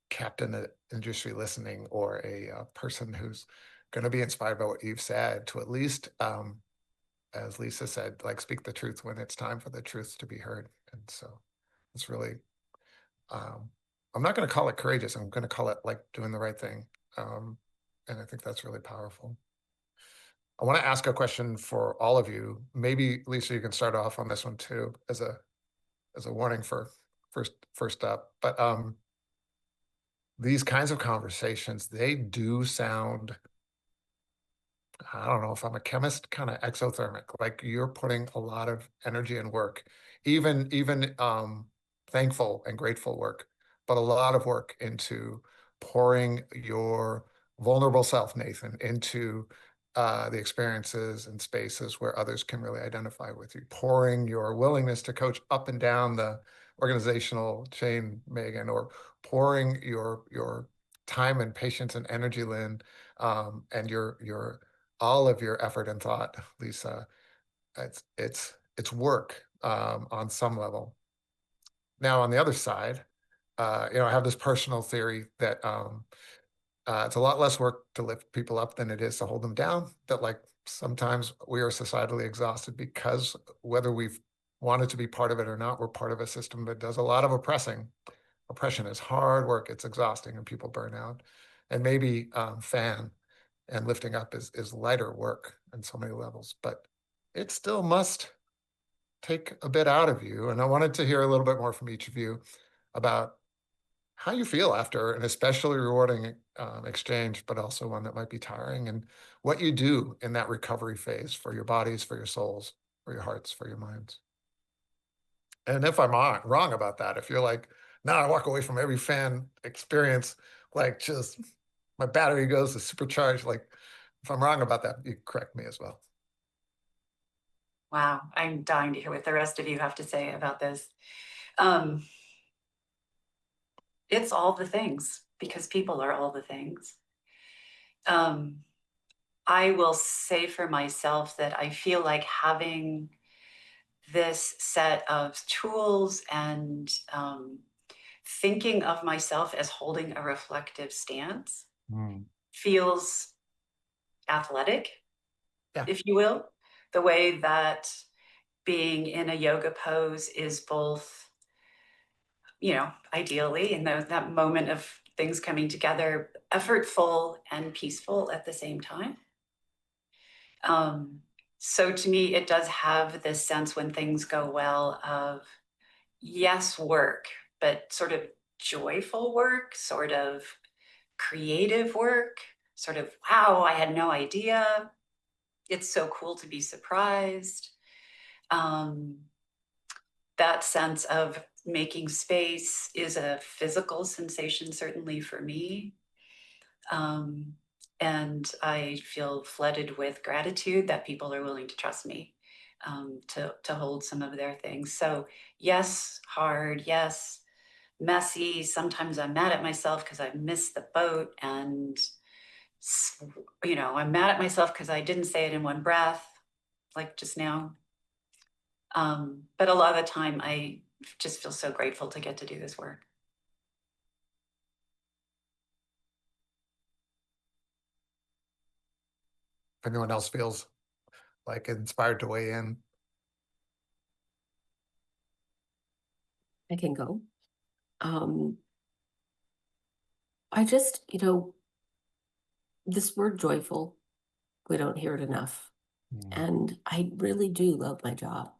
captain industry listening, or a person who's going to be inspired by what you've said, to at least, as Lisa said, like speak the truth when it's time for the truth to be heard. And so it's really, I'm not going to call it courageous. I'm going to call it like doing the right thing. And I think that's really powerful. I want to ask a question for all of you. Maybe Lisa, you can start off on this one too, as a warning for first up. But these kinds of conversations, they do sound, I don't know if I'm a chemist, kind of exothermic. Like you're putting a lot of energy and work, even thankful and grateful work, but a lot of work into pouring your vulnerable self, Nathan, into the experiences and spaces where others can really identify with you. Pouring your willingness to coach up and down the organizational chain, Megan, or pouring your time and patience and energy, Lynn, and your all of your effort and thought, Lisa. It's work on some level. Now, on the other side, I have this personal theory that it's a lot less work to lift people up than it is to hold them down. That like sometimes we are societally exhausted because whether we've wanted to be part of it or not, we're part of a system that does a lot of oppressing. Oppression is hard work. It's exhausting, and people burn out. And maybe fan and lifting up is lighter work in so many levels, but it still must take a bit out of you. And I wanted to hear a little bit more from each of you about how you feel after an especially rewarding exchange, but also one that might be tiring, and what you do in that recovery phase for your bodies, for your souls, for your hearts, for your minds. And if I'm wrong about that, if you're like, now I walk away from every fan experience, like just my battery goes to supercharged. Like if I'm wrong about that, you correct me as well. Wow, I'm dying to hear what the rest of you have to say about this. It's all the things, because people are all the things. I will say for myself that I feel like having this set of tools and thinking of myself as holding a reflective stance feels athletic, Yeah. if you will, the way that being in a yoga pose is both, you know, ideally in that moment of things coming together, effortful and peaceful at the same time. So to me, it does have this sense when things go well of, yes, work, but sort of joyful work, sort of creative work, sort of, wow, I had no idea. It's so cool to be surprised. That sense of making space is a physical sensation, certainly for me. And I feel flooded with gratitude that people are willing to trust me to hold some of their things. So yes, hard, yes, messy. Sometimes I'm mad at myself because I missed the boat, and you know, I'm mad at myself because I didn't say it in one breath, like just now. But a lot of the time, I just feel so grateful to get to do this work. If anyone else feels like inspired to weigh in. I can go. I just, this word joyful, we don't hear it enough. And I really do love my job.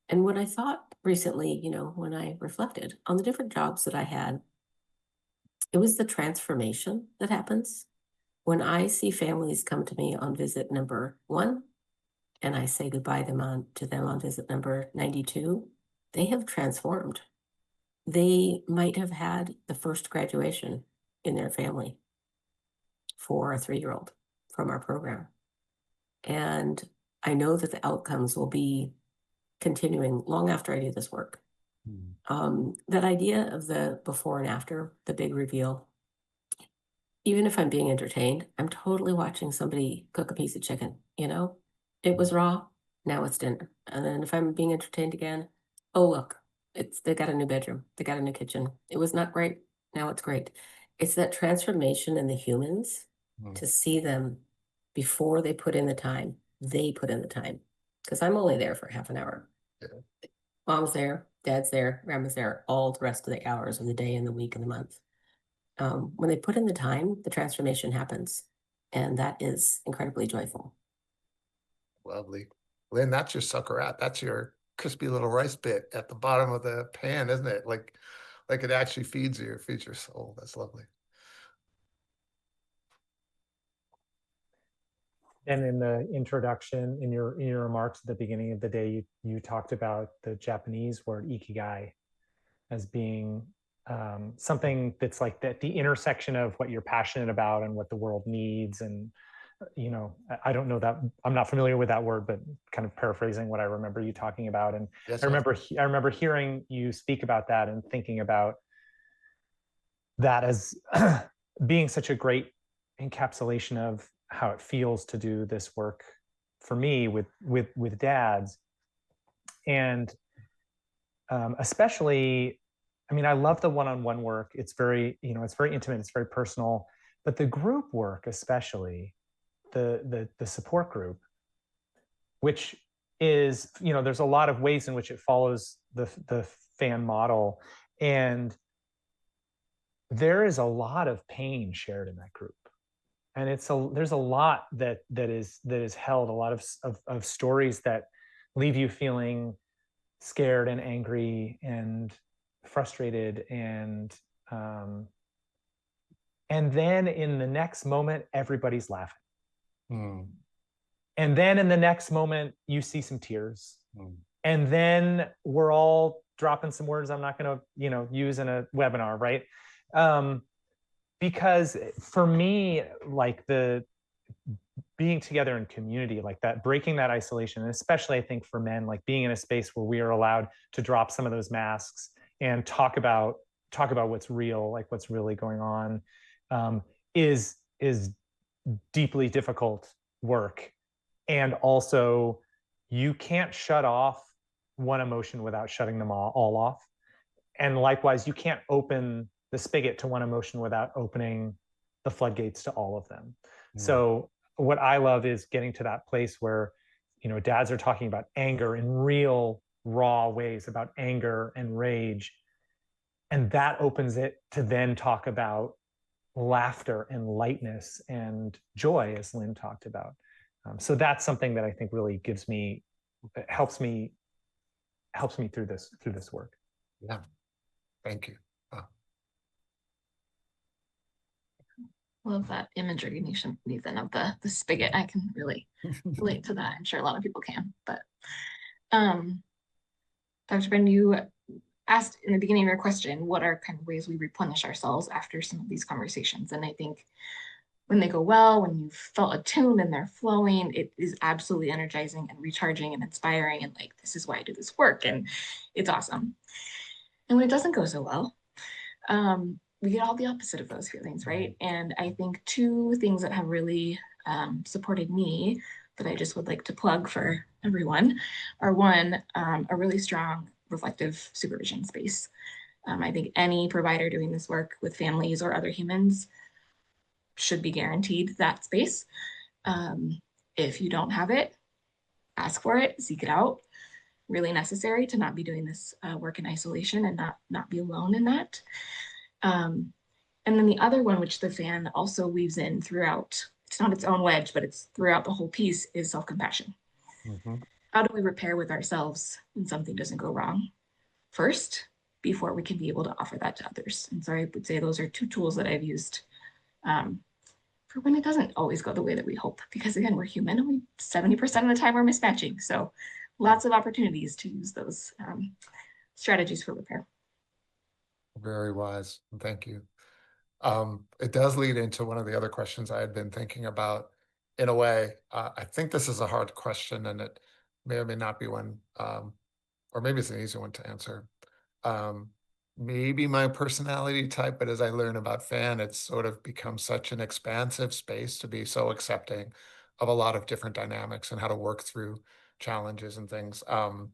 And when I thought recently, when I reflected on the different jobs that I had, it was the transformation that happens when I see families come to me on visit number 1, and I say goodbye to them on visit number 92. They have transformed. They might have had the first graduation in their family for a 3-year-old from our program. And I know that the outcomes will be continuing long after I do this work. That idea of the before and after, the big reveal, even if I'm being entertained, I'm totally watching somebody cook a piece of chicken, It was raw, now it's dinner. And then if I'm being entertained again, oh, look, they got a new bedroom, they got a new kitchen. It was not great, now it's great. It's that transformation in the humans to see them before they put in the time, because I'm only there for half an hour. Yeah. Mom's there, dad's there, grandma's there, all the rest of the hours of the day and the week and the month. When they put in the time, the transformation happens. And that is incredibly joyful. Lovely. Lynn, that's your suckerette. That's your crispy little rice bit at the bottom of the pan, isn't it? Like it actually feeds your soul. That's lovely. And in the introduction, in your remarks at the beginning of the day, you talked about the Japanese word ikigai as being something that's like the intersection of what you're passionate about and what the world needs. And I don't know that, I'm not familiar with that word, but kind of paraphrasing what I remember you talking about. And yes, I remember hearing you speak about that and thinking about that as being such a great encapsulation of how it feels to do this work for me with dads. And especially, I mean, I love the one-on-one work. It's very, it's very intimate, it's very personal, but the group work, especially the support group, which is, there's a lot of ways in which it follows the fan model. And there is a lot of pain shared in that group. And there's a lot that is held, a lot of stories that leave you feeling scared and angry and frustrated, and then in the next moment everybody's laughing. And then in the next moment you see some tears. And then we're all dropping some words I'm not going to, use in a webinar, right? Because for me, like the being together in community like that, breaking that isolation, and especially I think for men, like being in a space where we are allowed to drop some of those masks and talk about what's real, like what's really going on, is deeply difficult work. And also, you can't shut off one emotion without shutting them all off. And likewise, you can't open the spigot to one emotion without opening the floodgates to all of them. So what I love is getting to that place where, dads are talking about anger in real raw ways, about anger and rage. And that opens it to then talk about laughter and lightness and joy, as Lynn talked about. So that's something that I think really helps me through this work. Yeah, thank you. Love that imagery, Nathan, of the spigot. I can really relate to that. I'm sure a lot of people can. But Dr. Ben, you asked in the beginning of your question, what are kind of ways we replenish ourselves after some of these conversations? And I think when they go well, when you've felt attuned and they're flowing, it is absolutely energizing and recharging and inspiring. And like, this is why I do this work. And it's awesome. And when it doesn't go so well, we get all the opposite of those feelings, right? And I think two things that have really supported me that I just would like to plug for everyone are one, a really strong reflective supervision space. I think any provider doing this work with families or other humans should be guaranteed that space. If you don't have it, ask for it, seek it out. Really necessary to not be doing this work in isolation and not be alone in that. And then the other one, which the fan also weaves in throughout, it's not its own wedge, but it's throughout the whole piece, is self-compassion. How do we repair with ourselves when something doesn't go wrong first, before we can be able to offer that to others? And so I would say those are two tools that I've used for when it doesn't always go the way that we hope, because again, we're human and 70% of the time we're mismatching. So lots of opportunities to use those strategies for repair. Very wise. Thank you. It does lead into one of the other questions I had been thinking about. In a way, I think this is a hard question, and it may or may not be one, or maybe it's an easy one to answer. Maybe my personality type, but as I learn about FAN, it's sort of become such an expansive space to be so accepting of a lot of different dynamics and how to work through challenges and things, and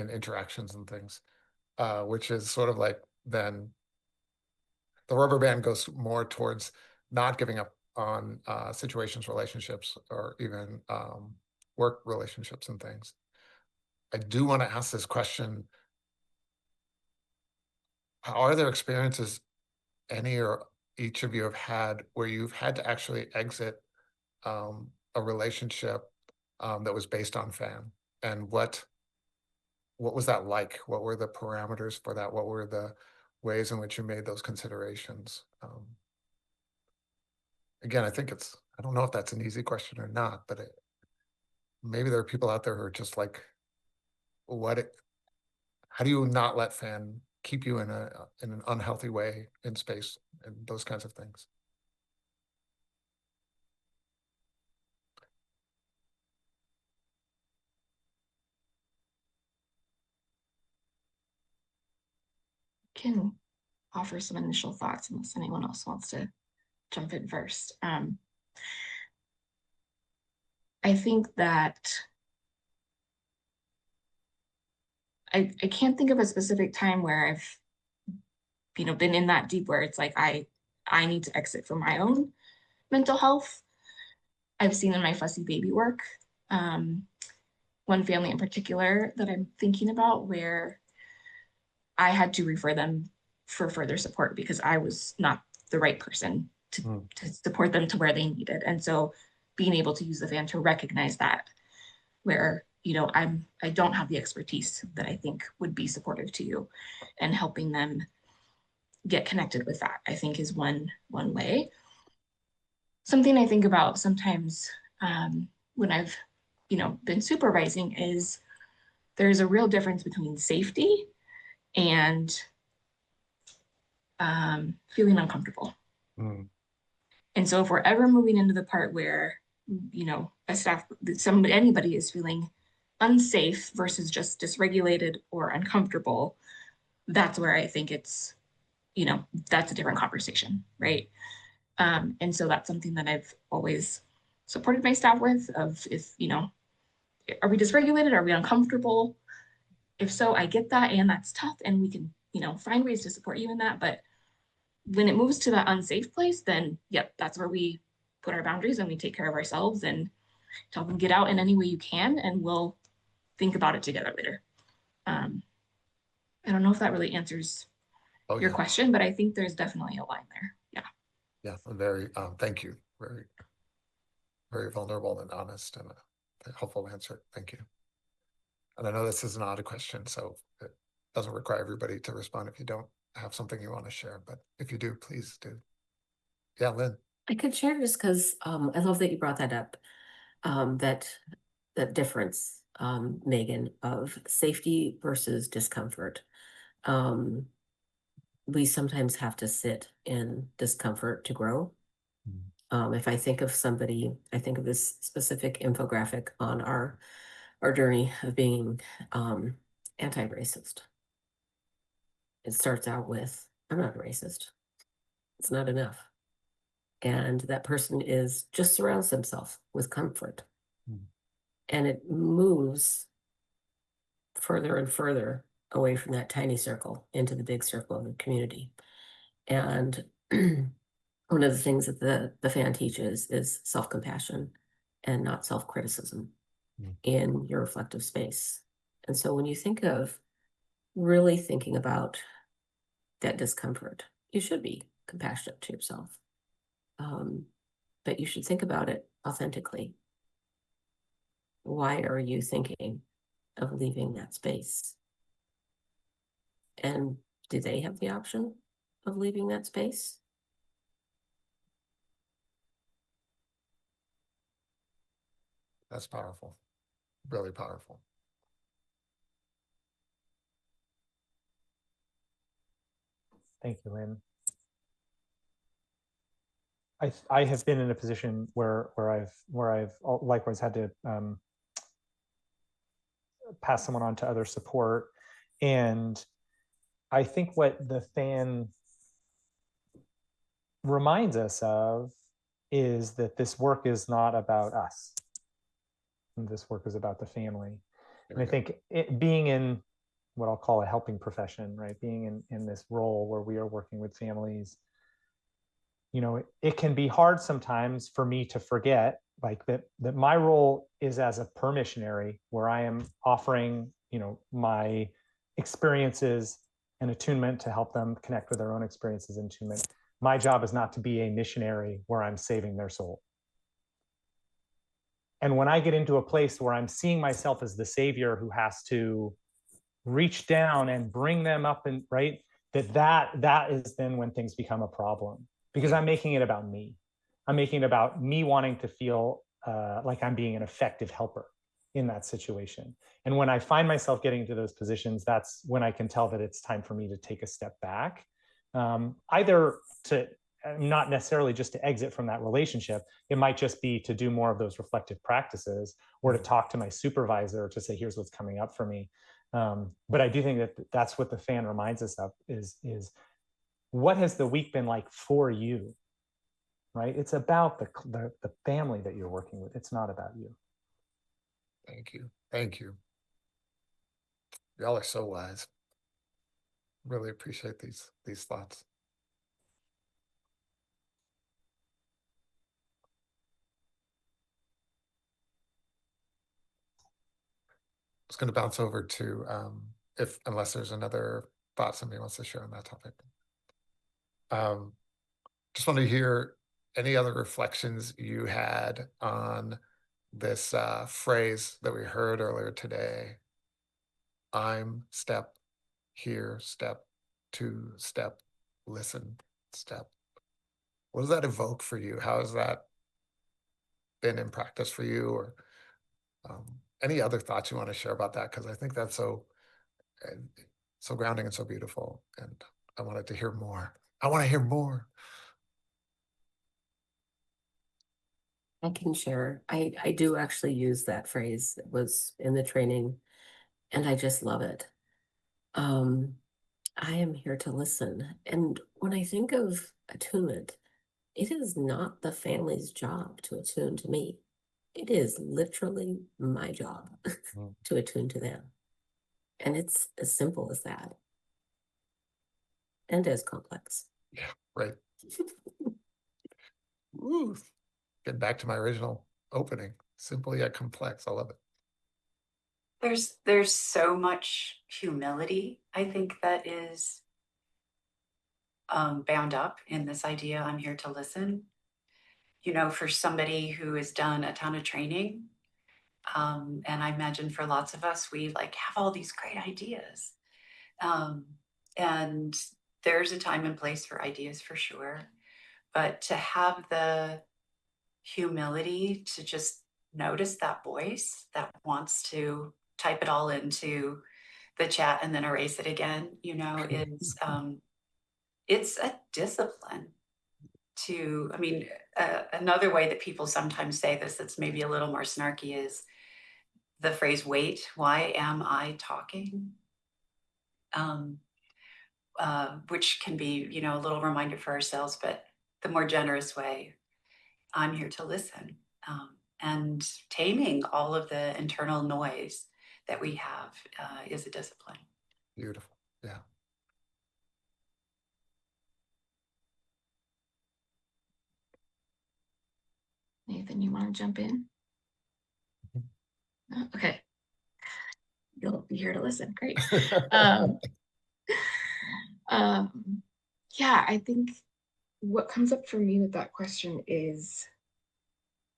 interactions and things, which is sort of like then the rubber band goes more towards not giving up on situations, relationships, or even work relationships and things. I do want to ask this question. Are there experiences any or each of you have had where you've had to actually exit a relationship that was based on FAN? And what was that like? What were the parameters for that? What were the ways in which you made those considerations? Again, I don't know if that's an easy question or not, but maybe there are people out there who are just like, how do you not let FAN keep you in an unhealthy way in space and those kinds of things? Can offer some initial thoughts unless anyone else wants to jump in first. I think that I can't think of a specific time where I've been in that deep where it's like I need to exit for my own mental health. I've seen in my fussy baby work, one family in particular that I'm thinking about where I had to refer them for further support because I was not the right person to support them to where they needed. And so being able to use the FAN to recognize that where, I don't have the expertise that I think would be supportive to you, and helping them get connected with that, I think is one way. Something I think about sometimes when I've, been supervising is there's a real difference between safety and feeling uncomfortable. Mm. And so if we're ever moving into the part where, you know, anybody is feeling unsafe versus just dysregulated or uncomfortable, that's where I think it's, you know, that's a different conversation, right? And so that's something that I've always supported my staff with, of, if, you know, are we dysregulated? Are we uncomfortable? If so, I get that, and that's tough, and we can, you know, find ways to support you in that. But when it moves to that unsafe place, then yep, that's where we put our boundaries and we take care of ourselves and tell them, get out in any way you can, and we'll think about it together later. I don't know if that really answers your question, but I think there's definitely a line there. Yeah. Yeah, very, thank you. Very, very vulnerable and honest, and a helpful answer. Thank you. And I know this is an odd question, so it doesn't require everybody to respond if you don't have something you want to share, but if you do, please do. Yeah, Lynn. I could share just because I love that you brought that up. That difference, Megan, of safety versus discomfort. We sometimes have to sit in discomfort to grow. If I think of somebody, I think of this specific infographic on our journey of being anti-racist. It starts out with, I'm not a racist. It's not enough. And that person just surrounds themselves with comfort. And it moves further and further away from that tiny circle into the big circle of the community. And one of the things that the fan teaches is self-compassion and not self-criticism in your reflective space. And so when you think of really thinking about that discomfort, you should be compassionate to yourself. But you should think about it authentically. Why are you thinking of leaving that space? And do they have the option of leaving that space? That's powerful, really powerful. Thank you, Lynn. I have been in a position where I've likewise had to pass someone on to other support, and I think what the fan reminds us of is that this work is not about us. This work is about the family. And I think being in what I'll call a helping profession, right? Being in this role where we are working with families, you know, it can be hard sometimes for me to forget like that my role is as a permissionary, where I am offering, you know, my experiences and attunement to help them connect with their own experiences and attunement. My job is not to be a missionary where I'm saving their soul. And when I get into a place where I'm seeing myself as the savior who has to reach down and bring them up, and right, that is then when things become a problem, because I'm making it about me. I'm making it about me wanting to feel like I'm being an effective helper in that situation. And when I find myself getting into those positions, that's when I can tell that it's time for me to take a step back, either to not necessarily just to exit from that relationship. It might just be to do more of those reflective practices, or to talk to my supervisor to say, here's what's coming up for me. But I do think that that's what the fan reminds us of is what has the week been like for you, right? It's about the family that you're working with. It's not about you. Thank you. Thank you. Y'all are so wise. Really appreciate these thoughts. I was going to bounce over to unless there's another thought somebody wants to share on that topic. Just want to hear any other reflections you had on this phrase that we heard earlier today. I'm step, here, step, 2, step, listen, step. What does that evoke for you? How has that been in practice for you? Or any other thoughts you want to share about that? Because I think that's so so grounding and so beautiful. And I wanted to hear more. I want to hear more. I can share. I do actually use that phrase. It was in the training, and I just love it. I am here to listen. And when I think of attunement, it is not the family's job to attune to me. It is literally my job to attune to them. And it's as simple as that. And as complex. Yeah, right. Ooh, get back to my original opening. Simple yet complex. I love it. There's so much humility, I think, that is bound up in this idea, I'm here to listen. You know, for somebody who has done a ton of training, and I imagine for lots of us, we like have all these great ideas. And there's a time and place for ideas for sure. But to have the humility to just notice that voice that wants to type it all into the chat and then erase it again, you know, it's a discipline to, I mean, another way that people sometimes say this that's maybe a little more snarky is the phrase, wait, why am I talking? Which can be, you know, a little reminder for ourselves, but the more generous way, I'm here to listen. And taming all of the internal noise that we have is a discipline. Beautiful. Yeah. Nathan, you want to jump in? No? Okay. You'll be here to listen. Great. Yeah, I think what comes up for me with that question is,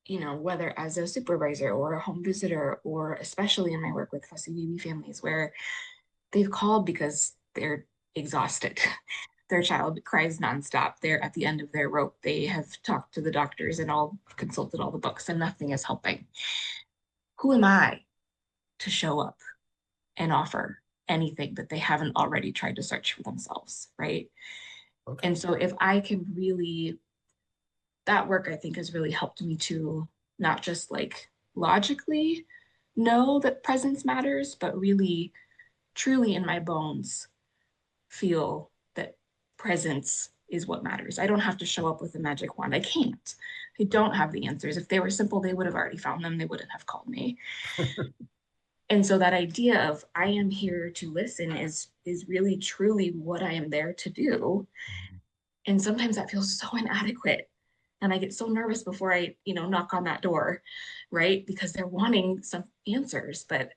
you know, whether as a supervisor or a home visitor, or especially in my work with fussy baby families where they've called because they're exhausted. Their child cries nonstop. They're at the end of their rope. They have talked to the doctors and all consulted all the books and nothing is helping. Who am I to show up and offer anything that they haven't already tried to search for themselves, right? Okay. And so if I can really, that work I think has really helped me to not just like logically know that presence matters, but really truly in my bones feel that presence is what matters. I don't have to show up with a magic wand. I can't. I don't have the answers. If they were simple, they would have already found them. They wouldn't have called me. And so that idea of I am here to listen is really truly what I am there to do. And sometimes that feels so inadequate. And I get so nervous before I, you know, knock on that door, right? Because they're wanting some answers. But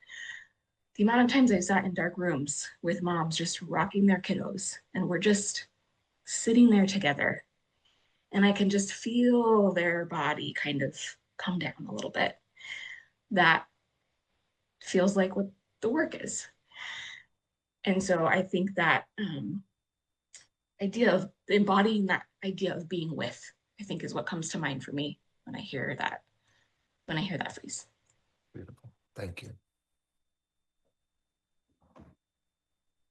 the amount of times I've sat in dark rooms with moms just rocking their kiddos and we're just sitting there together and I can just feel their body kind of come down a little bit. That feels like what the work is. And so I think that idea of embodying that idea of being with, I think is what comes to mind for me when I hear that phrase. Beautiful. Thank you.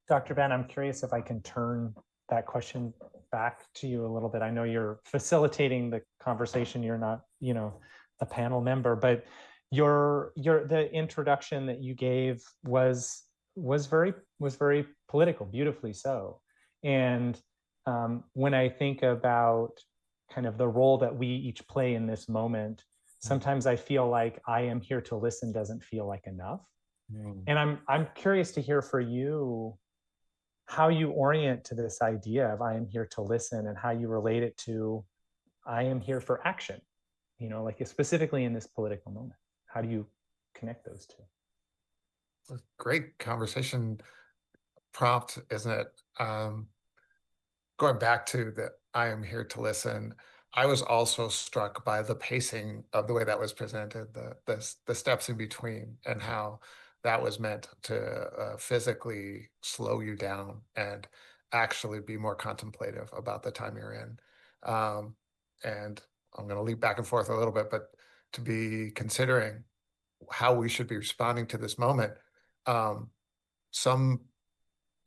Dr. Ben, I'm curious if I can turn that question back to you a little bit. I know you're facilitating the conversation. You're not, you know, a panel member, but the introduction that you gave was very political, beautifully so. And when I think about kind of the role that we each play in this moment, sometimes I feel like I am here to listen doesn't feel like enough. And I'm curious to hear for you how you orient to this idea of I am here to listen and how you relate it to I am here for action, you know, like specifically in this political moment. How do you connect those two? A great conversation prompt, isn't it? Going back to the I am here to listen, I was also struck by the pacing of the way that was presented, the steps in between, and how that was meant to physically slow you down and actually be more contemplative about the time you're in. And I'm going to leap back and forth a little bit, but to be considering how we should be responding to this moment. Some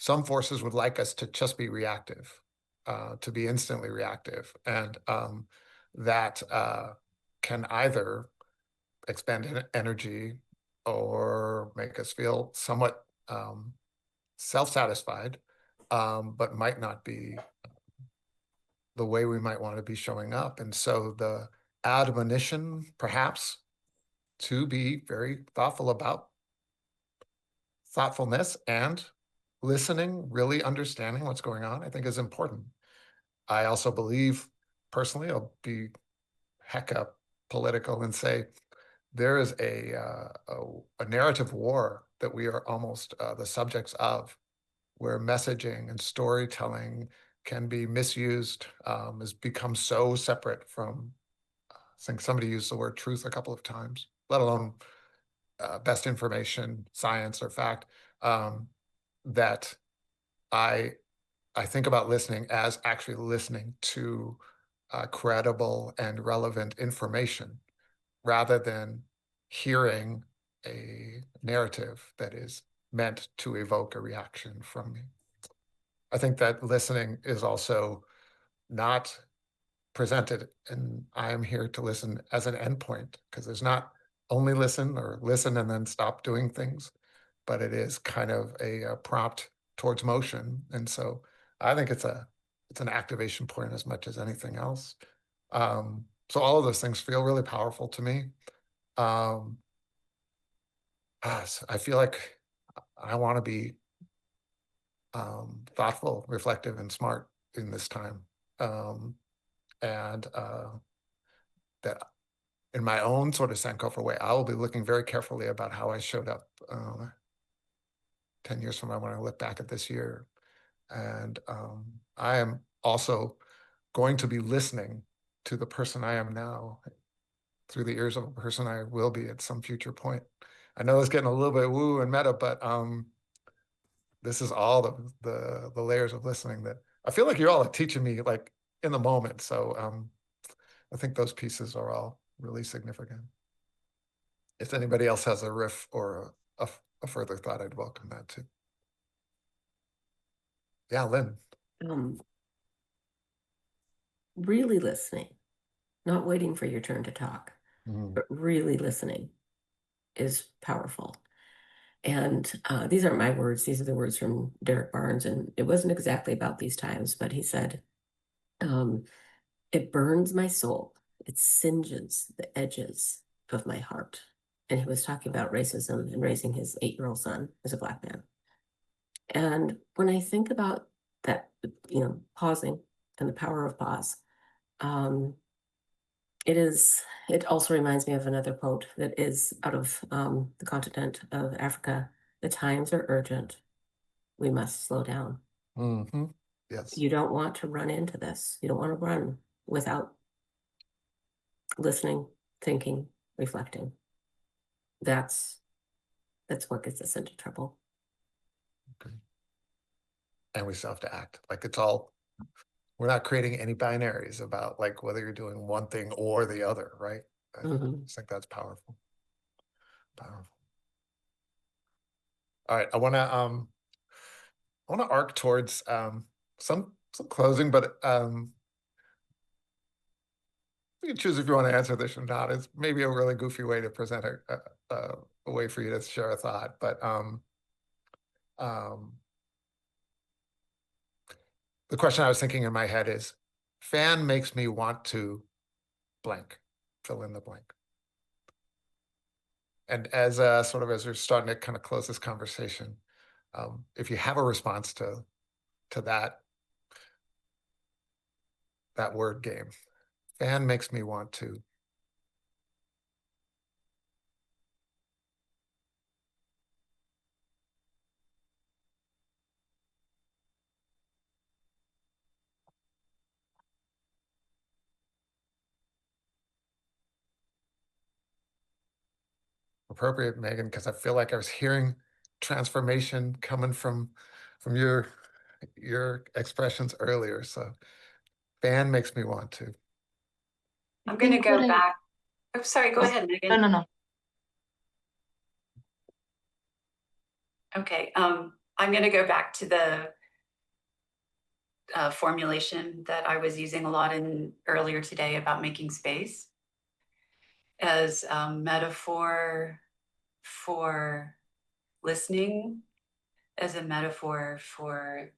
some forces would like us to just be reactive, to be instantly reactive. And that can either expend energy or make us feel somewhat self-satisfied, but might not be the way we might want to be showing up. And so the admonition, perhaps, to be very thoughtful about thoughtfulness and listening, really understanding what's going on, I think is important. I also believe, personally, I'll be hecka political and say there is a narrative war that we are almost the subjects of, where messaging and storytelling can be misused, has become so separate from, I think somebody used the word truth a couple of times, let alone best information, science, or fact, that I think about listening as actually listening to credible and relevant information rather than hearing a narrative that is meant to evoke a reaction from me. I think that listening is also not presented, and I am here to listen as an endpoint, because there's not only listen or listen and then stop doing things, but it is kind of a prompt towards motion. And so I think it's an activation point as much as anything else. So all of those things feel really powerful to me. So I feel like I want to be thoughtful, reflective, and smart in this time. And that in my own sort of Sankofa way, I will be looking very carefully about how I showed up 10 years from now when I look back at this year. And I am also going to be listening to the person I am now through the ears of a person I will be at some future point. I know it's getting a little bit woo and meta, but this is all the layers of listening that I feel like you all are teaching me like in the moment. So I think those pieces are all really significant. If anybody else has a riff or a further thought, I'd welcome that too. Yeah, Lynn. Really listening, not waiting for your turn to talk, but really listening is powerful. And these aren't my words. These are the words from Derek Barnes. And it wasn't exactly about these times, but he said, it burns my soul. It singes the edges of my heart. And he was talking about racism and raising his 8-year-old son as a Black man. And when I think about that, pausing and the power of pause, it also reminds me of another quote that is out of the continent of Africa. The times are urgent. We must slow down. Mm-hmm. Yes. You don't want to run into this. You don't want to run without listening, thinking, reflecting. That's what gets us into trouble. Okay. And we still have to act. Like we're not creating any binaries about like whether you're doing one thing or the other, right? I just think that's powerful. Powerful. All right, I want to arc towards some closing, but you can choose if you want to answer this or not. It's maybe a really goofy way to present a way for you to share a thought, but the question I was thinking in my head is, fan makes me want to blank, fill in the blank. And as we're starting to kind of close this conversation, if you have a response to that word game, fan makes me want to. Appropriate, Megan, because I feel like I was hearing transformation coming from your expressions earlier. So fan makes me want to. I'm going to go back. Oh, sorry, go ahead, Megan. No. Okay, I'm going to go back to the formulation that I was using a lot in earlier today about making space as a metaphor for listening, as a metaphor for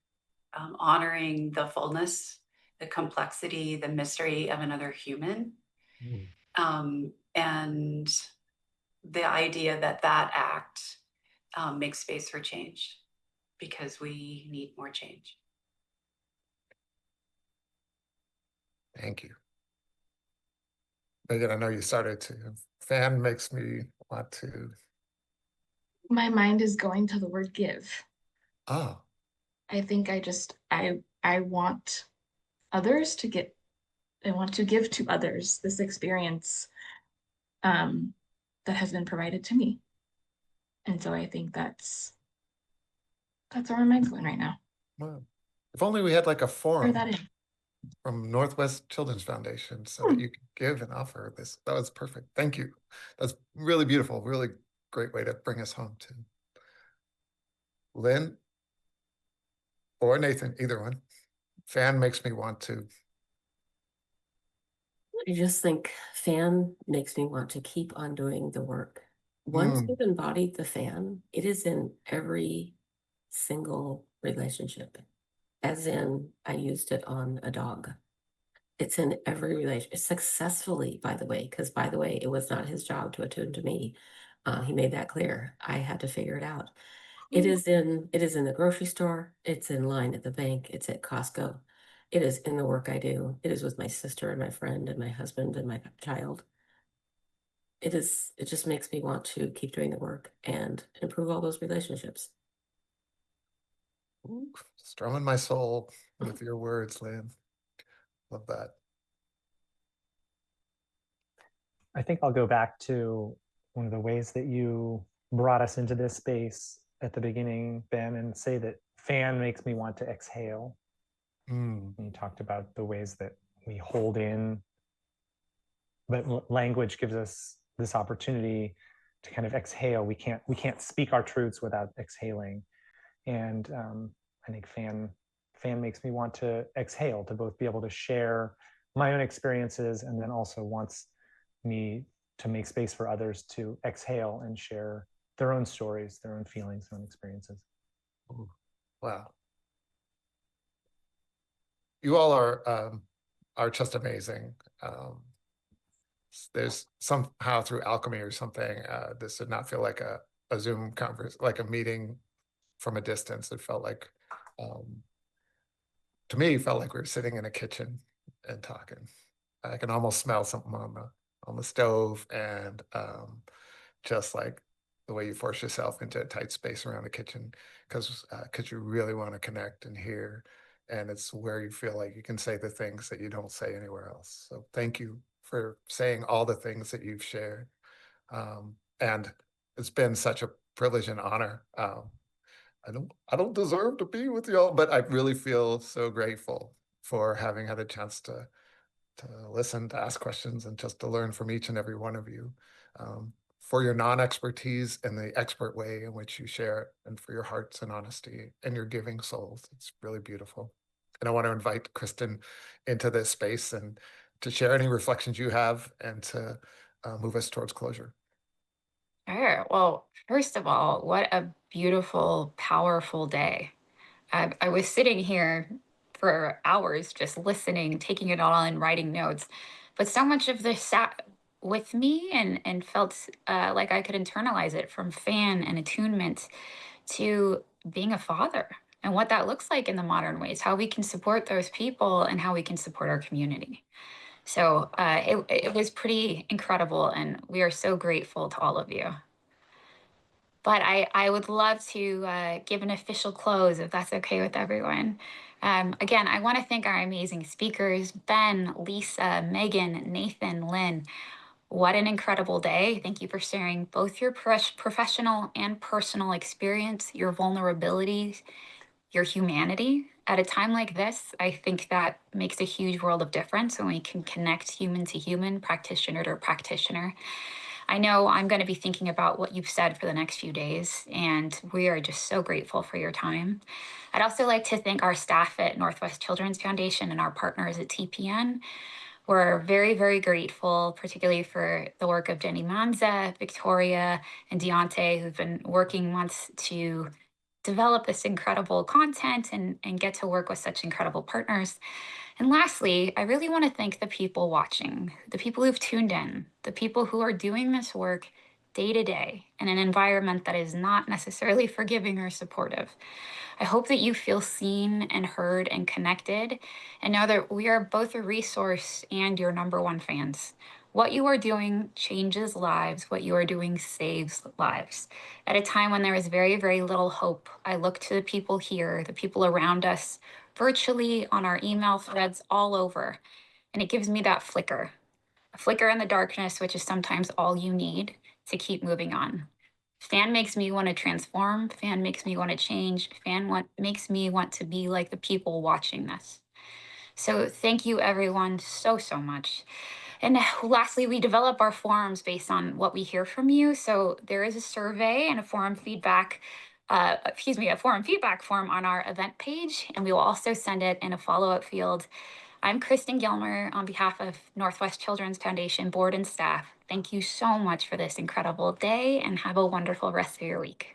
honoring the fullness, the complexity, the mystery of another human. And the idea that that act makes space for change because we need more change. Thank you. Megan, I know you started to. Fan makes me want to. My mind is going to the word give. Oh. I think I want others to get, I want to give to others this experience that has been provided to me. And so I think that's where my mind's going right now. Well, if only we had like a forum that in. from Northwest Children's Foundation so that you could give and offer this. That was perfect. Thank you. That's really beautiful. Really great way to bring us home to. Lynn or Nathan, either one. Fan makes me want to. I just think fan makes me want to keep on doing the work. Once you've embodied the fan, it is in every single relationship. As in, I used it on a dog. It's in every relationship, successfully, by the way, because by the way, it was not his job to attune to me. He made that clear. I had to figure it out. It is in the grocery store. It's in line at the bank. It's at Costco. It is in the work I do. It is with my sister and my friend and my husband and my child. It just makes me want to keep doing the work and improve all those relationships. Ooh, strumming my soul with your words, Lynn. Love that. I think I'll go back to one of the ways that you brought us into this space at the beginning, Ben, and say that fan makes me want to exhale. And you talked about the ways that we hold in, but language gives us this opportunity to kind of exhale. We can't speak our truths without exhaling. And I think fan makes me want to exhale, to both be able to share my own experiences and then also wants me to make space for others to exhale and share their own stories, their own feelings, their own experiences. Ooh, wow. You all are just amazing. There's somehow through alchemy or something, this did not feel like a Zoom conference, like a meeting from a distance. It felt like, to me, it felt like we were sitting in a kitchen and talking. I can almost smell something on the stove, and just like the way you force yourself into a tight space around the kitchen because you really want to connect and hear, and it's where you feel like you can say the things that you don't say anywhere else. So thank you for saying all the things that you've shared, and it's been such a privilege and honor. I don't deserve to be with y'all, but I really feel so grateful for having had a chance to listen, to ask questions, and just to learn from each and every one of you, for your non-expertise and the expert way in which you share it, and for your hearts and honesty and your giving souls. It's really beautiful. And I want to invite Kristen into this space and to share any reflections you have and to move us towards closure. Sure. Well, first of all, what a beautiful, powerful day. I was sitting here for hours just listening, taking it all in, writing notes. But so much of this sat with me and felt like I could internalize it, from fan and attunement to being a father and what that looks like in the modern ways, how we can support those people and how we can support our community. So it was pretty incredible, and we are so grateful to all of you. But I would love to give an official close, if that's okay with everyone. Again, I want to thank our amazing speakers, Ben, Lisa, Megan, Nathan, Lynn. What an incredible day. Thank you for sharing both your professional and personal experience, your vulnerabilities, your humanity. At a time like this, I think that makes a huge world of difference when we can connect human to human, practitioner to practitioner. I know I'm going to be thinking about what you've said for the next few days, and we are just so grateful for your time. I'd also like to thank our staff at Northwest Children's Foundation and our partners at TPN. We're very, very grateful, particularly for the work of Jenny Manza, Victoria, and Deontay, who've been working months to develop this incredible content and get to work with such incredible partners. And lastly, I really want to thank the people watching, the people who've tuned in, the people who are doing this work day to day in an environment that is not necessarily forgiving or supportive. I hope that you feel seen and heard and connected, and know that we are both a resource and your #1 fans. What you are doing changes lives. What you are doing saves lives. At a time when there is very, very little hope, I look to the people here, the people around us, virtually, on our email threads, all over, and it gives me that flicker, a flicker in the darkness, which is sometimes all you need to keep moving on. Fan makes me want to transform. Fan makes me want to change. Makes me want to be like the people watching this. So thank you, everyone, so, so much. And lastly, we develop our forums based on what we hear from you. So there is a survey and a forum feedback, a forum feedback form on our event page, and we will also send it in a follow-up field. I'm Kristen Gilmer on behalf of Northwest Children's Foundation board and staff. Thank you so much for this incredible day, and have a wonderful rest of your week.